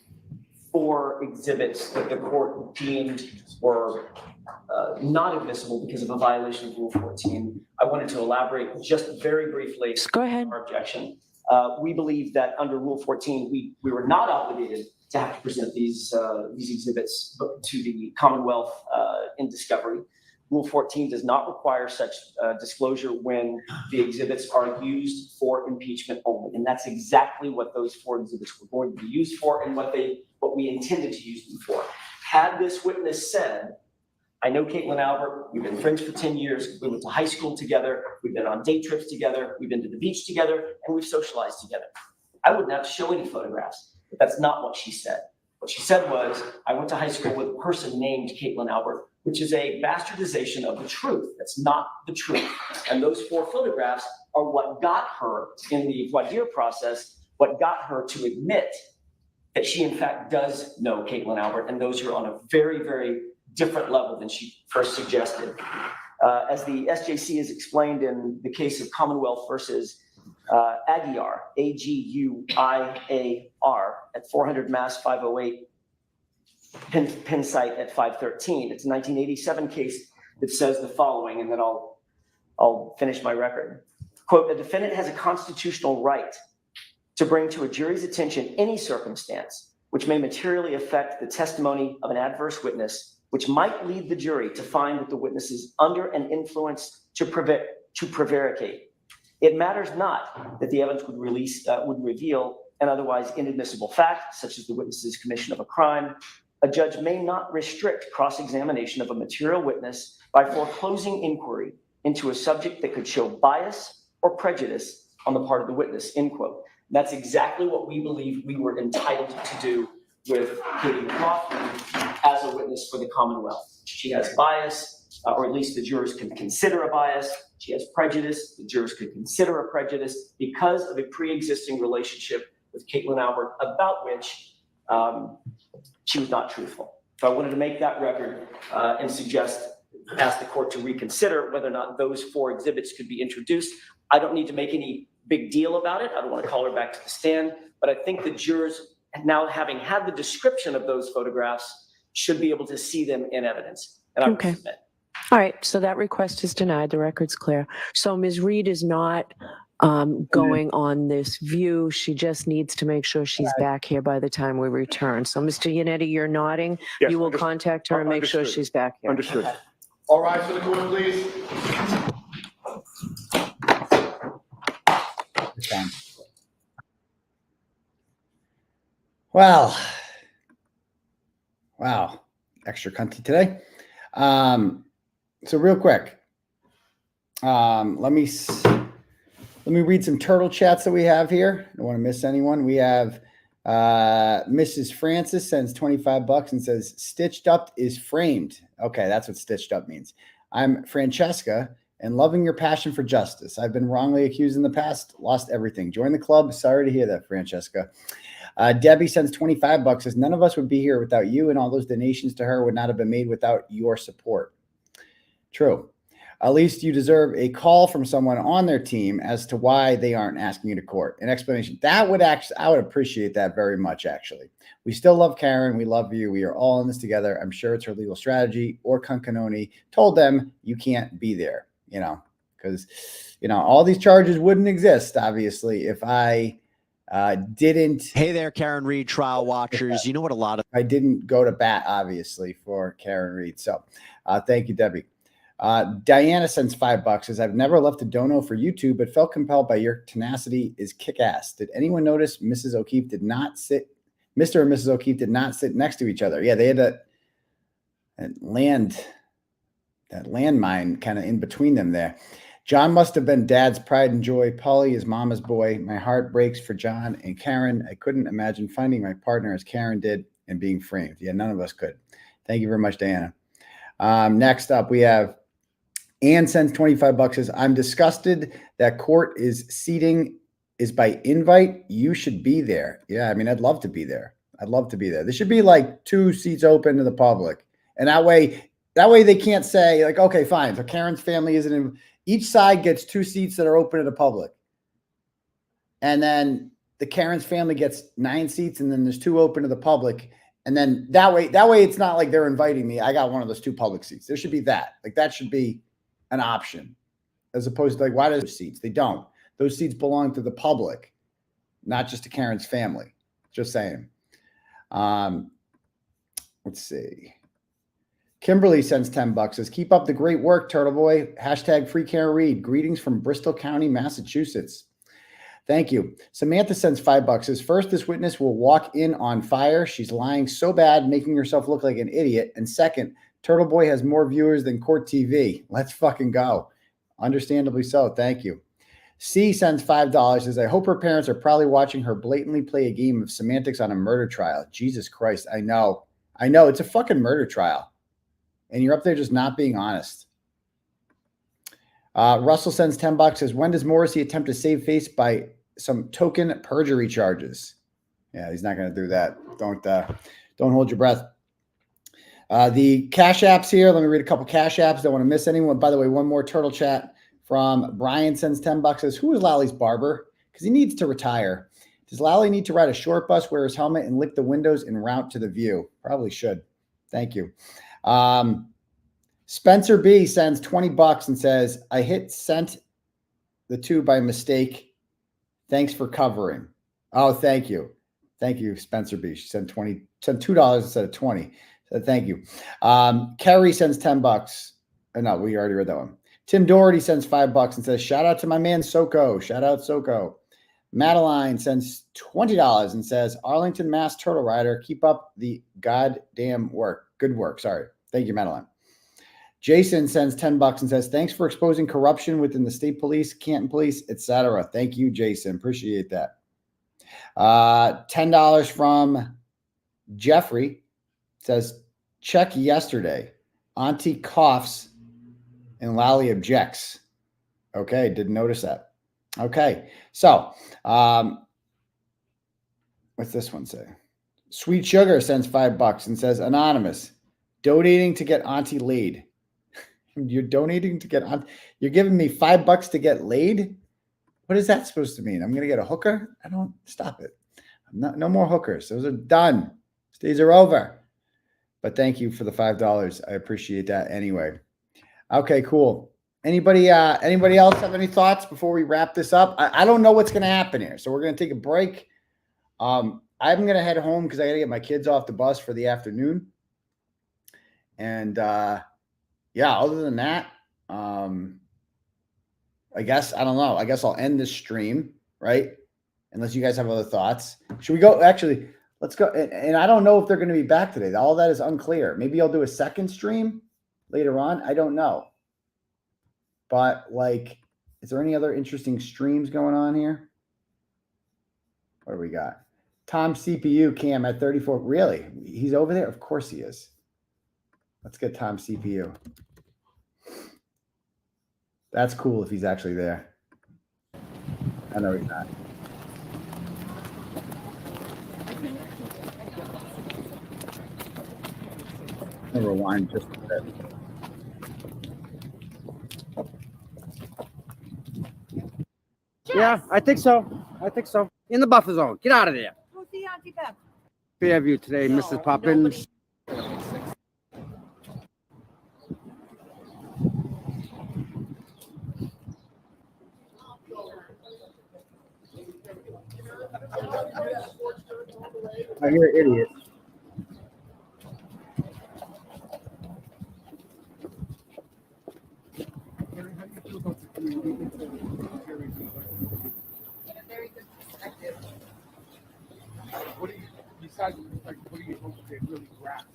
4 exhibits that the court deemed were not admissible because of a violation of Rule 14, I wanted to elaborate just very briefly. Go ahead. Our objection. We believe that under Rule 14, we were not obligated to have to present these exhibits to the Commonwealth in discovery. Rule 14 does not require such disclosure when the exhibits are used for impeachment only, and that's exactly what those 4 exhibits were going to be used for, and what we intended to use them for. Had this witness said, I know 𝗵𝗿𝗄𝗆, we've been friends for 10 years, we went to high school together, we've been on day trips together, we've been to the beach together, and we've socialized together. I wouldn't have to show any photographs, but that's not what she said. What she said was, I went to high school with a person named 𝗵𝗿𝗄𝗆, which is a bastardization of the truth. That's not the truth. And those 4 photographs are what got her in the voir dire process, what got her to admit that she in fact does know 𝗵𝗿𝗄𝗆, and those are on a very, very different level than she first suggested. As the SJC is explained in the case of Commonwealth versus Aguiar, AGUIAR, at 400 Mass 508, Penn site at 513. It's a 1987 case that says the following, and then I'll finish my record. Quote, a defendant has a constitutional right to bring to a jury's attention any circumstance which may materially affect the testimony of an adverse witness, which might lead the jury to find that the witness is under an influence to prevaricate. It matters not that the evidence would reveal an otherwise inadmissible fact, such as the witness's commission of a crime. A judge may not restrict cross-examination of a material witness by foreclosing inquiry into a subject that could show bias or prejudice on the part of the witness, end quote. And that's exactly what we believe we were entitled to do with 𝗵𝗿𝗄𝗆 as a witness for the Commonwealth. She has bias, or at least the jurors could consider a bias. She has prejudice. The jurors could consider a prejudice because of a pre-existing relationship with 𝗬𝗿𝗄𝗏, about which she was not truthful. So I wanted to make that record and ask the court to reconsider whether or not those 4 exhibits could be introduced. I don't need to make any big deal about it. I don't want to call her back to the stand, but I think the jurors, now having had the description of those photographs, should be able to see them in evidence. And I would submit. All right, so that request is denied. The record's clear. So Ms. Reed is not going on this view. She just needs to make sure she's back here by the time we return. So Mr. Yannetti, you're nodding. Yes, you will contact her and make sure she's back here. Understood. All rise for the court, please. Well, wow, extra cunty today. So real quick, let me read some turtle chats that we have here. I don't want to miss anyone. We have Mrs. Francis sends $25 and says, "Stitched up is framed." Okay, that's what stitched up means. I'm Francesca and loving your passion for justice. I've been wrongly accused in the past, lost everything. Join the club. Sorry to hear that, Francesca. Debbie sends $25, says, "None of us would be here without you, and all those donations to her would not have been made without your support." True. At least you deserve a call from someone on their team as to why they aren't asking you to court. An explanation. That would actually, I would appreciate that very much, actually. We still love Karen. We love you. We are all in this together. I'm sure it's her legal strategy, or Kunkanoni told them you can't be there, because, all these charges wouldn't exist, obviously, if I didn't. Hey there, Karen Reed trial watchers. You know what I didn't go to bat, obviously, for Karen Reed. So thank you, Debbie. Diana sends $5, says, "I've never left a dono for YouTube, but felt compelled by your tenacity is kick-ass. Did anyone notice Mr. and Mrs. O'Keefe did not sit next to each other?" Yeah, they had that landmine kind of in between them there. John must have been Dad's pride and joy. Paulie is Mama's boy. My heart breaks for John and Karen. I couldn't imagine finding my partner as Karen did and being framed. Yeah, none of us could. Thank you very much, Diana. Next up, we have Ann sends $25, says, "I'm disgusted that court seating is by invite. You should be there." Yeah, I mean, I'd love to be there. I'd love to be there. There should be like 2 seats open to the public. And that way they can't say like, okay, fine. So Karen's family isn't in. Each side gets 2 seats that are open to the public. And then the Karen's family gets 9 seats, and then there's 2 open to the public. And then that way it's not like they're inviting me. I got one of those 2 public seats. There should be that. Like that should be an option, as opposed to like, why do those seats? They don't. Those seats belong to the public, not just to Karen's family. Just saying. Let's see. Kimberly sends $10, says, "Keep up the great work, Turtle Boy. # free Karen Reed. Greetings from Bristol County, Massachusetts." Thank you. Samantha sends $5, says, "First, this witness will walk in on fire. She's lying so bad, making herself look like an idiot. And second, Turtle Boy has more viewers than Court TV. Let's fucking go." Understandably so. Thank you. C sends $5, says, "I hope her parents are probably watching her blatantly play a game of semantics on a murder trial." Jesus Christ. I know. It's a fucking murder trial. And you're up there just not being honest. Russell sends $10, says, "When does Morrissey attempt to save face by some token perjury charges?" Yeah, he's not going to do that. Don't hold your breath. The Cash Apps here. Let me read a couple Cash Apps. Don't want to miss anyone. By the way, one more turtle chat from Brian sends $10, says, "Who is Lally's barber? Because he needs to retire. Does Lally need to ride a short bus, wear his helmet, and lick the windows en route to the view?" Probably should. Thank you. Spencer B sends $20 and says, "I hit sent the 2 by mistake. Thanks for covering." Oh, thank you. Thank you, Spencer B. She sent $2 instead of 20. So thank you. Kerry sends $10. No, we already read that one. Tim Doherty sends $5 and says, "Shout out to my man Soko." Shout out Soko. Madeline sends $20 and says, "Arlington, Mass Turtle Rider, keep up the goddamn work. Good work." Sorry. Thank you, Madeline. Jason sends $10 and says, "Thanks for exposing corruption within the state police, Canton police, etc." Thank you, Jason. Appreciate that. $10 from Jeffrey says, "Check yesterday. Auntie coughs And Lally objects. Okay, didn't notice that. Okay, so what's this one say? Sweet Sugar sends $5 and says, anonymous, donating to get auntie laid. You're donating to get you're giving me $5 to get laid? What is that supposed to mean? I'm gonna get a hooker? I don't stop it. No more hookers. Those are done. These days are over. But thank you for the $5. I appreciate that anyway. Okay, cool. Anybody else have any thoughts before we wrap this up? I don't know what's gonna happen here. So we're gonna take a break. I'm gonna head home because I gotta get my kids off the bus for the afternoon. And yeah, other than that, I guess, I don't know. I guess I'll end this stream, right? Unless you guys have other thoughts. Should we go? Actually, let's go. And I don't know if they're going to be back today. All that is unclear. Maybe I'll do a second stream later on. I don't know. But like, is there any other interesting streams going on here? What do we got? Tom CPU Cam at 34. Really? He's over there? Of course he is. Let's get Tom CPU. That's cool if he's actually there. I know he's not. I'll rewind just a bit. Yeah, I think so. I think so. In the buffer zone. Get out of there. Go see Auntie Bev. Fairview today, Mrs. Poppins. I hear idiot. What do you, besides, like, what do you hope they really grasp?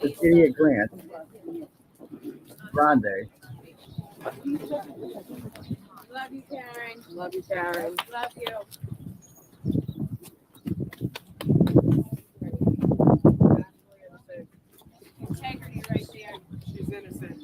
This idiot Grant. Grande. Love you, Karen. Love you, Karen. Love you. Integrity right there. She's innocent.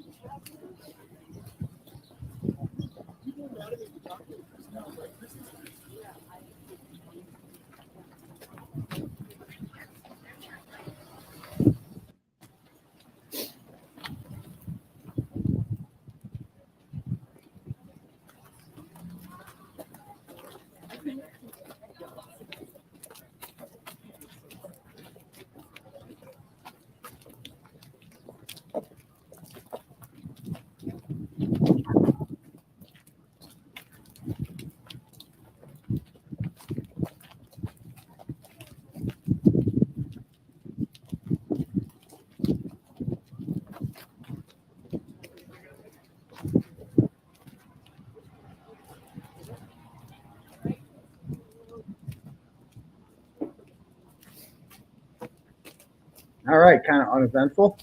All right, kind of uneventful.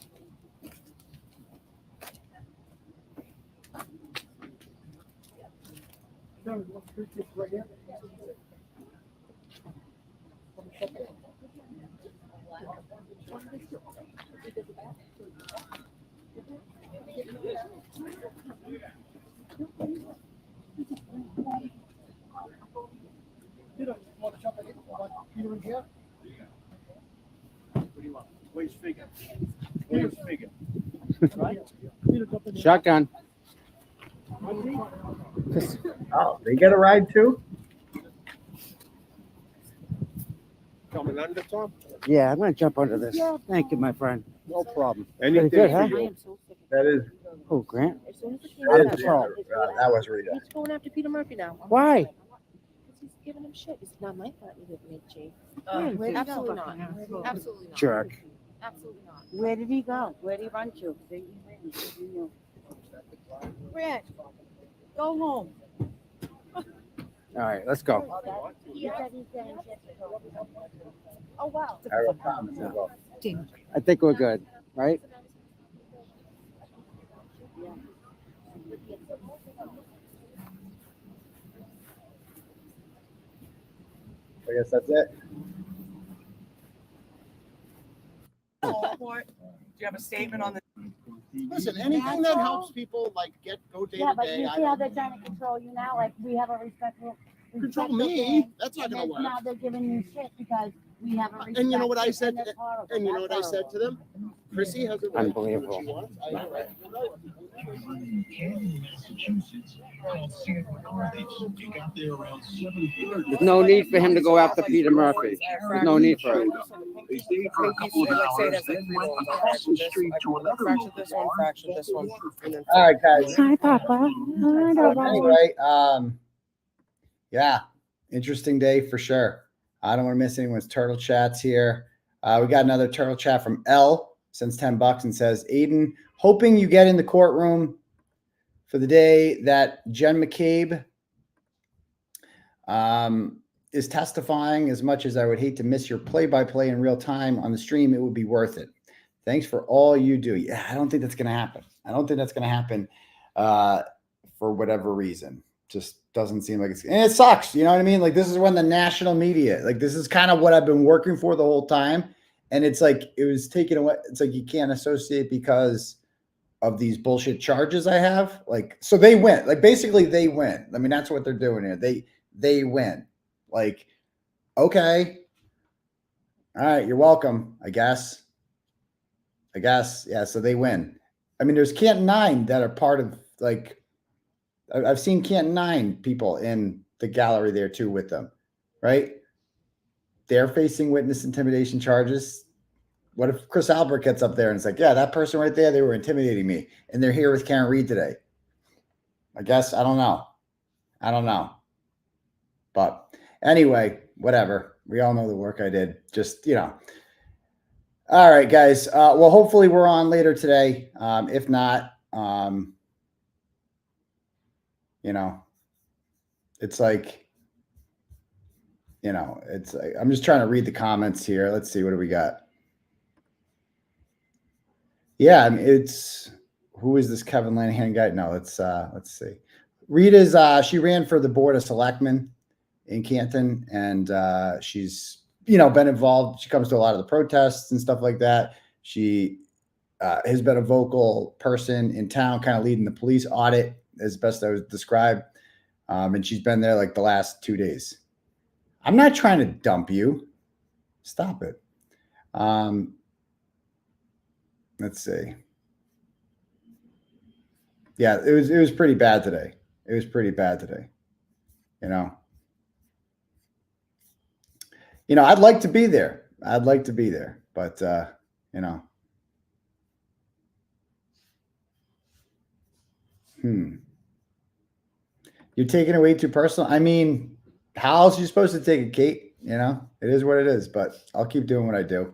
Shotgun. Oh, they get a ride too? Coming under, Tom? Yeah, I'm going to jump under this. Thank you, my friend. No problem. Anything good, huh? That is. Oh, Grant. As soon as the That kid is that was Rita. he's going after Peter Murphy now. Why? Because he's giving him shit. It's not my fault you didn't make Chief. Where'd he Absolutely go? not. Absolutely not. Jerk. Absolutely not. Where did he go? Where did he run to? Brad, go home. All right, let's go. Oh, wow. I think we're good, right? I guess that's it. Do you have a statement on the? Listen, anything that helps people like go day to But day. you see how they're trying to control you now? Like, we have a respectful. Control respectful me? thing, That's not and gonna then work. Now they're giving you shit because we have a respect. And you know what I said? And that's horrible. And you know what I That's said to them? 𝗺𝗀𝗃 has a right to do what Unbelievable. she wants. I have a right to do There's no need for him to go after Peter Murphy. There's no need for it. They stayed for a couple of hours, then went across the street to another fractured this one, fractured this one. And then All right, guys. Hi, Papa. Hi, Papa. Anyway, yeah, interesting day for sure. I don't want to miss anyone's turtle chats here. We got another turtle chat from L, sends $10 and says, Aidan, hoping you get in the courtroom for the day that Jen McCabe is testifying. As much as I would hate to miss your play-by-play in real time on the stream, it would be worth it. Thanks for all you do. Yeah, I don't think that's going to happen. I don't think that's going to happen for whatever reason. Just doesn't seem like it's, and it sucks. You know what I mean? Like, this is when the national media, like, this is kind of what I've been working for the whole time. And it's like, it was taken away. It's like, you can't associate because of these bullshit charges I have. Like, so they win. Like, basically they win. I mean, that's what they're doing here. They win. Like, okay. All right. You're welcome. I guess. Yeah. So they win. I mean, there's Canton 9 that are part of, like, I've seen Canton 9 people in the gallery there too with them, right? They're facing witness intimidation charges. What if Chris Albert gets up there and it's like, yeah, that person right there, they were intimidating me, and they're here with Karen Reed today? I guess, I don't know. But anyway, whatever. We all know the work I did. Just, you know. All right, guys. Well, hopefully we're on later today. If not, you know, it's like, you know, it's like, I'm just trying to read the comments here. Let's see, what do we got? Yeah, I mean, it's, who is this Kevin Lanahan guy? No, let's see. Rita's, she ran for the board of selectmen in Canton, and she's, you know, been involved. She comes to a lot of the protests and stuff like that. She has been a vocal person in town, kind of leading the police audit as best I would describe. And she's been there like the last 2 days. I'm not trying to dump you. Stop it. Let's see. Yeah, it was pretty bad today. It was pretty bad today. You know, I'd like to be there. But you know. You're taking it way too personal. I mean, how else are you supposed to take it, Kate? You know, it is what it is, but I'll keep doing what I do.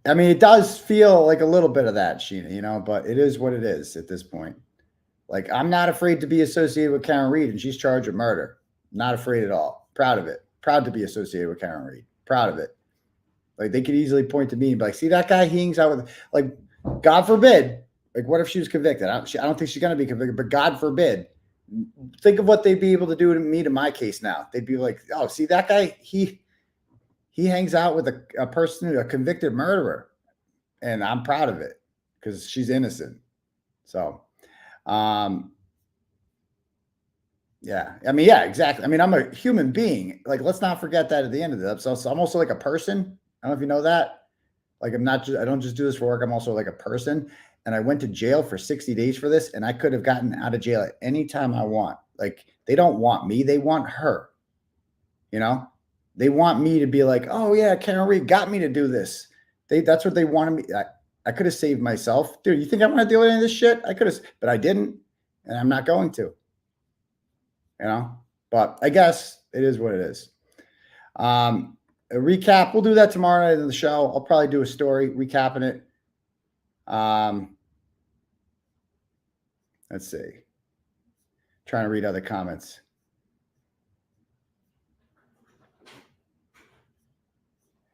I mean, it does feel like a little bit of that, Sheena, you know, but it is what it is at this point. Like, I'm not afraid to be associated with Karen Reed, and she's charged with murder. Not afraid at all. Proud of it. Proud to be associated with Karen Reed. Proud of it. Like, they could easily point to me and be like, see that guy? He hangs out with, like, God forbid. Like, what if she was convicted? I don't think she's going to be convicted, but God forbid. Think of what they'd be able to do to me to my case now. They'd be like, oh, see that guy? He hangs out with a person, a convicted murderer. And I'm proud of it because she's innocent. So, yeah. I mean, yeah, exactly. I mean, I'm a human being. Like, let's not forget that at the end of the episode. So I'm also like a person. I don't know if you know that. Like, I don't just do this for work. I'm also like a person. And I went to jail for 60 days for this, and I could have gotten out of jail at any time I want. Like, they don't want me. They want her. You know? They want me to be like, oh, yeah, Karen Reed got me to do this. That's what they wanted me. I could have saved myself. Dude, you think I want to deal with any of this shit? I could have, but I didn't, and I'm not going to. You know? But I guess it is what it is. A recap. We'll do that tomorrow night in the show. I'll probably do a story recapping it. Let's see. Trying to read other comments.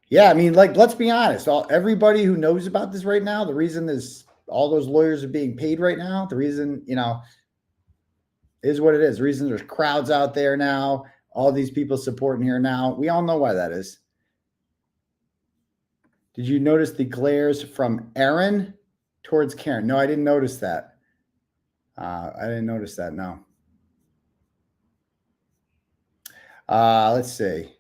Yeah, I mean, like, let's be honest. Everybody who knows about this right now, the reason is all those lawyers are being paid right now. The reason, you know, Is what it is. The reason there's crowds out there now, all these people supporting here now. We all know why that is. Did you notice the glares from Aaron towards Karen? No, I didn't notice that. I didn't notice that, no. Let's see.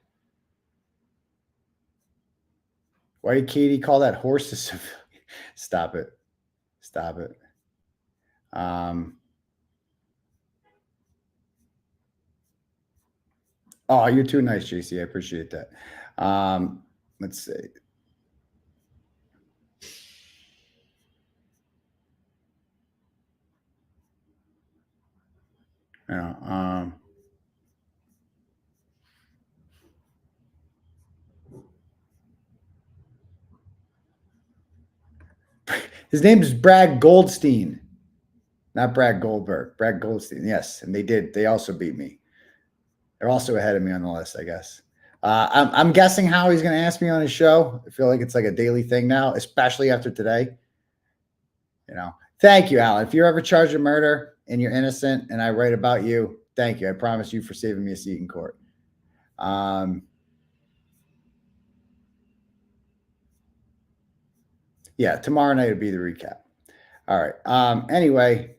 Why did Katie call that horse a civilian? Stop it. Stop it. Oh, you're too nice, JC. I appreciate that. Let's see. Yeah, his name is Brad Goldstein, not Brad Goldberg. Brad Goldstein, yes, and they also beat me. They're also ahead of me on the list, I guess. I'm guessing how he's going to ask me on his show. I feel like it's like a daily thing now, especially after today. You know, thank you, Alan. If you're ever charged with murder and you're innocent and I write about you, thank you. I promise you for saving me a seat in court. Yeah, tomorrow night would be the recap. All right. Anyway,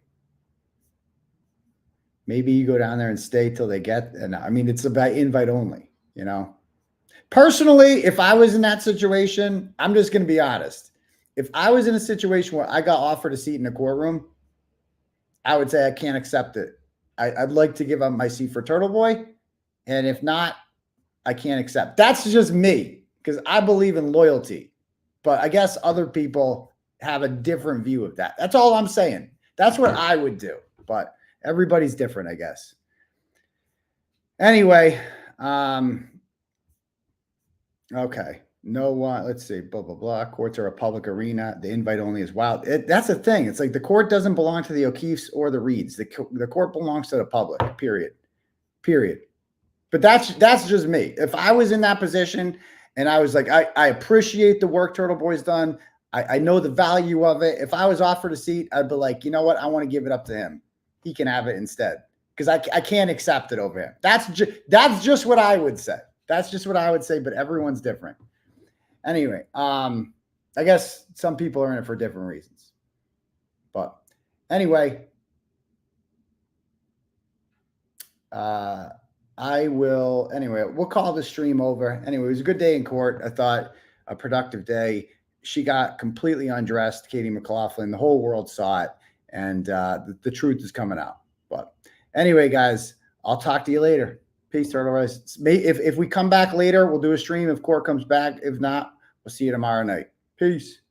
maybe you go down there and stay till they get. And I mean, it's about invite only. You know, personally, if I was in that situation, I'm just going to be honest. If I was in a situation where I got offered a seat in a courtroom, I would say I can't accept it. I'd like to give up my seat for 𝗕𝗏boy. And if not, I can't accept. That's just me because I believe in loyalty. But I guess other people have a different view of that. That's all I'm saying. That's what I would do. But everybody's different, I guess. Anyway, okay. No one, let's see, blah, blah, blah. Courts are a public arena. The invite only is wild. That's the thing. It's like the court doesn't belong to the O'Keefes or the Reeds. The court belongs to the public, period. Period. But that's just me. If I was in that position and I was like, I appreciate the work 𝗕𝗏boy's done. I know the value of it. If I was offered a seat, I'd be like, you know what? I want to give it up to him. He can have it instead because I can't accept it over him. That's just what I would say. That's just what I would say, but everyone's different. Anyway, I guess some people are in it for different reasons. But anyway, we'll call the stream over. Anyway, it was a good day in court. I thought a productive day. She got completely undressed, Katie McLaughlin. The whole world saw it, and the truth is coming out. But anyway, guys, I'll talk to you later. Peace, 𝗕𝗏boys. If we come back later, we'll do a stream if court comes back. If not, we'll see you tomorrow night. Peace.